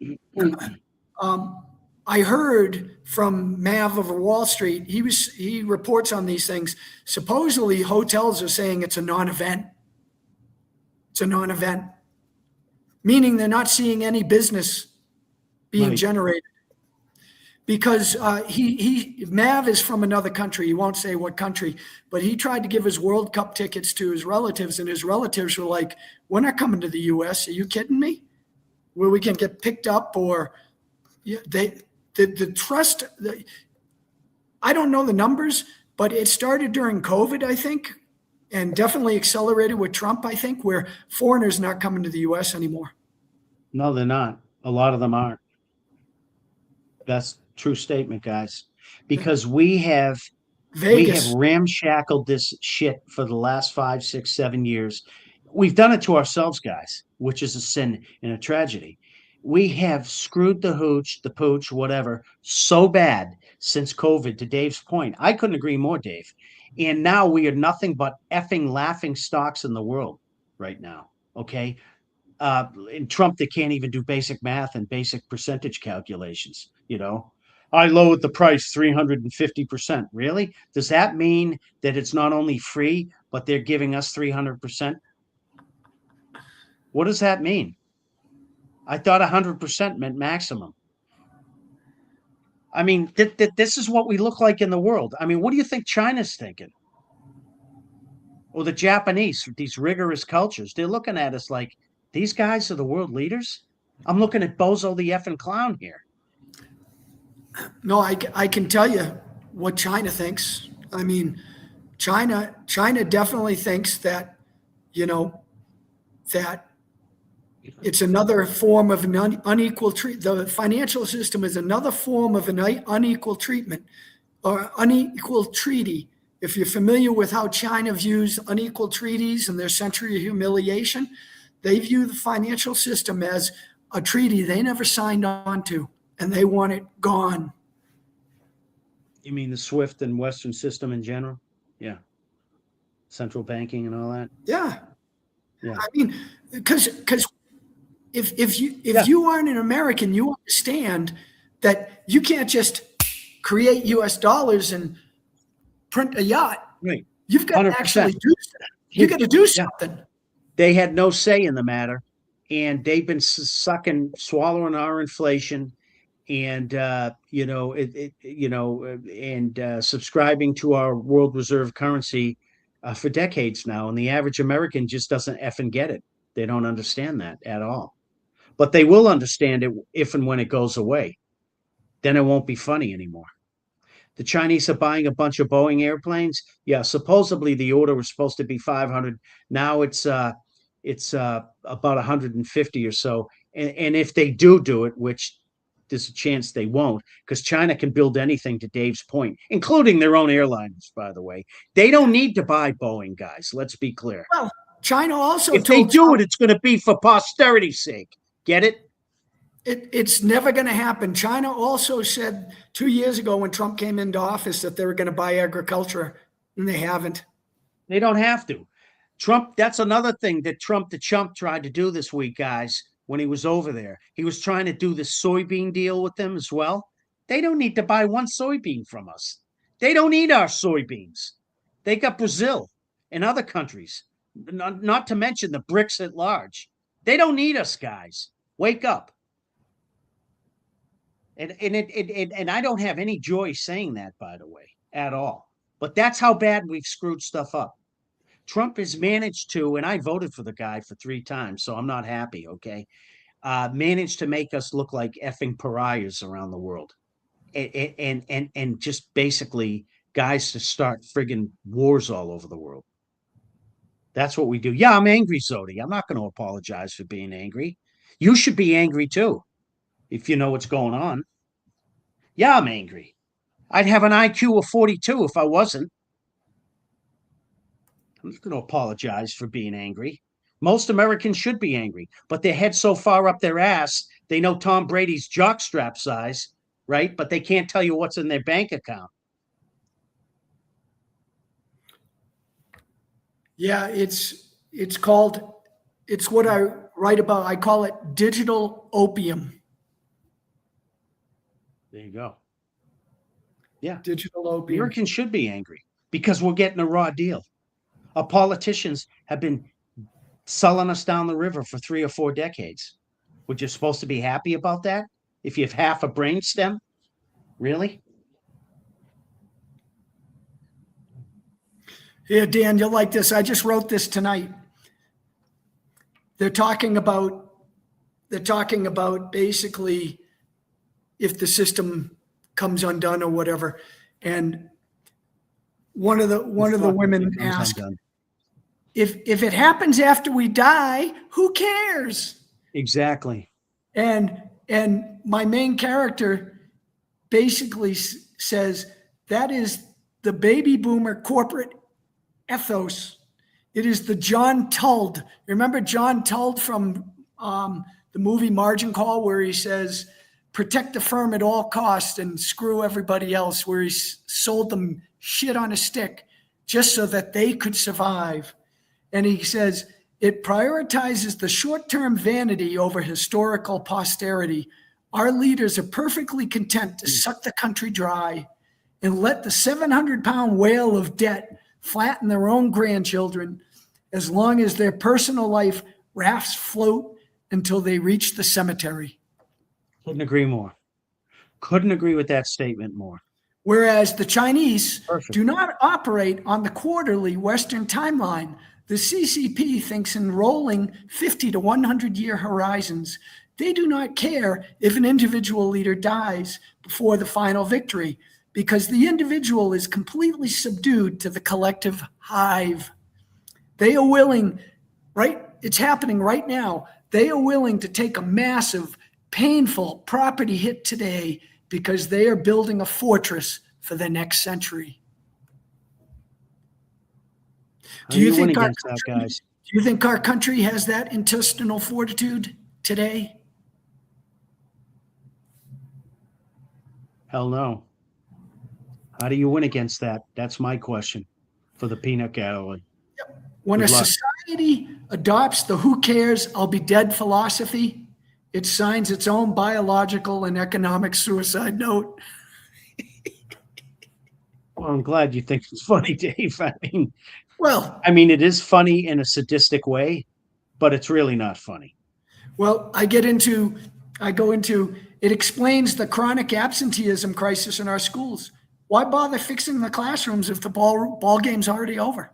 I heard from Mav of Wall Street. He reports on these things. Supposedly, hotels are saying it's a non-event. It's a non-event, meaning they're not seeing any business being generated. Because Mav is from another country. He won't say what country, but he tried to give his World Cup tickets to his relatives, and his relatives were like, "We're not coming to the U.S. Are you kidding me? Where we can get picked up?" Or the trust. I don't know the numbers, but it started during COVID, I think, and definitely accelerated with Trump, I think, where foreigners not coming to the U.S. anymore. No, they're not. A lot of them aren't. That's true statement, guys. Because we have ramshackled this shit for the last 5, 6, 7 years. We've done it to ourselves, guys, which is a sin and a tragedy. We have screwed the hooch, the pooch, whatever, so bad since COVID, to Dave's point. I couldn't agree more, Dave. And now we are nothing but effing laughing stocks in the world right now. Okay. In Trump, they can't even do basic math and basic percentage calculations. I lowered the price 350%. Really? Does that mean that it's not only free, but they're giving us 300%? What does that mean? I thought 100% meant maximum. I mean, this is what we look like in the world. I mean, what do you think China's thinking? Or the Japanese, these rigorous cultures, they're looking at us like, these guys are the world leaders? I'm looking at Bozo the effing clown here. No, I can tell you what China thinks. I mean, China definitely thinks that, that it's another form of an unequal treat. The financial system is another form of an unequal treatment or unequal treaty. If you're familiar with how China views unequal treaties and their century of humiliation, they view the financial system as a treaty they never signed on to, and they want it gone. You mean the SWIFT and Western system in general? Yeah. Central banking and all that? Yeah. Yeah. I mean, because if you aren't an American, you understand that you can't just create U.S. dollars and print a yacht. Right. You've got 100%. to actually do something. You got to do something. They had no say in the matter, and they've been swallowing our inflation, and subscribing to our world reserve currency for decades now. And the average American just doesn't effing get it. They don't understand that at all. But they will understand it if and when it goes away. then it won't be funny anymore. The Chinese are buying a bunch of Boeing airplanes. Yeah, supposedly the order was supposed to be 500. Now it's about 150 or so. And if they do it, which there's a chance they won't, because China can build anything, to Dave's point, including their own airliners, by the way. They don't need to buy Boeing, guys. Let's be clear. Well, China also If they told do it, it's going to be for posterity's sake. Get it? it's never going to happen. China also said 2 years ago when Trump came into office that they were going to buy agriculture, and they haven't. They don't have to. Trump, that's another thing that Trump the chump tried to do this week, guys, when he was over there. He was trying to do this soybean deal with them as well. They don't need to buy one soybean from us. They don't need our soybeans. They got Brazil and other countries, not to mention the BRICS at large. They don't need us, guys. Wake up. And I don't have any joy saying that, by the way, at all. But that's how bad we've screwed stuff up. Trump has managed to, and I voted for the guy for 3 times, so I'm not happy, okay? Managed to make us look like effing pariahs around the world. And just basically guys to start friggin' wars all over the world. That's what we do. Yeah, I'm angry, Zodi. I'm not going to apologize for being angry. You should be angry too, if you know what's going on. Yeah, I'm angry. I'd have an IQ of 42 if I wasn't. I'm not going to apologize for being angry. Most Americans should be angry, but their head's so far up their ass, they know Tom Brady's jockstrap size, right? But they can't tell you what's in their bank account. Yeah, it's what I write about. I call it digital opium. There you go. Yeah. Digital opium. Americans should be angry because we're getting a raw deal. Our politicians have been selling us down the river for 3 or 4 decades. Would you supposed to be happy about that? If you have half a brainstem? Really? Here, Dan, you'll like this. I just wrote this tonight. They're talking about basically if the system comes undone or whatever. And one of the women asked, if it happens after we die, who cares? Exactly. And my main character basically says that is the baby boomer corporate ethos. It is the John Tuld. Remember John Tuld from the movie Margin Call, where he says, protect the firm at all costs and screw everybody else, where he sold them shit on a stick just so that they could survive. And he says, it prioritizes the short-term vanity over historical posterity. Our leaders are perfectly content to suck the country dry and let the 700-pound whale of debt flatten their own grandchildren as long as their personal life rafts float until they reach the cemetery. Couldn't agree more. Couldn't agree with that statement more. Whereas the Chinese do not operate on the quarterly Western timeline. The CCP thinks in rolling 50 to 100 year horizons. They do not care if an individual leader dies before the final victory, because the individual is completely subdued to the collective hive. They are willing, right? It's happening right now. They are willing to take a massive, painful property hit today because they are building a fortress for the next century. Do you think our country has that intestinal fortitude today? Hell no. How do you win against that? That's my question for the peanut gallery. When a society adopts the who cares, I'll be dead philosophy, it signs its own biological and economic suicide note. Well, I'm glad you think it's funny, Dave. I mean, it is funny in a sadistic way, but it's really not funny. Well, I go into, it explains the chronic absenteeism crisis in our schools. Why bother fixing the classrooms if the ball game's already over?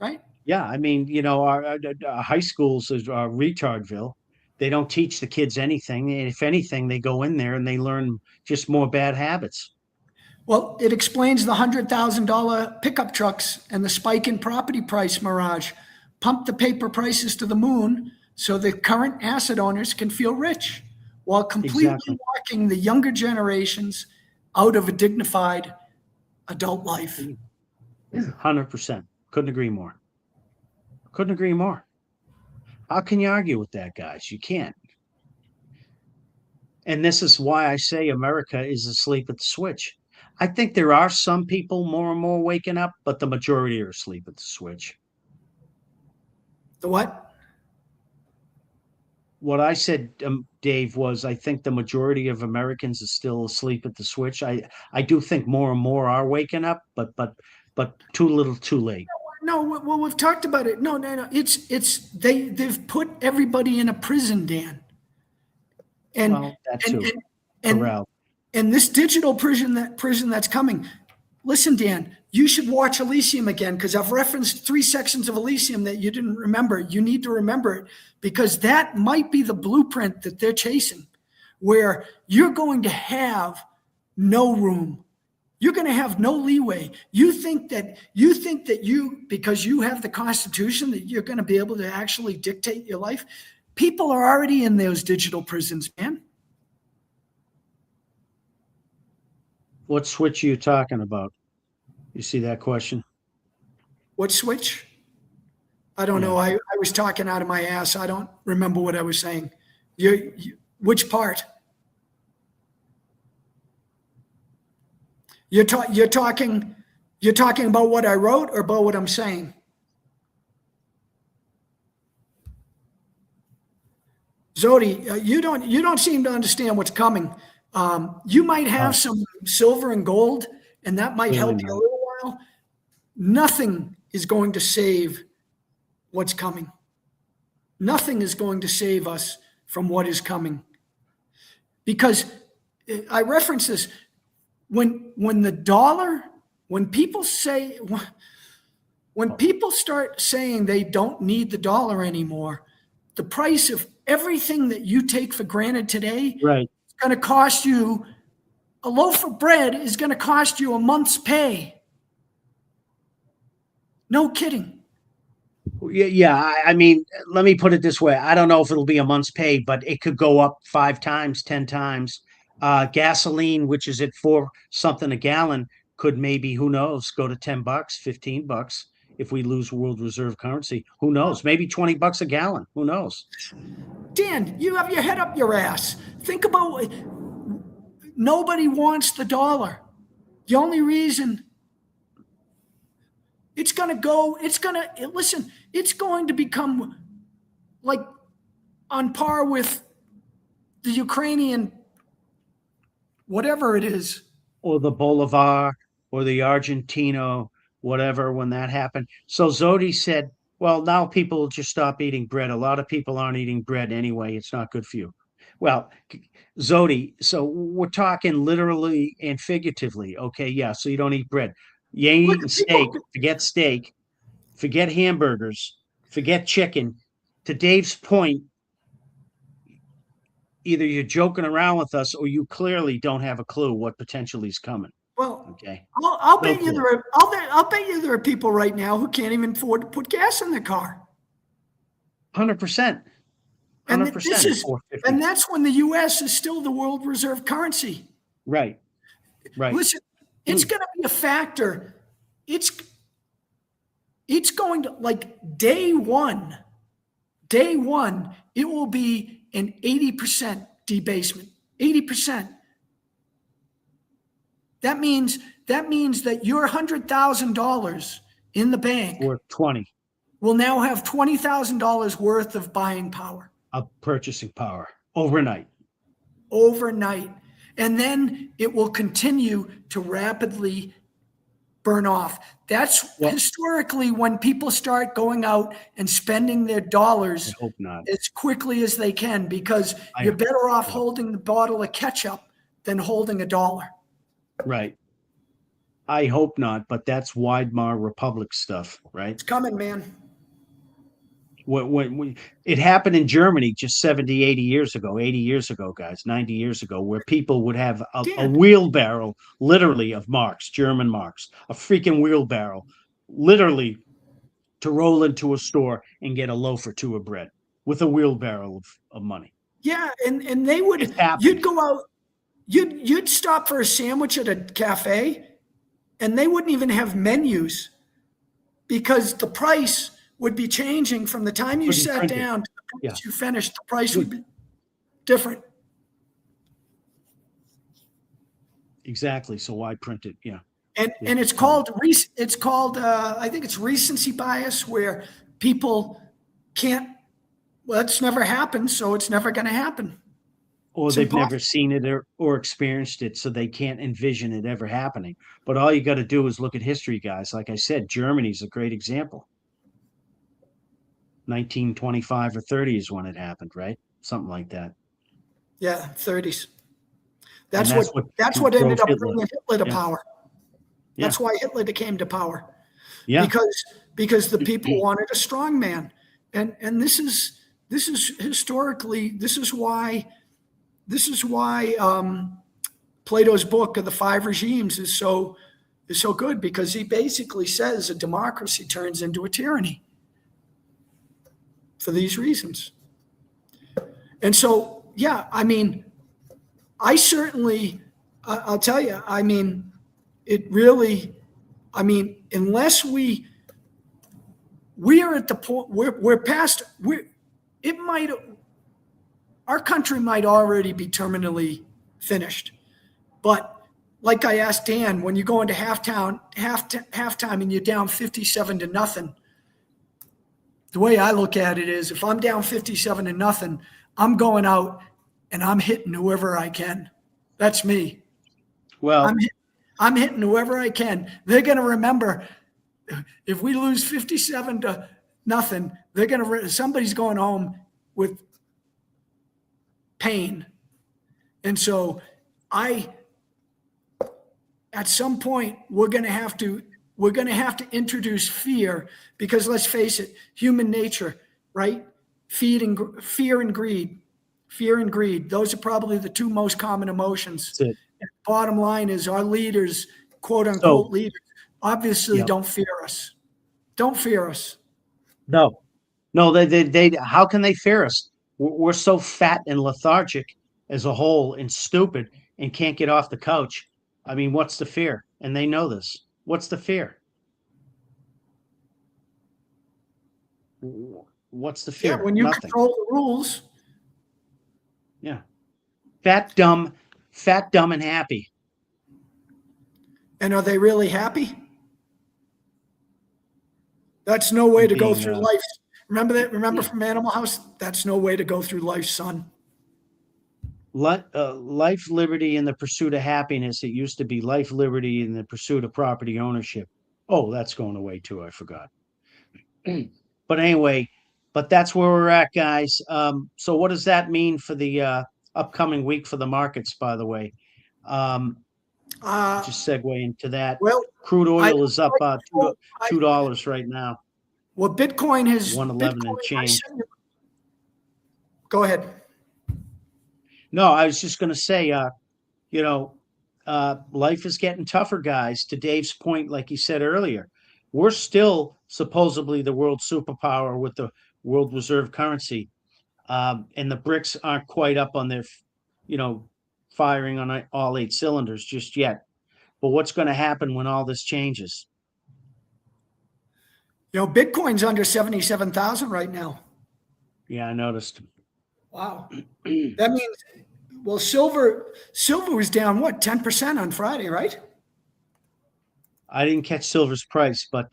Right? Yeah, I mean, our high schools are retardville. They don't teach the kids anything. And if anything, they go in there and they learn just more bad habits. Well, it explains the $100,000 pickup trucks and the spike in property price mirage. Pump the paper prices to the moon so the current asset owners can feel rich while completely Exactly. locking the younger generations out of a dignified adult life. 100%. Couldn't agree more. Couldn't agree more. How can you argue with that, guys? You can't. And this is why I say America is asleep at the switch. I think there are some people more and more waking up, but the majority are asleep at the switch. The what? What I said, Dave, was I think the majority of Americans is still asleep at the switch. I do think more and more are waking up, but too little, too late. No, well, we've talked about it. No. They've put everybody in a prison, Dan. And Well, that too. and Corral. and this digital prison that's coming. Listen, Dan, you should watch Elysium again because I've referenced 3 sections of Elysium that you didn't remember. You need to remember it because that might be the blueprint that they're chasing, where you're going to have no room. You're going to have no leeway. You think that you, because you have the Constitution, that you're going to be able to actually dictate your life. People are already in those digital prisons, man. What switch are you talking about? You see that question? What switch? I don't know. I was talking out of my ass. I don't remember what I was saying. Which part? You're talking about what I wrote or about what I'm saying? Zodi, you don't seem to understand what's coming. You might have some silver and gold, and that might help you a little while. Nothing is going to save what's coming. Nothing is going to save us from what is coming. Because I reference this, when people start saying they don't need the dollar anymore, the price of everything that you take for granted today, right, is going to cost you a loaf of bread is going to cost you a month's pay. No kidding. Yeah. I mean, let me put it this way. I don't know if it'll be a month's pay, but it could go up 5 times, 10 times. Gasoline, which is at $4 something a gallon, could maybe, who knows, go to $10, $15 if we lose world reserve currency. Who knows? Maybe $20 a gallon. Who knows? Dan, you have your head up your ass. Think about it. Nobody wants the dollar. The only reason it's going to become like on par with the Ukrainian, whatever it is. Or the Bolivar or the Argentino, whatever, when that happened. So Zodi said, well, now people will just stop eating bread. A lot of people aren't eating bread anyway. It's not good for you. Well, Zodi, so we're talking literally and figuratively. Okay, yeah, so you don't eat bread. You ain't eating steak, forget hamburgers, forget chicken. To Dave's point, either you're joking around with us or you clearly don't have a clue what potentially is coming. Well, okay. I'll bet you there are people right now who can't even afford to put gas in their car. 100%. 100%. And that's when the U.S. is still the world reserve currency. Right. Listen, it's going to be a factor. It's going to, like, day one, it will be an 80% debasement. 80%. That means that your $100,000 in the bank worth 20 will now have $20,000 worth of buying power. Of purchasing power overnight. And then it will continue to rapidly burn off. That's historically when people start going out and spending their dollars as quickly as they can, because you're better off holding the bottle of ketchup than holding a dollar. Right. I hope not, but that's Weimar Republic stuff, right? It's coming, man. When it happened in Germany just 70, 80 years ago, 80 years ago, guys, 90 years ago, where people would have a Dan, wheelbarrow literally of marks, German marks, a freaking wheelbarrow, literally to roll into a store and get a loaf or two of bread with a wheelbarrow of money. yeah, and It's happened. you'd go out, you'd stop for a sandwich at a cafe, and they wouldn't even have menus because the price would be changing from the time you Wouldn't sat print it. down to the Yeah. price you finished. The price would be different. Exactly. So why print it? Yeah. And it's called I think it's recency bias, where people can't. Well, it's never happened, so it's never going to happen. Or It's they've never impossible. seen it or experienced it, so they can't envision it ever happening. But all you got to do is look at history, guys. Like I said, Germany's a great example. 1925 or 30 is when it happened, right? Something like that. Yeah, 30s. And That's what ended drove up Hitler. bringing Hitler to Yeah. power. Yeah. That's why Hitler came to power, Yeah. because the people wanted a strong man, and this is historically, this is why Plato's book of the five regimes is so good, because he basically says a democracy turns into a tyranny for these reasons. And so, yeah, I mean, I certainly, I'll tell you, I mean, it really, I mean, unless we are at the point, we're past, it might, our country might already be terminally finished. But like I asked Dan, when you go into halftime and you're down 57-0, the way I look at it is, if I'm down 57-0, I'm going out and I'm hitting whoever I can. That's me. Well, I'm hitting whoever I can. They're going to remember, if we lose 57-0, they're going to, somebody's going home with pain. And so at some point, we're going to have to introduce fear, because let's face it, human nature, right? Fear and greed. Fear and greed. Those are probably the two most common emotions. that's it. And bottom line is, our leaders, quote unquote leaders, obviously Yep. don't fear us. Don't fear us. No, how can they fear us? We're so fat and lethargic as a whole and stupid and can't get off the couch. I mean, what's the fear? And they know this. What's the fear? What's the Yeah, fear? when you Nothing. control the rules. Yeah. Fat, dumb, and happy. And are they really happy? That's no way to go through life. Remember that? Remember from Animal House? That's no way to go through life, son. Life, liberty, and the pursuit of happiness. It used to be life, liberty, and the pursuit of property ownership. Oh, that's going away too. I forgot. But anyway, that's where we're at, guys. So what does that mean for the upcoming week for the markets, by the way? Just segue into that. Well, Crude oil is up $2 right now. Well, Bitcoin has 111 and change. Go ahead. No, I was just going to say, life is getting tougher, guys. To Dave's point, like he said earlier, we're still supposedly the world superpower with the world reserve currency. And the BRICS aren't quite up on their, firing on all 8 cylinders just yet. But what's going to happen when all this changes? Bitcoin's under 77,000 right now. Yeah, I noticed. Wow. That means, well, silver was down, what, 10% on Friday, right? I didn't catch silver's price, but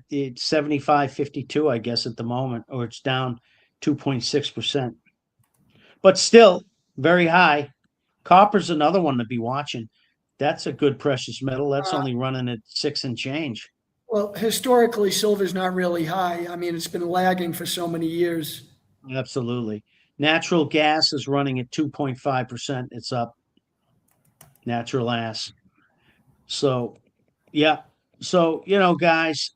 it's 75.52, I guess, at the moment, or it's down 2.6%. But still very high. Copper's another one to be watching. That's a good precious metal. That's only running at 6 and change. Well, historically, silver's not really high. I mean, it's been lagging for so many years. Absolutely. Natural gas is running at 2.5%. It's up. Natural ass. So, yeah. So, guys,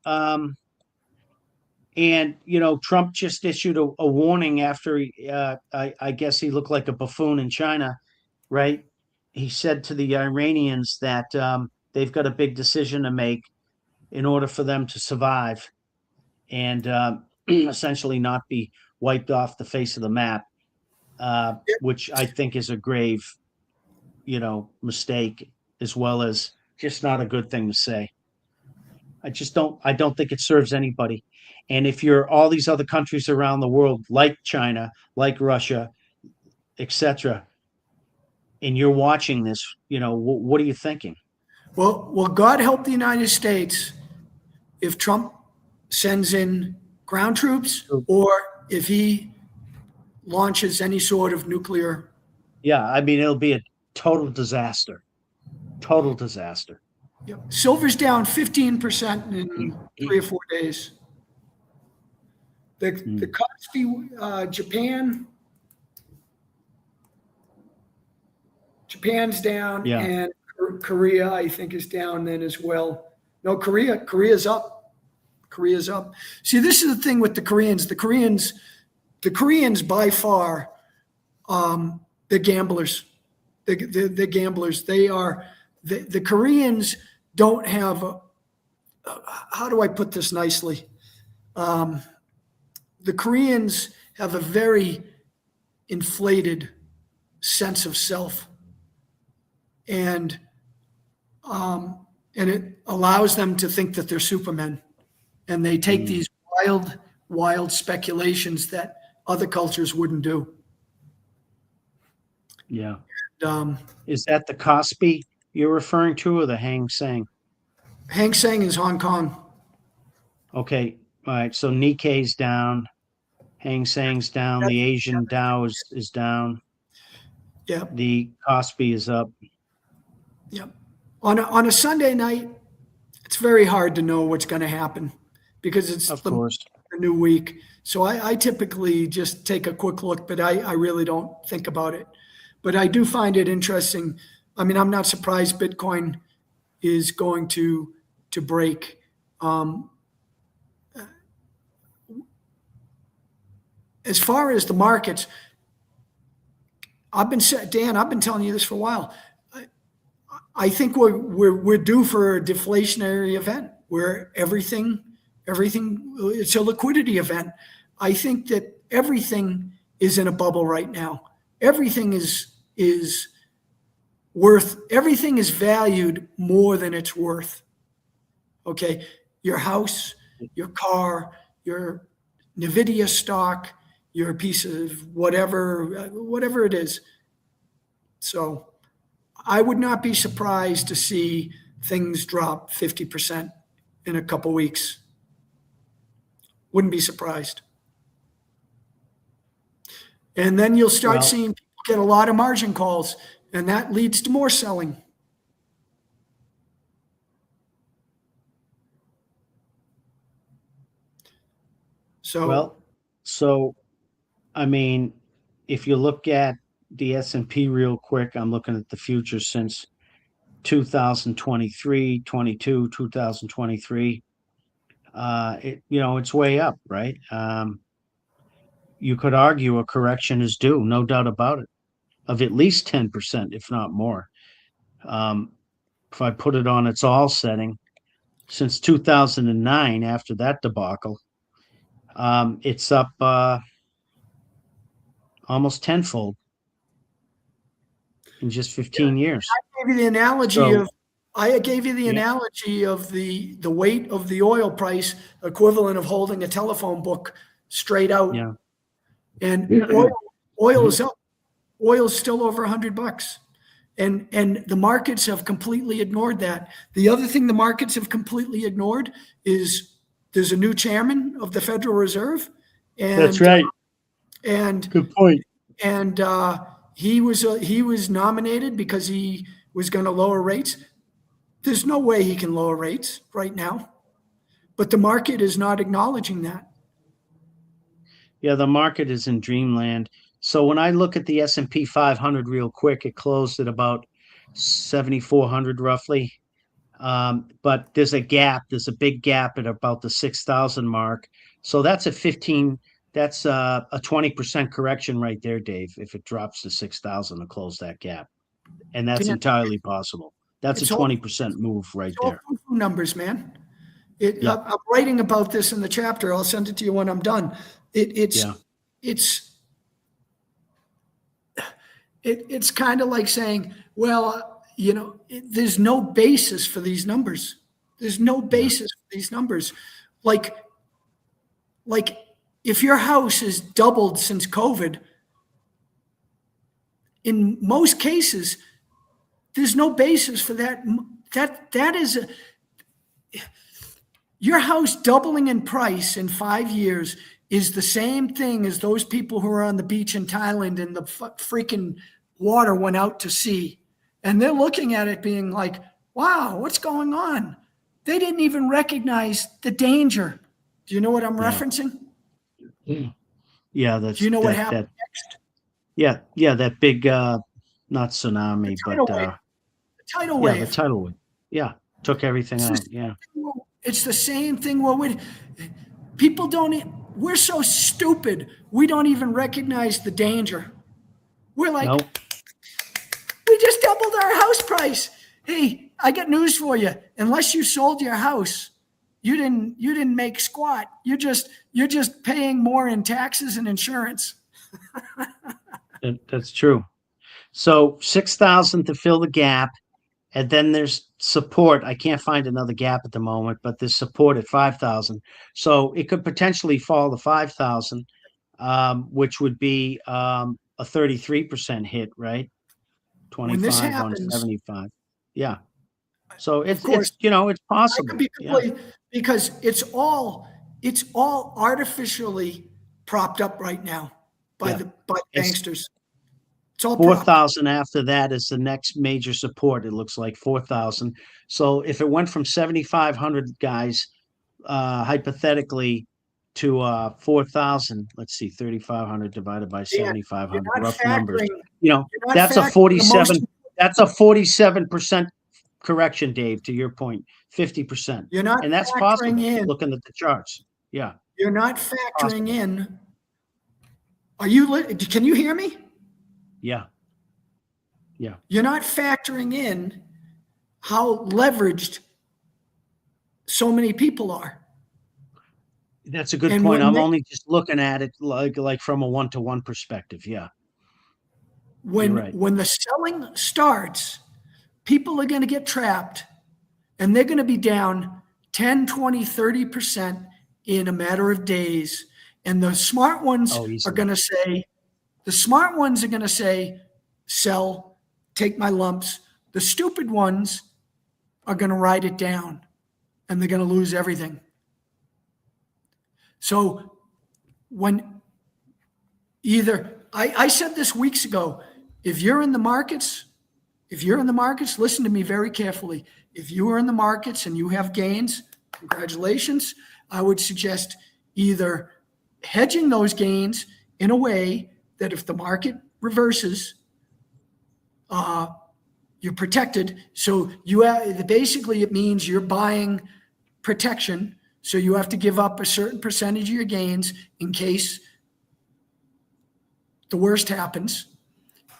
And Trump just issued a warning after I guess he looked like a buffoon in China, right? He said to the Iranians that they've got a big decision to make in order for them to survive and essentially not be wiped off the face of the map, which I think is a grave, mistake, as well as just not a good thing to say. I don't think it serves anybody. And if you're all these other countries around the world, like China, like Russia, etc., and you're watching this, what are you thinking? Well, God help the United States if Trump sends in ground troops or if he launches any sort of nuclear. Yeah, I mean, it'll be a total disaster. Total disaster. Yep. Silver's down 15% in 3 or 4 days. The Kospi, Japan's down, Yeah. and Korea, I think, is down then as well. No, Korea's up. Korea's up. See, this is the thing with the Koreans. The Koreans by far, the gamblers. The gamblers. They are the Koreans don't have how do I put this nicely? The Koreans have a very inflated sense of self, and it allows them to think that they're supermen, and they take these wild speculations that other cultures wouldn't do. Yeah. And, is that the Kospi you're referring to, or the Hang Seng? Hang Seng is Hong Kong. Okay. All right. So Nikkei's down. Hang Seng's down. The Asian Dow is down. Yeah. The Kospi is up. Yep. On a Sunday night, it's very hard to know what's going to happen because it's the new week. So I typically just take a quick look, but I really don't think about it. But I do find it interesting. I mean, I'm not surprised Bitcoin is going to break. As far as the markets, Dan, I've been telling you this for a while. I think we're due for a deflationary event where everything it's a liquidity event. I think that everything is in a bubble right now. Everything is valued more than it's worth. Okay, your house, your car, your Nvidia stock, your piece of whatever it is. So I would not be surprised to see things drop 50% in a couple weeks. Wouldn't be surprised. And then you'll start seeing people get a lot of margin calls, and that leads to more selling. So I mean, if you look at the S&P real quick, I'm looking at the futures since 2023, 22, 2023. It's way up, right? You could argue a correction is due, no doubt about it, of at least 10%, if not more. If I put it on its all setting, since 2009, after that debacle, it's up almost tenfold in just 15 years. I gave you the analogy of the weight of the oil price equivalent of holding a telephone book straight out. Yeah. And oil is up. Oil is still over $100. And the markets have completely ignored that. The other thing the markets have completely ignored is there's a new chairman of the Federal Reserve. And, that's right. And good point. And he was nominated because he was going to lower rates. There's no way he can lower rates right now, but the market is not acknowledging that. Yeah, the market is in dreamland. So when I look at the S&P 500 real quick, it closed at about 7,400 roughly. But there's a big gap at about the 6,000 mark So that's a 15. That's a 20% correction right there, Dave. If it drops to 6,000 to close that gap, and that's Dan, entirely possible. That's a it's all 20% move right it's all there. foo-foo numbers, man. Yeah, I'm writing about this in the chapter. I'll send it to you when I'm done. yeah, It's it's kind of like saying, well, there's no basis for these numbers. There's no yeah. basis for these numbers. Like like if your house has doubled since COVID, in most cases, there's no basis for that. That is your house doubling in price in 5 years is the same thing as those people who are on the beach in Thailand and the freaking water went out to sea. And they're looking at it being like, wow, what's going on? They didn't even recognize the danger. Do you know what I'm referencing? Yeah, that's Do you know what that happened that next? yeah, that big not The tsunami, but tidal wave. The tidal yeah, the wave. tidal wave. Yeah, took everything It's out. Yeah. it's the same thing. People don't. We're so stupid. We don't even recognize the danger. We're like, No. we just doubled our house price. Hey, I got news for you. Unless you sold your house, you didn't make squat. You're just paying more in taxes and insurance. That's true. So 6,000 to fill the gap, and then there's support. I can't find another gap at the moment, but there's support at 5,000. So it could potentially fall to 5,000, which would be a 33% hit, right? When this 25 on happens, 75. Yeah. So of it's course, it's it's I could possible. be Yeah. because it's all artificially propped up right now by Yeah. the It's banksters. It's all propped. 4,000 after that is the next major support. It looks like 4,000. So if it went from 7,500 guys, hypothetically to 4,000, let's see, 3,500 divided by Dan, you're 7,500, not rough numbers. factoring. You're not That's a factoring the most. 47% correction, Dave, to your point, 50%. You're not And that's factoring possible in. looking at the charts. Yeah, You're not factoring possible. in. Can you hear me? Yeah. Yeah. You're not factoring in how leveraged so many people are. That's a good And point. when I'm they- only just looking at it like from a one-to-one perspective. Yeah. when right. when the selling starts, people are going to get trapped and they're going to be down 10, 20, 30% in a matter of days. And the smart ones Oh, are easily. going to say, sell, take my lumps. The stupid ones are going to ride it down and they're going to lose everything. So when I said this weeks ago, if you're in the markets, listen to me very carefully. If you are in the markets and you have gains, congratulations. I would suggest either hedging those gains in a way that if the market reverses, you're protected. So basically it means you're buying protection. So you have to give up a certain percentage of your gains in case the worst happens.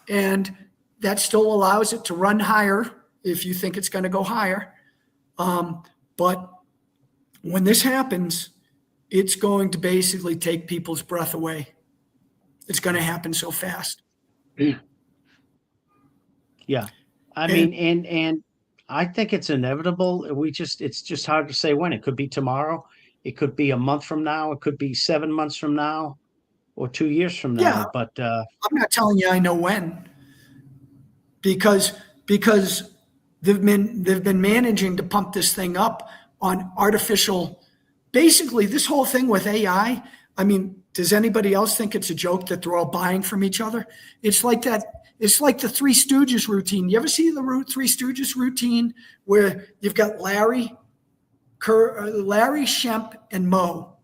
And that still allows it to run higher if you think it's going to go higher. But when this happens, it's going to basically take people's breath away. It's going to happen so fast. Yeah. I mean, and I think it's inevitable. It's just hard to say when. It could be tomorrow. It could be a month from now. It could be 7 months from now or 2 years from now. Yeah. But I'm not telling you I know when, because they've been managing to pump this thing up on artificial. Basically, this whole thing with AI. I mean, does anybody else think it's a joke that they're all buying from each other? It's like that. It's like the Three Stooges routine. You ever see the Three Stooges routine where you've got Larry, Shemp, and Moe,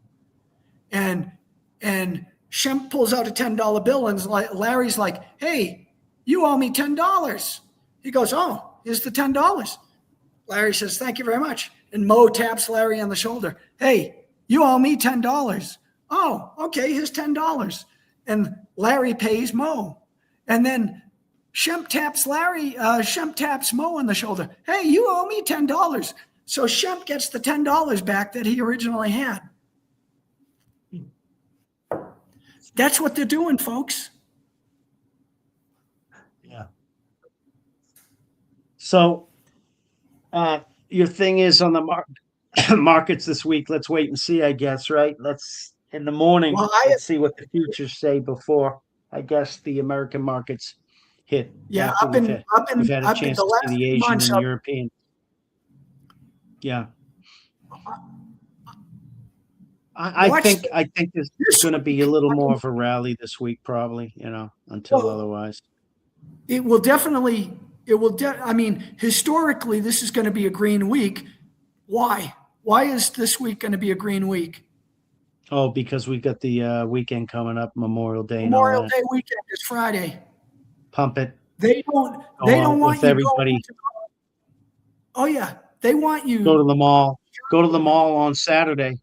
and Shemp pulls out a $10 bill and Larry's like, "Hey, you owe me $10." He goes, "Oh, here's the $10." Larry says, "Thank you very much." And Moe taps Larry on the shoulder. "Hey, you owe me $10. Oh, okay, here's $10. And Larry pays Mo. And then Shemp taps Mo on the shoulder. Hey, you owe me $10. So Shemp gets the $10 back that he originally had. That's what they're doing, folks. Yeah. So your thing is on the markets this week. Let's wait and see, I guess, right? Let's in the morning, let's see what the futures say before, I guess, the American markets hit. Yeah, after we've had a chance to see the Asian and the European. Yeah. I think there's going to be a little more of a rally this week, probably, until otherwise. It will definitely, I mean, historically, this is going to be a green week. Why? Why is this week going to be a green week? Oh, because we've got the weekend coming up, Memorial Day. Memorial Day weekend is Friday. Pump it. They don't want you everybody. Oh yeah, they want you go to the mall. Go to the mall on Saturday.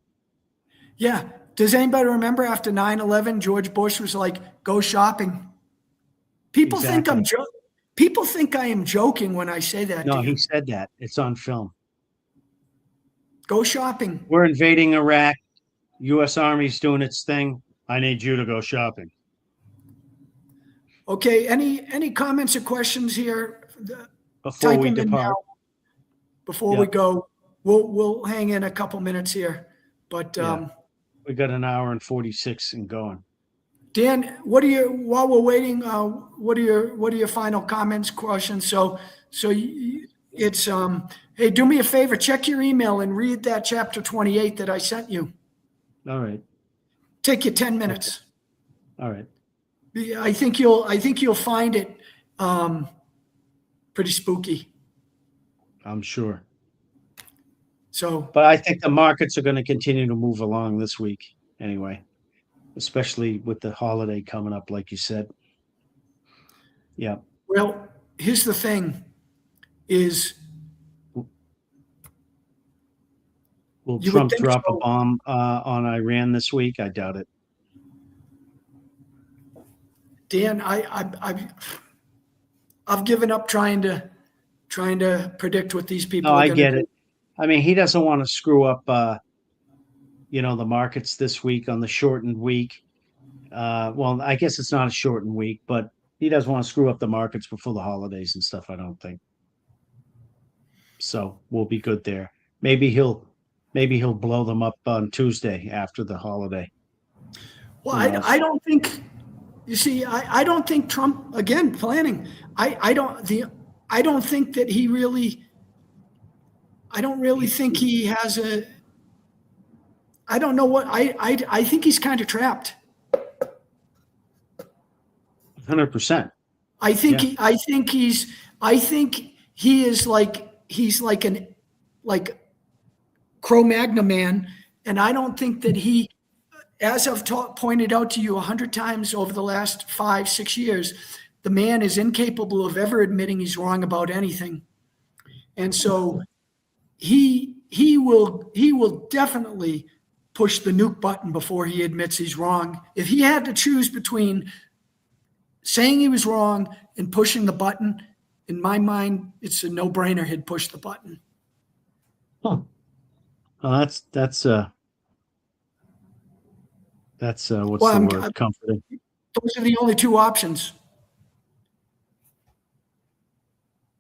Yeah. Does anybody remember after 9/11, George Bush was like, "Go shopping." People think I am joking when I say that. No, he said that. It's on film. Go shopping. We're invading Iraq. U.S. Army's doing its thing. I need you to go shopping. Okay. Any comments or questions here? Before we depart. Before we go, we'll hang in a couple minutes here. But we got an hour and 46 and going. Dan, while we're waiting, what are your final comments, questions? So it's hey, do me a favor, check your email and read that chapter 28 that I sent you. All right. Take you 10 minutes. Okay. All right. I think you'll find it pretty spooky. I'm sure. So, but I think the markets are going to continue to move along this week anyway, especially with the holiday coming up, like you said. Yeah. Well, here's the thing is, will Trump drop a bomb on Iran this week? I doubt it. Dan, I've given up trying to predict what these people are going to do. I get it. I mean, he doesn't want to screw up, the markets this week on the shortened week. Well, I guess it's not a shortened week, but he doesn't want to screw up the markets before the holidays and stuff, I don't think. So we'll be good there. Maybe he'll blow them up on Tuesday after the holiday. Well, I don't think. You see, I don't think Trump, again, planning. I don't think that he really. I don't really think he has I don't know what I think he's kind of trapped. 100%. I think he is like Cro-Magnon man, and I don't think that he, as I've pointed out to you 100 times over the last 5-6 years, the man is incapable of ever admitting he's wrong about anything, and so. He will definitely push the nuke button before he admits he's wrong. If he had to choose between saying he was wrong and pushing the button, in my mind, it's a no-brainer. He'd push the button. Huh. Well, that's what's the word? Comforting. Those are the only two options.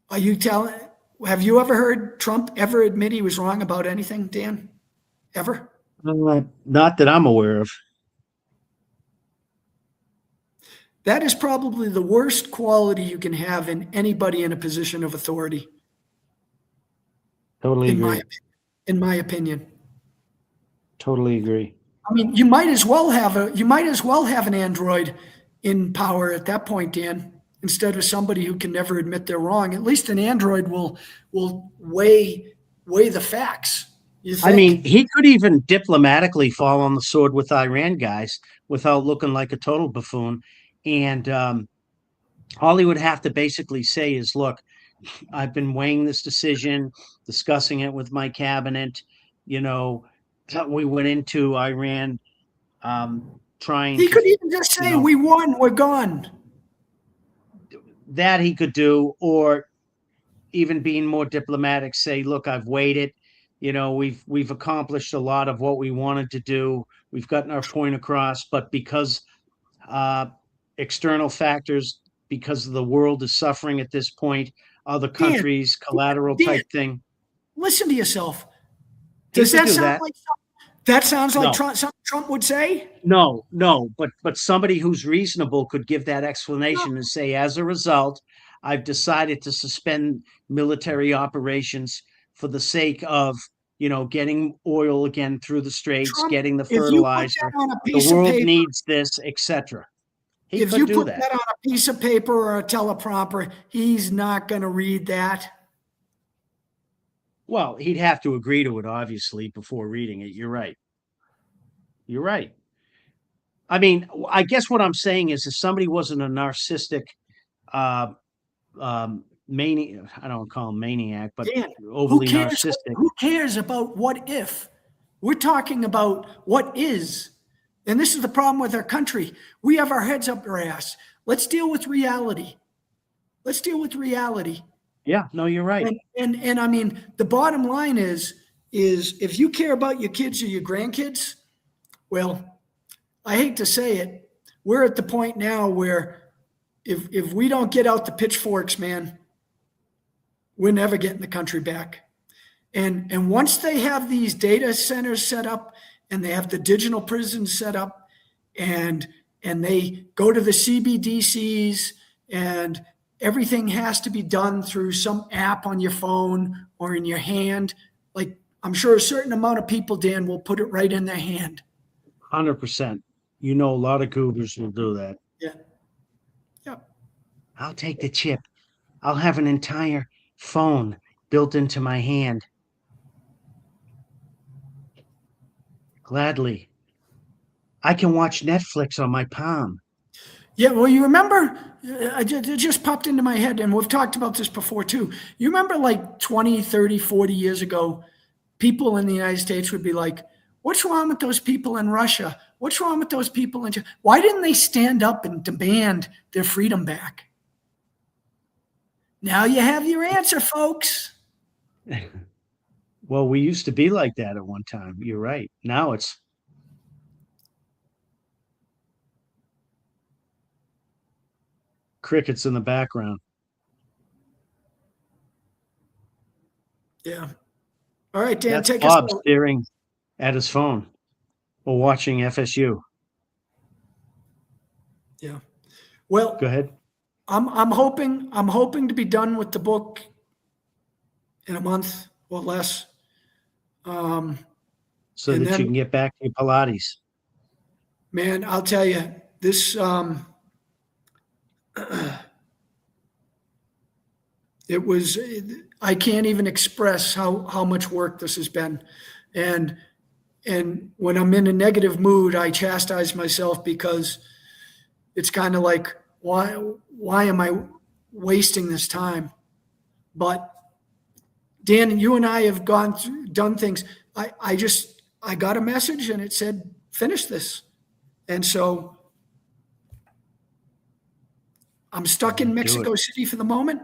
Are you telling? Have you ever heard Trump ever admit he was wrong about anything, Dan? Ever? Not that I'm aware of. That is probably the worst quality you can have in anybody in a position of authority. Totally agree. In my opinion. Totally agree. I mean, you might as well have an android in power at that point, Dan. Instead of somebody who can never admit they're wrong. At least an android will weigh the facts. I mean, he could even diplomatically fall on the sword with Iran guys without looking like a total buffoon. And all he would have to basically say is, look, I've been weighing this decision, discussing it with my cabinet. we went into Iran, trying He to, could even just you say, know, "We won, we're gone." that he could do, or even being more diplomatic, say, look, I've waited. We've accomplished a lot of what we wanted to do. We've gotten our point across, but because uh, external factors, because the world is suffering at this point, other Dan, countries, collateral Dan, type thing, listen to yourself. he Does could that do sound that. like that sounds like No, Something Trump would say? no, but somebody who's reasonable could give that No. explanation and say, as a result, I've decided to suspend military operations for the sake of, getting oil again through the straits, Trump, getting the if you put fertilizer. that on a The piece of world paper, needs this, etc. He if could you do put that. that on a piece of paper or a teleprompter, he's not going to read that. Well, he'd have to agree to it, obviously, before reading it. You're right. You're right. I mean, I guess what I'm saying is, if somebody wasn't a narcissistic, uh, maniac, I don't call him maniac, but Dan, who overly cares? narcissistic. Who cares about what if? We're talking about what is. And this is the problem with our country. We have our heads up our ass. Let's deal with reality. Let's deal with reality. Yeah, no, you're right. And I mean, the bottom line is if you care about your kids or your grandkids, well, I hate to say it, we're at the point now where if we don't get out the pitchforks, man, we're never getting the country back. And once they have these data centers set up and they have the digital prisons set up and they go to the CBDCs and everything has to be done through some app on your phone or in your hand. Like I'm sure a certain amount of people, Dan, will put it right in their hand. 100%. A lot of goobers will do that. Yeah. Yeah. I'll take the chip. I'll have an entire phone built into my hand. Gladly. I can watch Netflix on my palm. Yeah, well, you remember, it just popped into my head, and we've talked about this before too. You remember like 20, 30, 40 years ago, people in the United States would be like, what's wrong with those people in Russia? What's wrong with those people in China? Why didn't they stand up and demand their freedom back? Now you have your answer, folks. Well, we used to be like that at one time. You're right. Now it's crickets in the background. Yeah. All right, Dan, That's take us Bob out. staring at his phone or watching FSU. Yeah. Well, Go ahead. I'm hoping to be done with the book in a month or less. So And that you then, can get back to your Pilates. man, I'll tell you this. It was, I can't even express how much work this has been. And when I'm in a negative mood, I chastise myself because it's kind of like, why am I wasting this time? But Dan, you and I have done things. I got a message and it said, finish this. And so I'm stuck in Do it. Mexico City for the moment,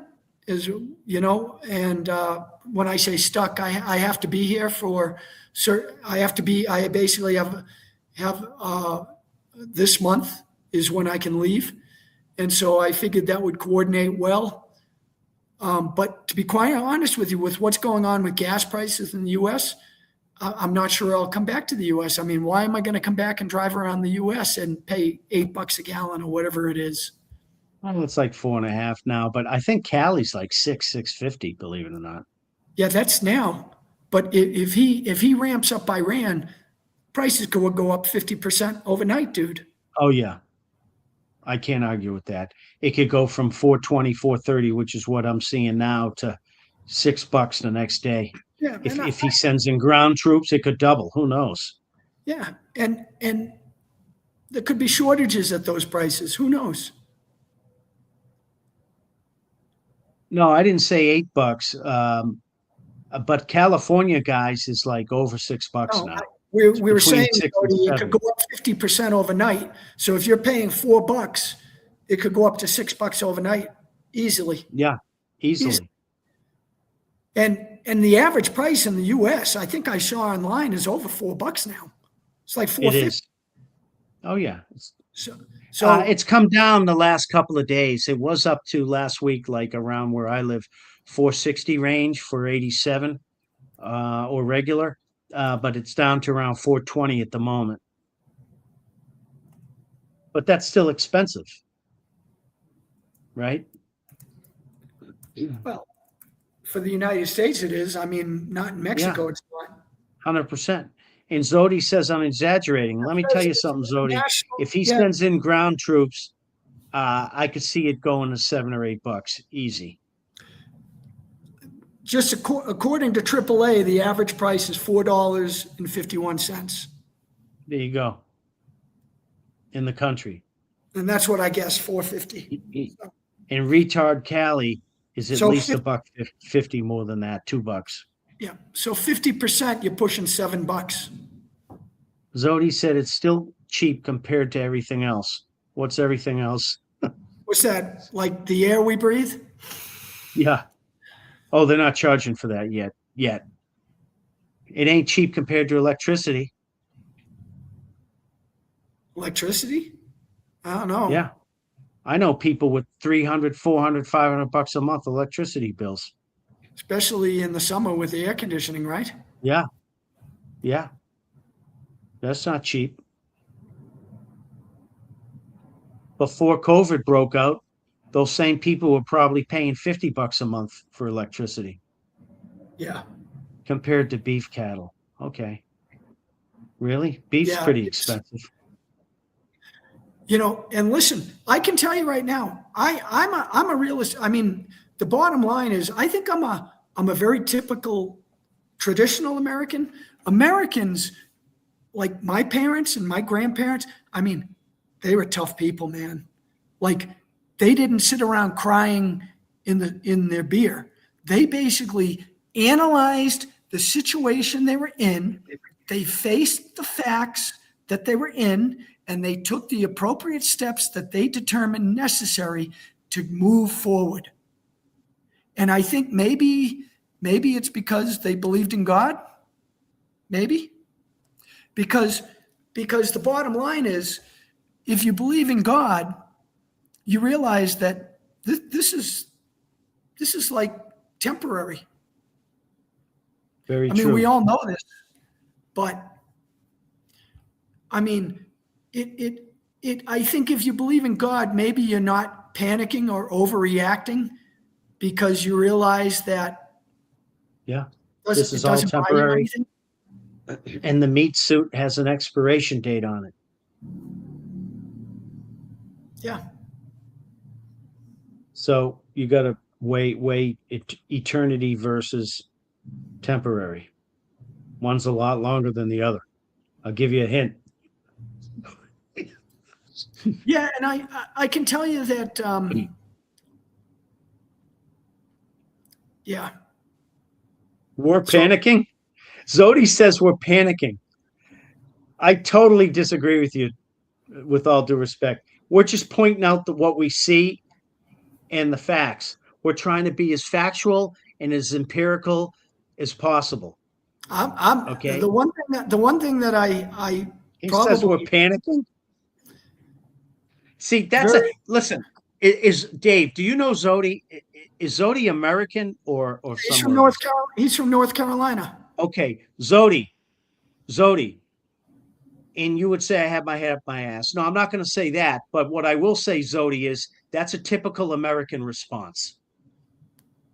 and when I say stuck, I have to be here for certain. I basically have this month is when I can leave, and so I figured that would coordinate well. But to be quite honest with you, with what's going on with gas prices in the U.S., I'm not sure I'll come back to the U.S. I mean, why am I going to come back and drive around the U.S. and pay $8 a gallon or whatever it is? Well, it's like 4.5 now, but I think Cali's like 650, believe it or not. Yeah, that's now. But if he ramps up Iran, prices could go up 50% overnight, dude. Oh yeah. I can't argue with that. It could go from 420, 430, which is what I'm seeing now, to $6 the next day. Yeah, If he sends in ground troops, it could double. Who knows? yeah, and there could be shortages at those prices. Who knows? No, I didn't say $8. But California, guys, is like over $6 No, now. we were between saying, 6 and Cody, it could 7. go up 50% overnight. So if you're paying $4, it could go up to $6 overnight easily. Yeah, easily. And the average price in the US, I think I saw online, is over $4 now. It's like It $4.50. is. Oh yeah. So It's come down the last couple of days. It was up to last week, like around where I live, 460 range for 87 or regular, but it's down to around 420 at the moment. But that's still expensive, right? well, for the United States, it is. I mean, not in Mexico. It's not. 100%. And Zodi says I'm exaggerating. Let me tell you something, Zodi. National, If he yeah, sends in ground troops, I could see it going to $7 or $8 easy. just according to AAA, the average price is $4.51. There you go. In the country. And that's what I guess, $4.50. And retard Cali is at So least $1.50 more than that, $2. Yeah. So 50%, you're pushing $7. Zodi said it's still cheap compared to everything else. What's everything else? What's that? Like the air we breathe? Yeah. Oh, they're not charging for that yet. It ain't cheap compared to electricity. Electricity? I don't know. Yeah. I know people with 300, 400, 500 bucks a month electricity bills. Especially in the summer with the air conditioning, right? Yeah. Yeah. That's not cheap. Before COVID broke out, those same people were probably paying $50 a month for electricity Yeah. compared to beef cattle. Okay. Really? Beef's Yeah, pretty expensive. You know, and listen, I can tell you right now, I'm a realist. I mean, the bottom line is I think I'm a very typical traditional American. Americans, like my parents and my grandparents, I mean, they were tough people, man. Like they didn't sit around crying in their beer. They basically analyzed the situation they were in. They faced the facts that they were in, and they took the appropriate steps that they determined necessary to move forward. And I think maybe it's because they believed in God. Maybe. Because the bottom line is, if you believe in God, you realize that this is like temporary. Very I mean, true. we all know this, but I mean, I think if you believe in God, maybe you're not panicking or overreacting because you realize that Yeah. This is all buy you temporary. anything. And the meat suit has an expiration date on it. Yeah. So you got to weigh eternity versus temporary. One's a lot longer than the other. I'll give you a hint. Yeah, and I can tell you that yeah. We're panicking? Zodi says we're panicking. I totally disagree with you, with all due respect. We're just pointing out what we see and the facts. We're trying to be as factual and as empirical as possible. I'm okay. The one thing that I He probably says we're panicking. See, listen. Is Dave? Do you know Zodi? Is Zodi American or he's somewhere from North else? Carolina. He's from North Carolina. Okay, Zodi. And you would say I have my head up my ass. No, I'm not going to say that. But what I will say, Zodi, is that's a typical American response.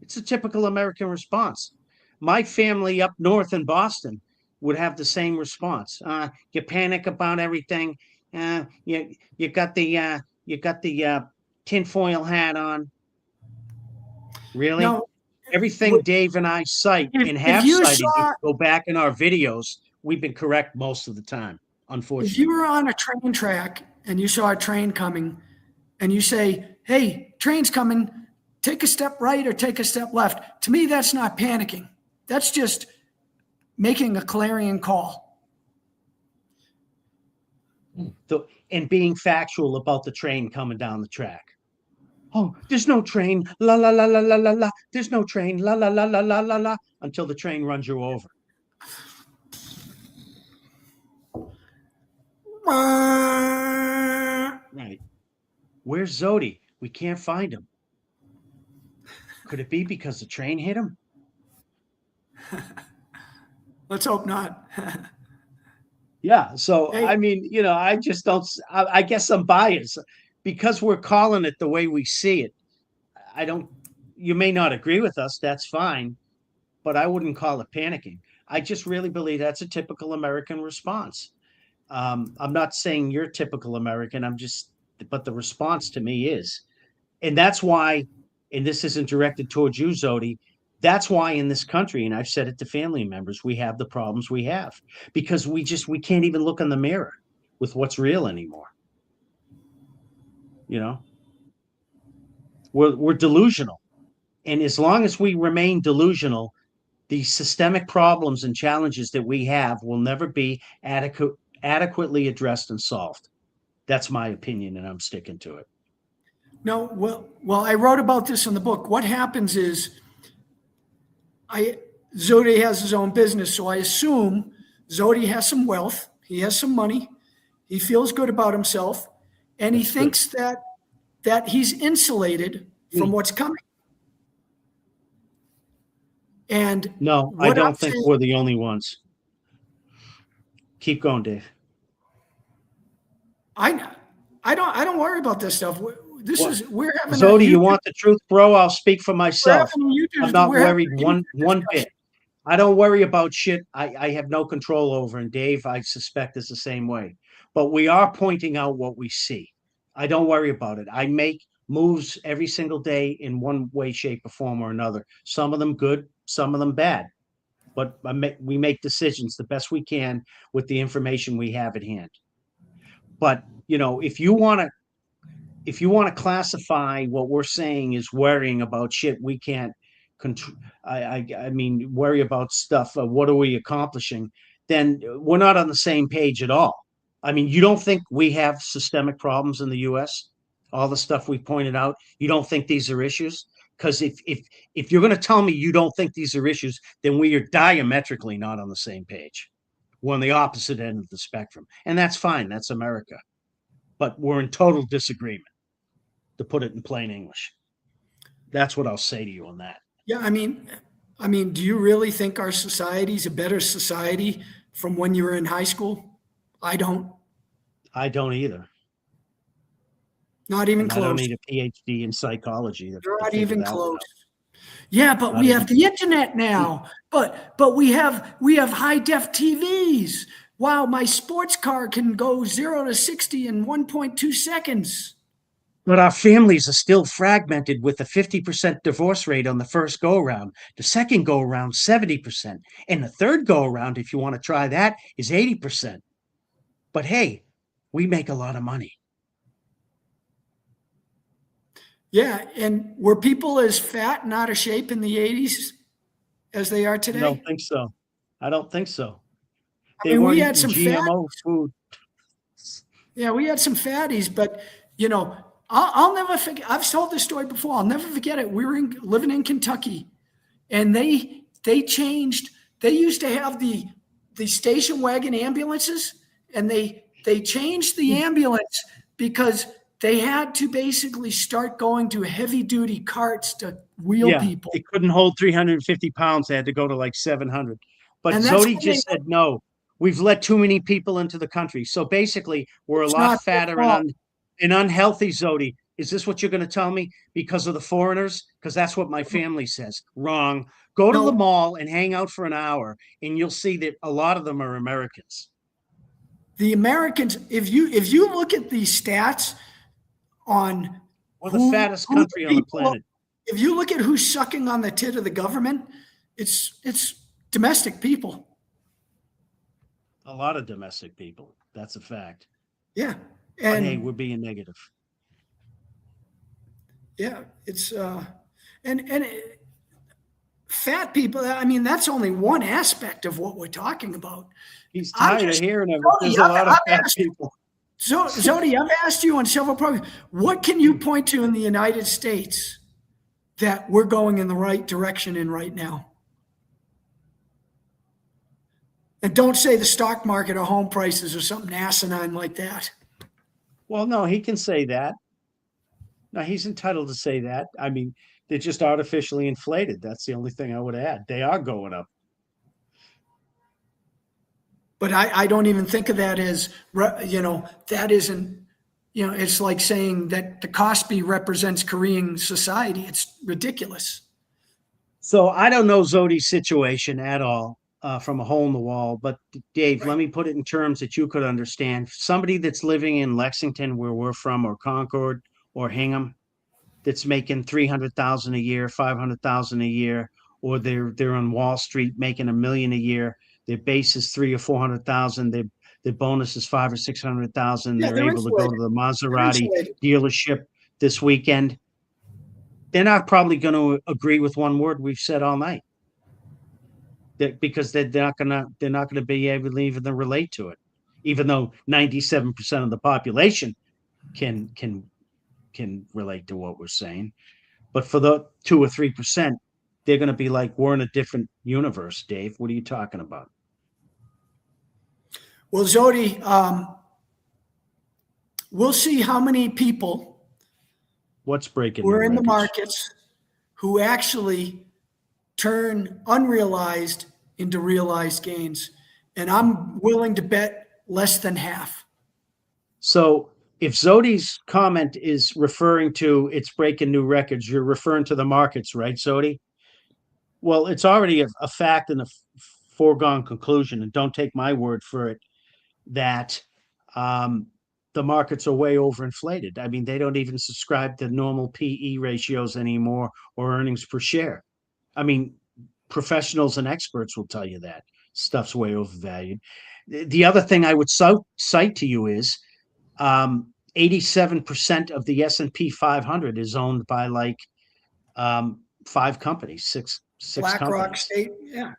It's a typical American response. My family up north in Boston would have the same response. You panic about everything. You got the tinfoil hat on. Really? No, Everything Dave and I cite and have cited, go back in our videos, we've been correct most of the time, unfortunately. If you were on a train track and you saw a train coming and you say, hey, train's coming, take a step right or take a step left. To me, that's not panicking. That's just making a clarion call. And being factual about the train coming down the track. Oh, there's no train. La la la la la la la. There's no train. La la la la la la la. Until the train runs you over. Right. Where's Zodi? We can't find him. Could it be because the train hit him? Let's hope not. Yeah. So, Hey. I mean, I just don't, I guess I'm biased because we're calling it the way we see it. You may not agree with us. That's fine. But I wouldn't call it panicking. I just really believe that's a typical American response. I'm not saying you're typical American. But the response to me is, and that's why, and this isn't directed towards you, Zodi. That's why in this country, and I've said it to family members, we have the problems we have because we can't even look in the mirror with what's real anymore. We're delusional. And as long as we remain delusional, the systemic problems and challenges that we have will never be adequately addressed and solved. That's my opinion, and I'm sticking to it. No, well, I wrote about this in the book. What happens is Zodi has his own business, so I assume Zodi has some wealth. He has some money. He feels good about himself, and he thinks that he's insulated from what's coming. And no, I don't think we're the only ones. Keep going, Dave. I don't worry about this stuff. We're having Zodi, you want the truth, bro? I'll speak for myself. I'm not worried one bit. I don't worry about shit I have no control over, and Dave, I suspect, is the same way. But we are pointing out what we see. I don't worry about it. I make moves every single day in one way, shape, or form or another. Some of them good, some of them bad. But we make decisions the best we can with the information we have at hand. But if you want to classify what we're saying as worrying about shit we can't control, I mean, worry about stuff. What are we accomplishing? Then we're not on the same page at all. I mean, you don't think we have systemic problems in the U.S.? All the stuff we pointed out, you don't think these are issues? Because if you're going to tell me you don't think these are issues, then we are diametrically not on the same page. We're on the opposite end of the spectrum. And that's fine. That's America. But we're in total disagreement, to put it in plain English. That's what I'll say to you on that. Yeah, I mean, do you really think our society's a better society from when you were in high school? I don't. I don't either. Not even close. I don't need a PhD in psychology. Not even close. Yeah, but we have the internet now. But we have high-def TVs. Wow, my sports car can go 0 to 60 in 1.2 seconds. But our families are still fragmented with a 50% divorce rate on the first go-around. The second go-around, 70%. And the third go-around, if you want to try that, is 80%. But hey, we make a lot of money. Yeah, and were people as fat and out of shape in the 80s as they are today? I don't think so. I don't think so. I mean, we had some GMO food. Yeah, we had some fatties, but I'll never forget. I've told this story before. I'll never forget it. We were living in Kentucky, and they changed. They used to have the station wagon ambulances, and they changed the ambulance because they had to basically start going to heavy duty carts to wheel people. They couldn't hold 350 pounds. They had to go to like 700. But Zodi just said, no, we've let too many people into the country. So basically, we're a lot fatter and unhealthy, Zodi. Is this what you're going to tell me? Because of the foreigners? Because that's what my family says. Wrong. Go to the mall and hang out for an hour, and you'll see that a lot of them are Americans. The Americans, if you look at the stats on we're the fattest country on the planet. If you look at who's sucking on the tit of the government, it's domestic people. A lot of domestic people. That's a fact. Yeah. And hey, we're being negative. Yeah, it's fat people. I mean, that's only one aspect of what we're talking about. He's tired of hearing it. There's a lot of fat people. So, Zodi, I've asked you on several programs, what can you point to in the United States that we're going in the right direction in right now? And don't say the stock market or home prices or something asinine like that. Well, no, he can say that. No, he's entitled to say that. I mean, they're just artificially inflated. That's the only thing I would add. They are going up. But I don't even think of that as, that isn't, it's like saying that the Kospi represents Korean society. It's ridiculous. So I don't know Zodi's situation at all from a hole in the wall. But Dave, Right. let me put it in terms that you could understand. Somebody that's living in Lexington, where we're from, or Concord, or Hingham, that's making 300,000 a year, 500,000 a year, or they're on Wall Street making $1 million a year. Their base is 300,000 or 400,000. Their bonus is 500,000 or 600,000. Yeah, They're they're able to go to insulated. the They're Maserati insulated. dealership this weekend. They're not probably going to agree with one word we've said all night. Because they're not gonna be able to even relate to it, even though 97% of the population can relate to what we're saying. But for the 2 or 3%, they're going to be like, we're in a different universe. Dave, what are you talking about? Well, Zodi, we'll see how many people What's breaking who new are in the records? markets who actually turn unrealized into realized gains. And I'm willing to bet less than half. So if Zodi's comment is referring to it's breaking new records, you're referring to the markets, right, Zodi? Well, it's already a fact and a foregone conclusion, and don't take my word for it, that the markets are way overinflated. I mean, they don't even subscribe to normal PE ratios anymore or earnings per share. I mean, professionals and experts will tell you that stuff's way overvalued. The other thing I would cite to you is 87% of the S&P 500 is owned by like 5 companies, six BlackRock, companies. State, yeah.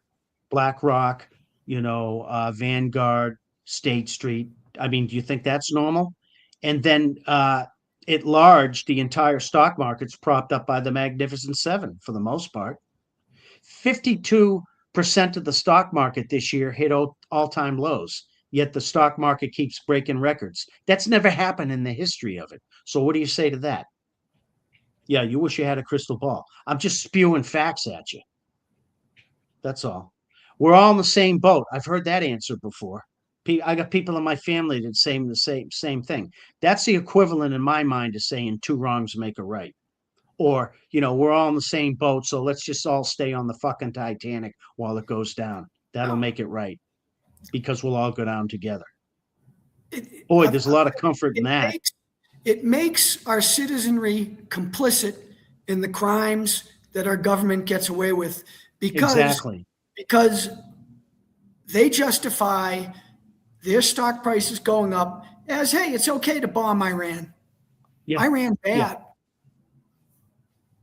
BlackRock, Vanguard, State Street. I mean, do you think that's normal? And then at large, the entire stock market's propped up by the Magnificent Seven for the most part. 52% of the stock market this year hit all-time lows, yet the stock market keeps breaking records. That's never happened in the history of it. So what do you say to that? Yeah, you wish you had a crystal ball. I'm just spewing facts at you. That's all. We're all in the same boat. I've heard that answer before. I got people in my family that say the same thing. That's the equivalent in my mind of saying 2 wrongs make a right. Or, we're all in the same boat, so let's just all stay on the fucking Titanic while it goes down. That'll make it right, because we'll all go down together. Boy, there's a lot of comfort in that. It makes our citizenry complicit in the crimes that our government gets away with because they justify their stock prices going up as, hey, it's okay to bomb Iran. Yeah. Iran bad. Yeah.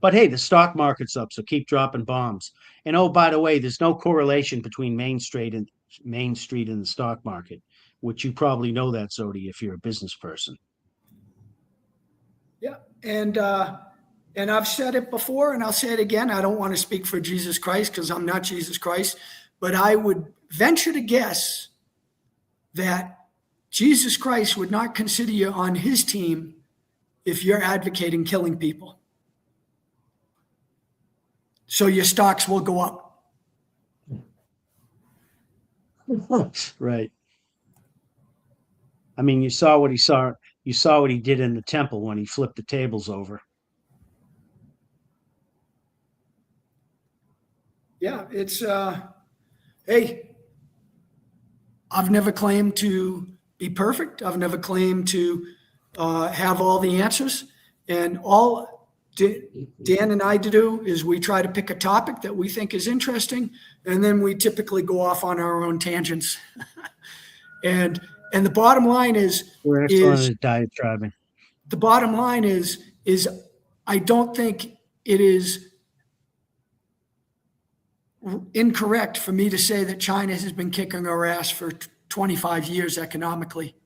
But hey, the stock market's up, so keep dropping bombs. And oh, by the way, there's no correlation between Main Street and the stock market, which you probably know that, Zodi, if you're a business person. Yeah, and I've said it before, and I'll say it again. I don't want to speak for Jesus Christ because I'm not Jesus Christ, but I would venture to guess that Jesus Christ would not consider you on his team if you're advocating killing people. So your stocks will go up. Right. I mean, you saw what he did in the temple when he flipped the tables over. Yeah, it's hey, I've never claimed to be perfect. I've never claimed to have all the answers. And all Dan and I do is we try to pick a topic that we think is interesting, and then we typically go off on our own tangents. and the bottom line is we're excellent at diatribing. The bottom line is I don't think it is incorrect for me to say that China has been kicking our ass for 25 years economically.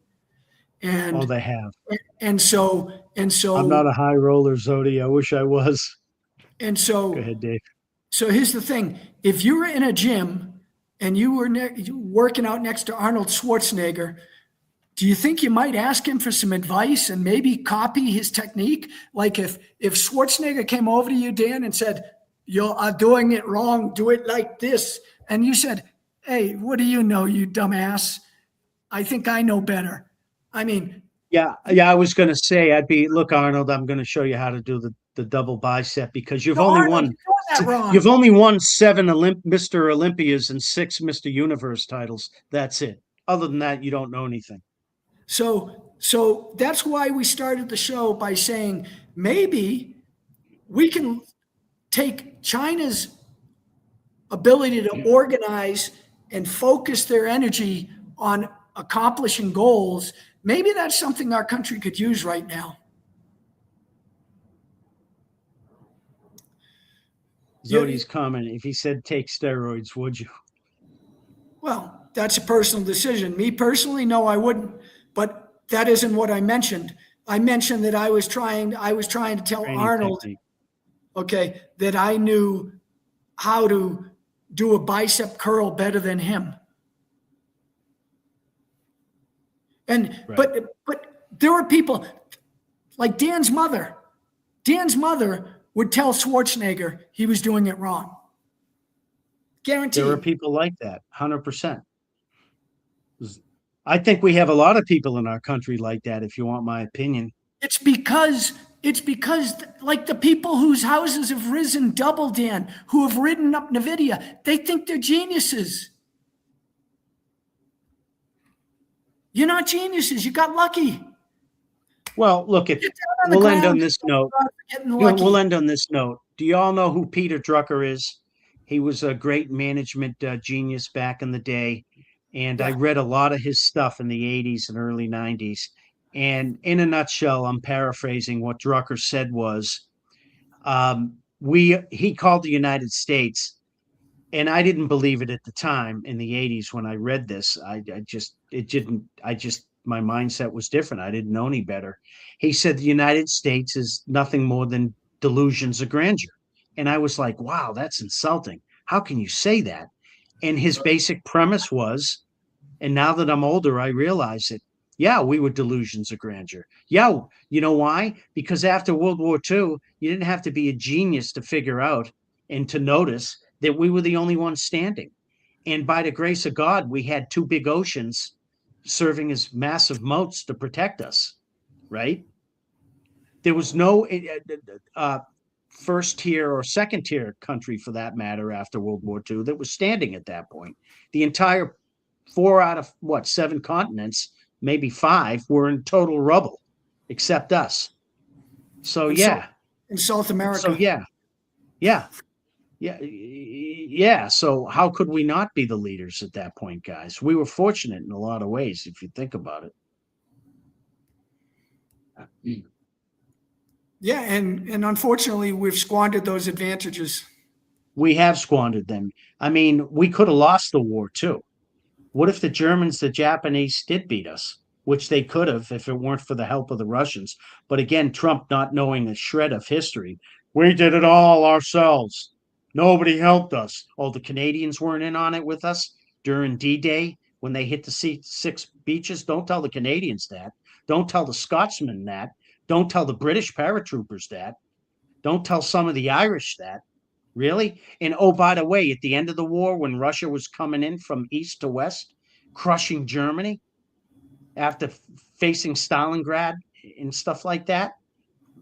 Oh, And they have. and so I'm not a high roller, Zodi. I wish I was. and Go so ahead, Dave. so here's the thing. If you were in a gym and you were working out next to Arnold Schwarzenegger, do you think you might ask him for some advice and maybe copy his technique? Like if Schwarzenegger came over to you, Dan, and said, "You are doing it wrong. Do it like this," and you said, "Hey, what do you know, you dumbass? I think I know better." I mean, Yeah, I was going to say, look, Arnold, I'm going to show you how to do the double bicep because no, Arnold, you're doing that you've wrong. only won 7 Mr. Olympias and 6 Mr. Universe titles. That's it. Other than that, you don't know anything. So that's why we started the show by saying maybe we can take China's ability to organize and focus their energy on accomplishing goals. Maybe that's something our country could use right now. Zodi's comment, if he said take steroids, would you? Well, that's a personal decision. Me personally, no, I wouldn't. But that isn't what I mentioned. I mentioned that I was trying to tell Training Arnold, technique. okay, that I knew how to do a bicep curl better than him. And Right. but there are people like Dan's mother. Dan's mother would tell Schwarzenegger he was doing it wrong. Guaranteed. There are people like that, 100%. I think we have a lot of people in our country like that, if you want my opinion. It's because like the people whose houses have risen double, Dan, who have ridden up NVIDIA, they think they're geniuses. You're not geniuses. You got lucky. Well, look, if we'll end on this note. We'll end on this note. Do you all know who Peter Drucker is? He was a great management genius back in the day. And I read a lot of his stuff in the 80s and early 90s. And in a nutshell, I'm paraphrasing what Drucker said was, he called the United States, and I didn't believe it at the time in the 80s when I read this. My mindset was different. I didn't know any better. He said the United States is nothing more than delusions of grandeur. And I was like, wow, that's insulting. How can you say that? And his basic premise was, and now that I'm older, I realize it. Yeah, we were delusions of grandeur. Yeah, you know why? Because after World War II, you didn't have to be a genius to figure out and to notice that we were the only ones standing. And by the grace of God, we had 2 big oceans serving as massive moats to protect us, right? There was no first tier or second tier country, for that matter, after World War II that was standing at that point. The entire 4 out of 7 continents, maybe 5, were in total rubble, except us. So in South America. So yeah. So how could we not be the leaders at that point, guys? We were fortunate in a lot of ways, if you think about it. Yeah, and unfortunately, we've squandered those advantages. We have squandered them. I mean, we could have lost the war too. What if the Germans, the Japanese did beat us, which they could have if it weren't for the help of the Russians. But again, Trump not knowing a shred of history. We did it all ourselves. Nobody helped us. Oh, the Canadians weren't in on it with us during D-Day when they hit the 6 beaches. Don't tell the Canadians that. Don't tell the Scotsmen that. Don't tell the British paratroopers that. Don't tell some of the Irish that. Really? And oh, by the way, at the end of the war, when Russia was coming in from east to west, crushing Germany after facing Stalingrad and stuff like that,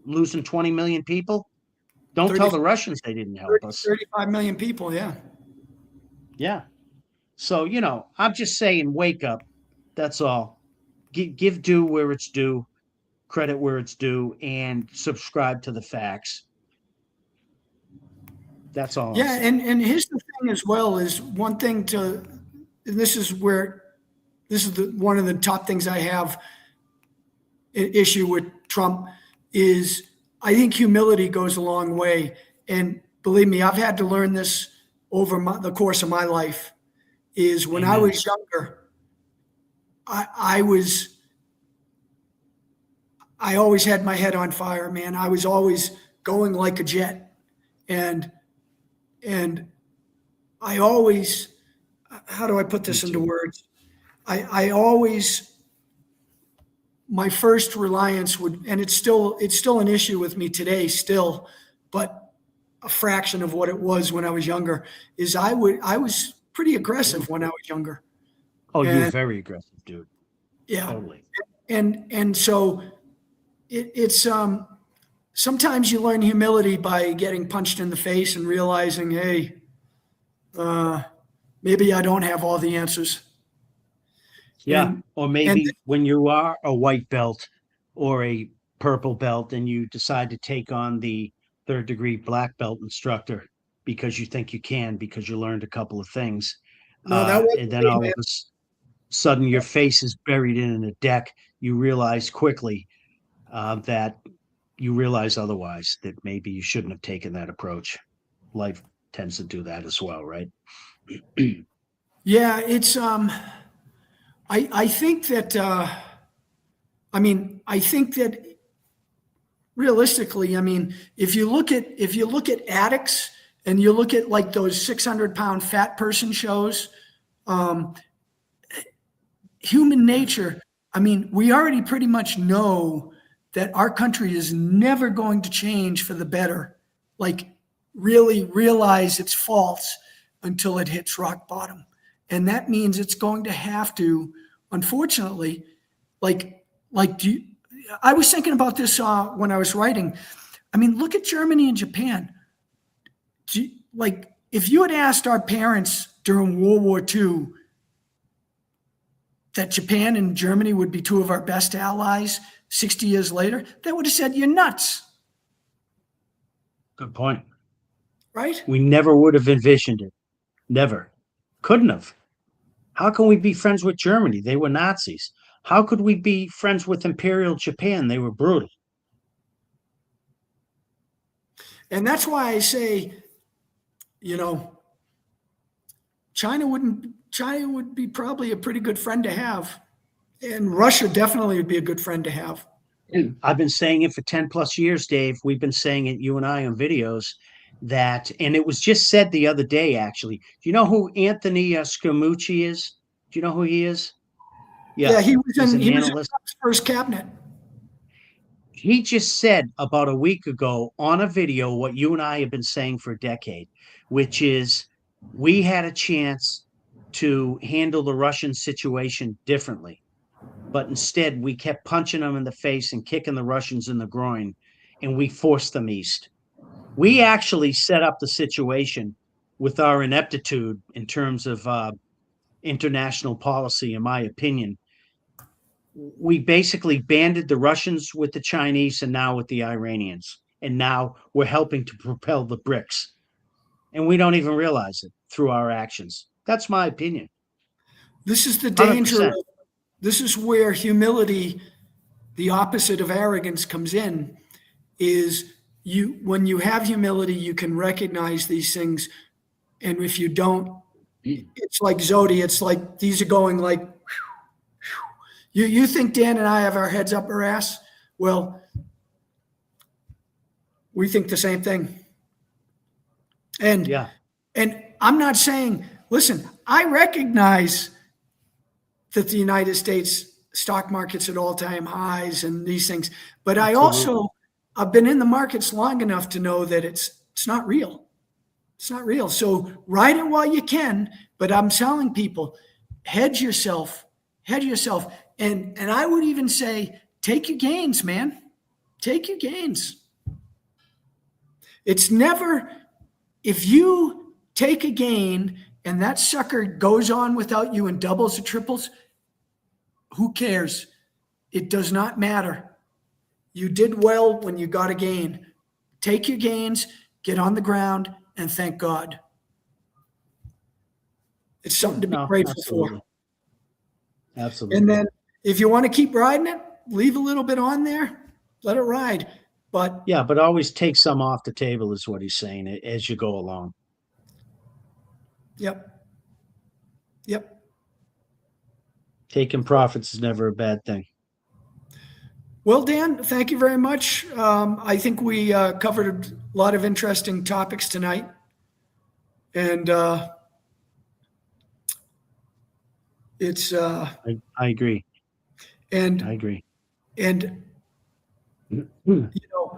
losing 20 million people, don't tell the Russians they didn't help us. 35 million people, yeah. Yeah. So, I'm just saying, wake up. That's all. Give due where it's due, credit where it's due, and subscribe to the facts. That's all. Yeah, and here's the thing as well is one thing to, and this is one of the top things I have an issue with Trump is I think humility goes a long way. And believe me, I've had to learn this over the course of my life is when I was younger, I was I always had my head on fire, man. I was always going like a jet. And and I always, how do I put Me this into too. words? I always, my first reliance would, and it's still an issue with me today still, but a fraction of what it was when I was younger, is I was pretty aggressive when I was younger. Oh, you're And very aggressive, dude. yeah. Totally. And so it's sometimes you learn humility by getting punched in the face and realizing, hey, uh, maybe I don't have all the answers. Yeah. And Or and maybe when you are a white belt or a purple belt and you decide to take on the third degree black belt instructor because you think you can, because you learned a couple of things. no, that And wasn't then me, all man. of a sudden your face is buried in a deck. You realize quickly that you realize otherwise, that maybe you shouldn't have taken that approach. Life tends to do that as well, right? Yeah, it's I think that I think that realistically, I mean, if you look at addicts and you look at like those 600-pound fat person shows, um, human nature, I mean, we already pretty much know that our country is never going to change for the better. Like, really realize its faults until it hits rock bottom. And that means it's going to have to, unfortunately, like, do you, I was thinking about this when I was writing. I mean, look at Germany and Japan. Like, if you had asked our parents during World War II that Japan and Germany would be two of our best allies 60 years later, they would have said, you're nuts, Good point. right? We never would have envisioned it. Never. Couldn't have. How can we be friends with Germany? They were Nazis. How could we be friends with Imperial Japan? They were brutal. And that's why I say, you know, China would be probably a pretty good friend to have. And Russia definitely would be a good friend to have. I've been saying it for 10 plus years, Dave. We've been saying it, you and I, on videos that, and it was just said the other day, actually. Do you know who Anthony Scaramucci is? Do you know who he is? Yeah, Yeah, he's an he was in analyst. Trump's first cabinet. He just said about a week ago on a video what you and I have been saying for a decade, which is we had a chance to handle the Russian situation differently. But instead, we kept punching them in the face and kicking the Russians in the groin, and we forced them east. We actually set up the situation with our ineptitude in terms of international policy, in my opinion. We basically banded the Russians with the Chinese and now with the Iranians. And now we're helping to propel the BRICS. And we don't even realize it through our actions. That's my opinion. This is the danger. 100%. This is where humility, the opposite of arrogance, comes in. Is you when you have humility, you can recognize these things, and if you don't, it's like Zodi. It's like these are going like you think Dan and I have our heads up our ass. Well, we think the same thing. And Yeah. and I'm not saying, listen, I recognize that the United States stock market's at all-time highs and these things, but I Absolutely. also I've been in the markets long enough to know that it's not real. It's not real. So ride it while you can, but I'm telling people, hedge yourself, hedge yourself. And I would even say, take your gains, man. Take your gains. It's never, if you take a gain and that sucker goes on without you and doubles or triples, who cares? It does not matter. You did well when you got a gain. Take your gains, get on the ground, and thank God. It's something to be No, grateful for. absolutely. And Absolutely. then if you want to keep riding it, leave a little bit on there, let it ride. But Yeah, but always take some off the table, is what he's saying, as you go along. yep, yep. Taking profits is never a bad thing. Well, Dan, thank you very much. I think we covered a lot of interesting topics tonight. And it's I agree. and I agree. and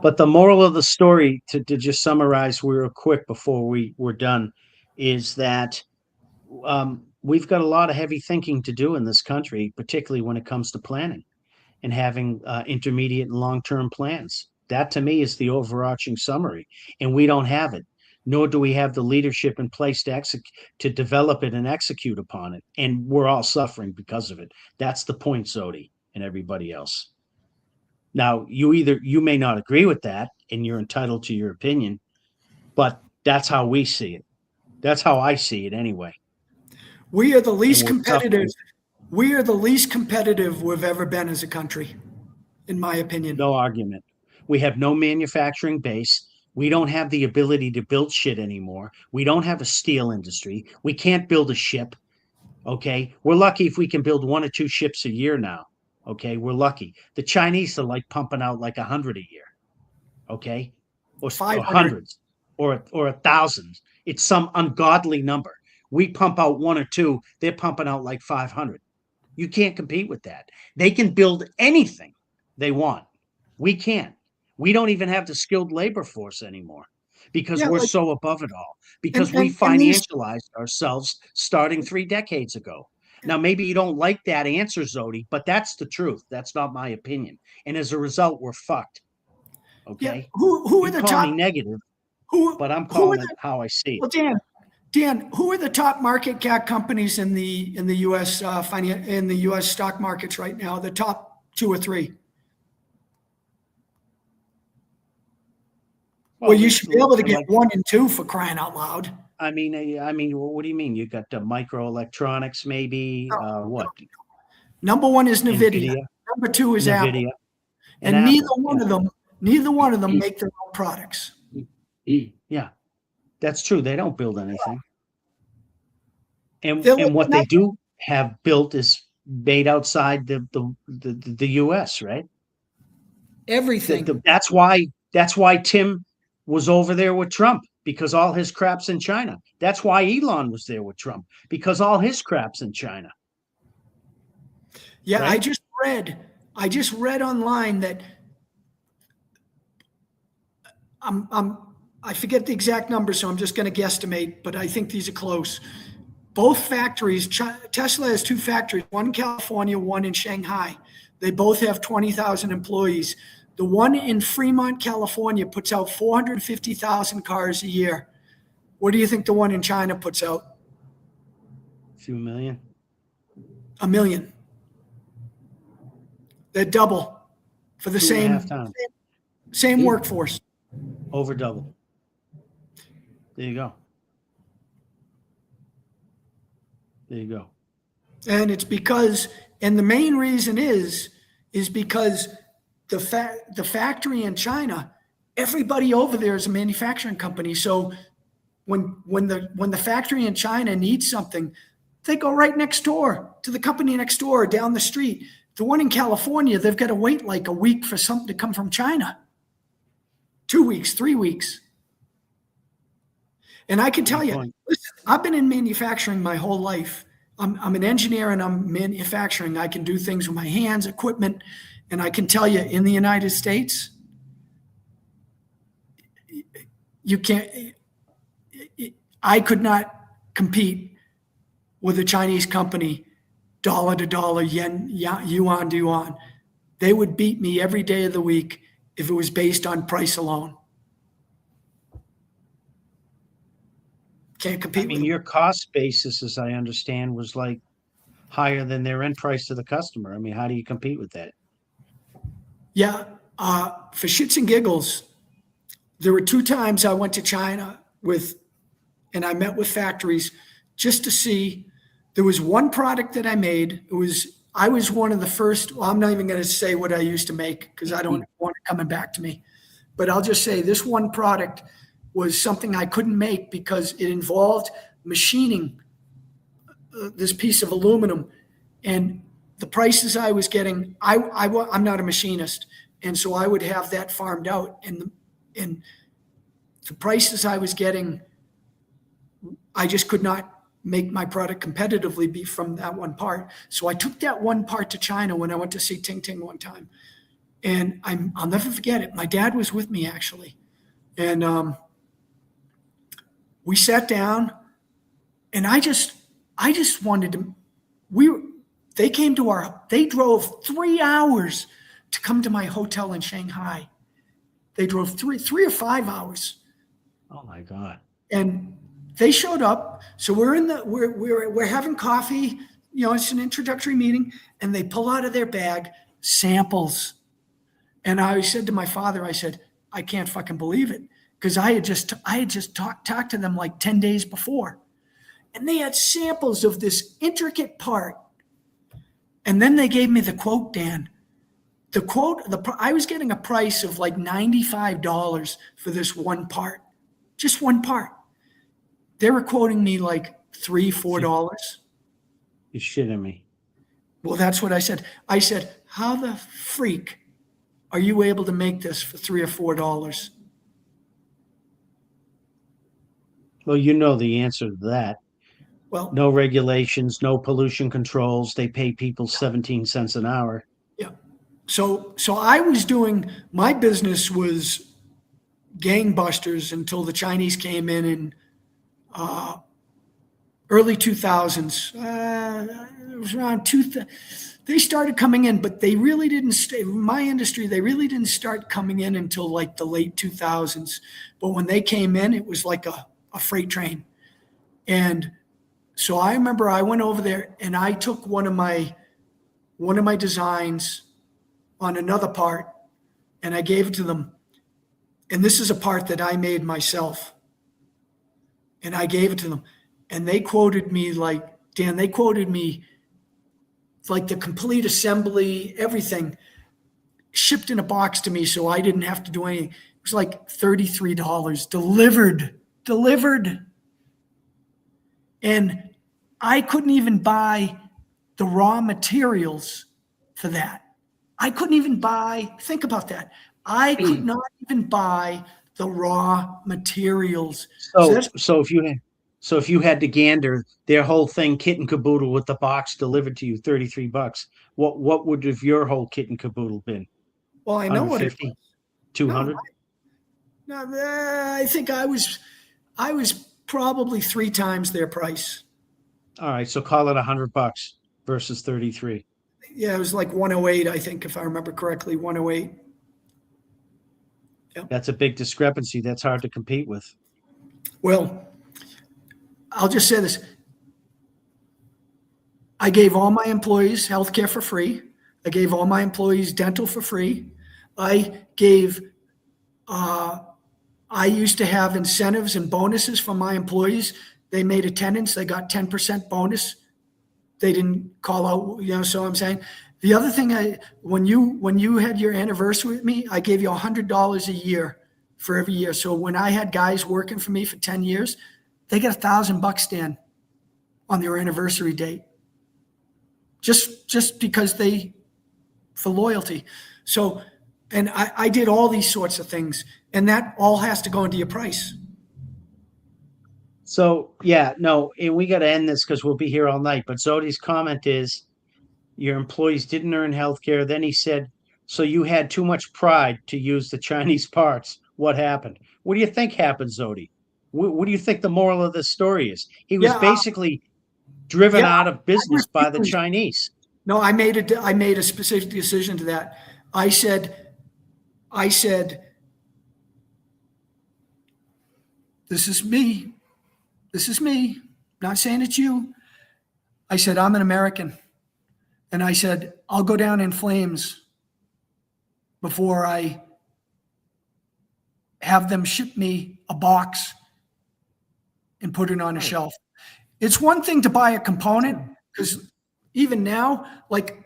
But the moral of the story, to just summarize real quick before we're done, is that we've got a lot of heavy thinking to do in this country, particularly when it comes to planning and having intermediate and long-term plans. That to me is the overarching summary, and we don't have it, nor do we have the leadership in place to develop it and execute upon it. And we're all suffering because of it. That's the point, Zodi, and everybody else. Now, you may not agree with that, and you're entitled to your opinion, but that's how we see it. That's how I see it anyway. we are the And least we're competitive. suffering. We are the least competitive we've ever been as a country, in my opinion. No argument. We have no manufacturing base. We don't have the ability to build shit anymore. We don't have a steel industry. We can't build a ship. Okay. We're lucky if we can build 1 or 2 ships a year now. Okay. We're lucky. The Chinese are like pumping out like 100 a year. Okay. Or 500. hundreds or 1,000. It's some ungodly number. We pump out 1 or 2. They're pumping out like 500. You can't compete with that. They can build anything they want. We can't. We don't even have the skilled labor force anymore because Yeah, we're like, so above it all, because we and these, financialized ourselves starting 3 decades ago. Now, maybe you don't like that answer, Zodi, but that's the truth. That's not my opinion. And as a result, we're fucked. yeah, Okay. who are You the call top? me negative, Who but I'm who are calling the it how I see well, it. Dan, who are the top market cap companies in the U.S. In the U.S. stock markets right now? The top 2 or 3. Well, you should be able to get Like, 1 and 2 for crying out loud. I mean, what do you mean? You got the microelectronics, maybe? What? Number 1 is Nvidia. Nvidia, Number 2 is Apple, Nvidia, and and neither Apple. one of them, make their own products. Yeah, that's true. They don't build anything, They're and like what they Nike, do have built is made outside the U.S., right? everything. That's why Tim was over there with Trump, because all his crap's in China. That's why Elon was there with Trump, because all his crap's in China, Yeah, right? I just read online that I forget the exact number, so I'm just going to guesstimate, but I think these are close. Both factories, Tesla has 2 factories, one in California, one in Shanghai. They both have 20,000 employees. The one in Fremont, California puts out 450,000 cars a year. What do you think the one in China puts out? A few million. 1 million. They're double for the 2.5 times. same workforce. Over double. There you go. There you go. And it's because, and the main reason is because the factory in China, everybody over there is a manufacturing company. So when the factory in China needs something, they go right next door to the company next door down the street. The one in California, they've got to wait like a week for something to come from China. 2 weeks, 3 weeks. And I can tell you, listen, I've been in manufacturing my whole life. I'm an engineer and I'm manufacturing. I can do things with my hands, equipment, and I can tell you in the United States, you can't, I could not compete with a Chinese company, dollar to dollar, yuan to yuan. They would beat me every day of the week if it was based on price alone. Can't compete I with mean, them. your cost basis, as I understand, was like higher than their end price to the customer. I mean, how do you compete with that? Yeah, for shits and giggles, there were 2 times I went to China and I met with factories just to see. There was one product that I made. I was one of the first. Well, I'm not even going to say what I used to make because I don't want it coming back to me. But I'll just say this one product was something I couldn't make because it involved machining this piece of aluminum. And the prices I was getting, I'm not a machinist, and so I would have that farmed out, and the prices I was getting, I just could not make my product competitively be from that one part. So I took that one part to China when I went to see Ting Ting one time, and I'll never forget it. My dad was with me actually, and we sat down, and I just wanted to. They drove 3 hours to come to my hotel in Shanghai. They drove three or 5 hours. Oh my God. And they showed up. So we're having coffee, it's an introductory meeting, and they pull out of their bag samples. And I said to my father, I said, I can't fucking believe it. Because I had just talked to them like 10 days before. And they had samples of this intricate part. And then they gave me the quote, Dan. The quote, I was getting a price of like $95 for this one part. Just one part. They were quoting me like $3-4. You're shitting me. Well, that's what I said. I said, how the freak are you able to make this for $3 or $4? Well, you know the answer to that. Well, no regulations, no pollution controls. They pay people 17 cents an hour. Yeah. So I was doing, my business was gangbusters until the Chinese came in early 2000s. It was around they started coming in, but they really didn't stay. In my industry, they really didn't start coming in until like the late 2000s. But when they came in, it was like a freight train. And so I remember I went over there and I took one of my designs on another part and I gave it to them. And this is a part that I made myself. And I gave it to them. And they quoted me like, Dan, they quoted me like the complete assembly, everything shipped in a box to me so I didn't have to do anything. It was like $33 delivered. And I couldn't even buy the raw materials for that. I couldn't even buy, think about that. I could not even buy the raw materials. So if you had to gander their whole thing kit and caboodle with the box delivered to you, $33, what would have your whole kit and caboodle been? Well, I know what it was. 200? No, I think I was probably 3 times their price. All right, so call it $100 versus 33. Yeah, it was like 108, I think, if I remember correctly, 108. Yep. That's a big discrepancy. That's hard to compete with. Well, I'll just say this. I gave all my employees healthcare for free. I gave all my employees dental for free. I used to have incentives and bonuses for my employees. They made attendance. They got 10% bonus. They didn't call out, so I'm saying. The other thing, when you had your anniversary with me, I gave you $100 a year for every year. So when I had guys working for me for 10 years, they got $1,000, Dan, on their anniversary date. Just because for loyalty. So, and I did all these sorts of things, and that all has to go into your price. So, yeah, no, and we got to end this because we'll be here all night. But Zodi's comment is your employees didn't earn health care. Then he said, so you had too much pride to use the Chinese parts. What happened? What do you think happened, Zodi? What do you think the moral of this story is? He was basically driven out of business by the Chinese. No, I made a specific decision to that. I said, this is me. This is me. Not saying it's you. I said, I'm an American. And I said, I'll go down in flames before I have them ship me a box and put it on a shelf. It's one thing to buy a component, because even now, like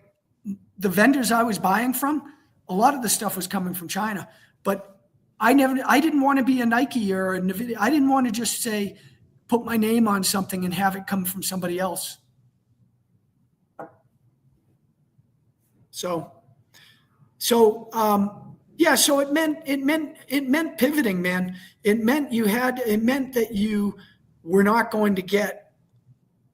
the vendors I was buying from, a lot of the stuff was coming from China. But I didn't want to be a Nike or a Nvidia. I didn't want to just say, put my name on something and have it come from somebody else. Yeah, so it meant pivoting, man. It meant that you were not going to get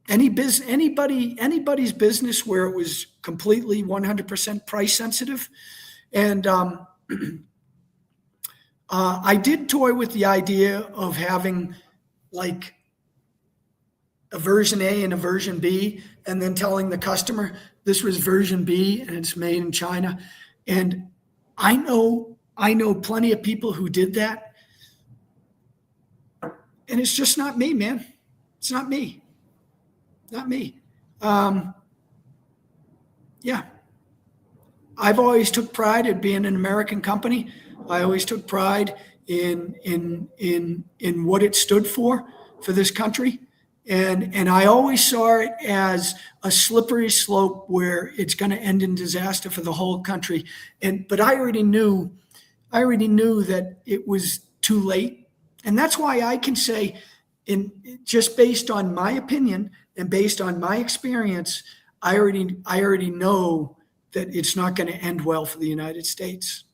anybody's business where it was completely 100% price sensitive. And I did toy with the idea of having like a version A and a version B, and then telling the customer this was version B and it's made in China. And I know plenty of people who did that. And it's just not me, man. It's not me. Not me. Yeah. I've always took pride in being an American company. I always took pride in what it stood for this country. And I always saw it as a slippery slope where it's going to end in disaster for the whole country. But I already knew that it was too late. And that's why I can say, just based on my opinion and based on my experience, I already know that it's not going to end well for the United States.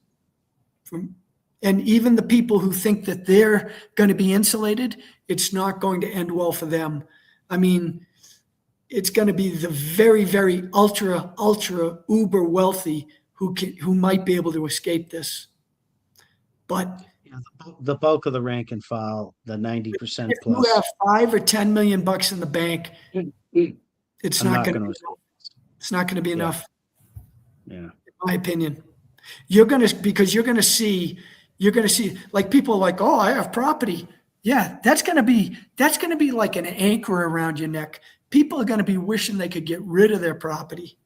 And even the people who think that they're going to be insulated, it's not going to end well for them. I mean, it's going to be the very, very ultra uber wealthy who might be able to escape this. But the bulk of the rank and file, the 90% if plus. you have $5 or $10 million bucks in the bank, it's not going to be enough. Yeah. In my opinion, because you're going to see like people are like, oh, I have property. Yeah, that's going to be like an anchor around your neck. People are going to be wishing they could get rid of their property.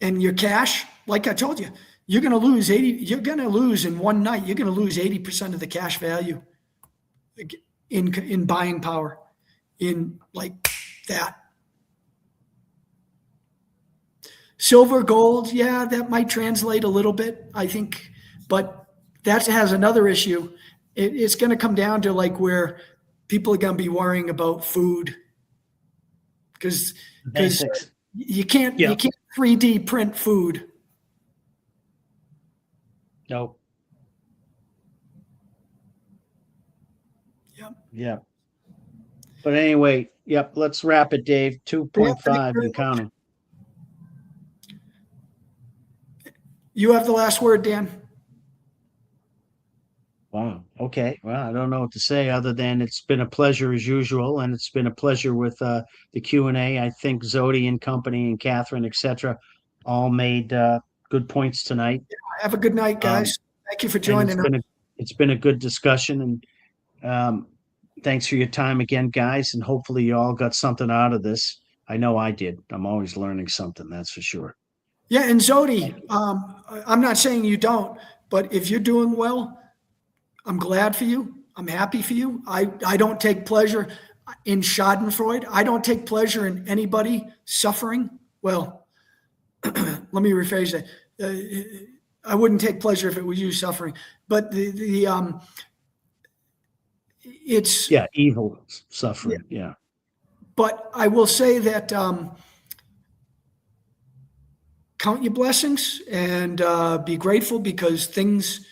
And your cash, like I told you, you're going to lose in one night, you're going to lose 80% of the cash value in buying power in like that. Silver, gold, yeah, that might translate a little bit, I think, but that has another issue. It's going to come down to like where people are going to be worrying about food because you can't 3D print food. No. Yep. Yeah. But anyway, yep. Let's wrap it, Dave. 2.5 and counting. You have the last word, Dan. Wow. Okay. Well, I don't know what to say other than it's been a pleasure as usual, and it's been a pleasure with the Q&A. I think Zodi and company and Catherine, etc., all made good points tonight. Have a good night, guys. Thank you for joining us. It's been a good discussion, and thanks for your time again, guys. And hopefully you all got something out of this. I know I did. I'm always learning something, that's for sure. Yeah, and Zodi, I'm not saying you don't, but if you're doing well, I'm glad for you. I'm happy for you. I don't take pleasure in Schadenfreude. I don't take pleasure in anybody suffering. Well, let me rephrase that. I wouldn't take pleasure if it was you suffering, but it's evil suffering. Yeah. But I will say that count your blessings and be grateful because things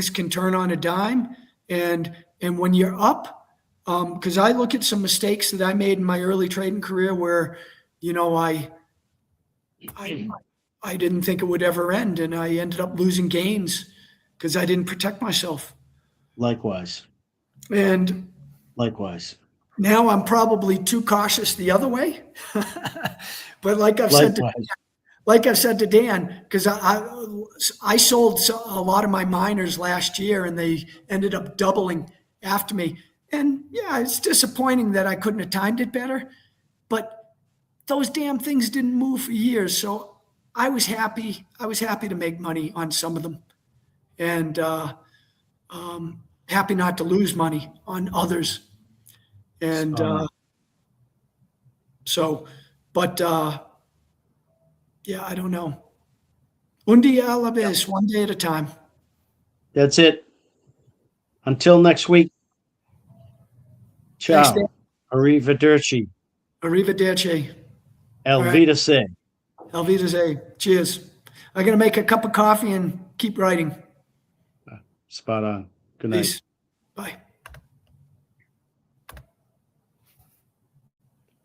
can turn on a dime. And when you're up, because I look at some mistakes that I made in my early trading career where, I didn't think it would ever end, and I ended up losing gains because I didn't protect myself. Likewise. And now I'm probably too cautious the other way. But like I've said to Dan, because I sold a lot of my miners last year, and they ended up doubling after me. And yeah, it's disappointing that I couldn't have timed it better, but those damn things didn't move for years. So I was happy. I was happy to make money on some of them, and happy not to lose money on others. And yeah, I don't know. Un día a la vez, one day at a time. That's it. Until next week. Ciao. Thanks, Arrivederci. Arrivederci. El All right. Vida Se. Alvida's A. Cheers. I'm going to make a cup of coffee and keep writing. Spot on. Good night. Peace.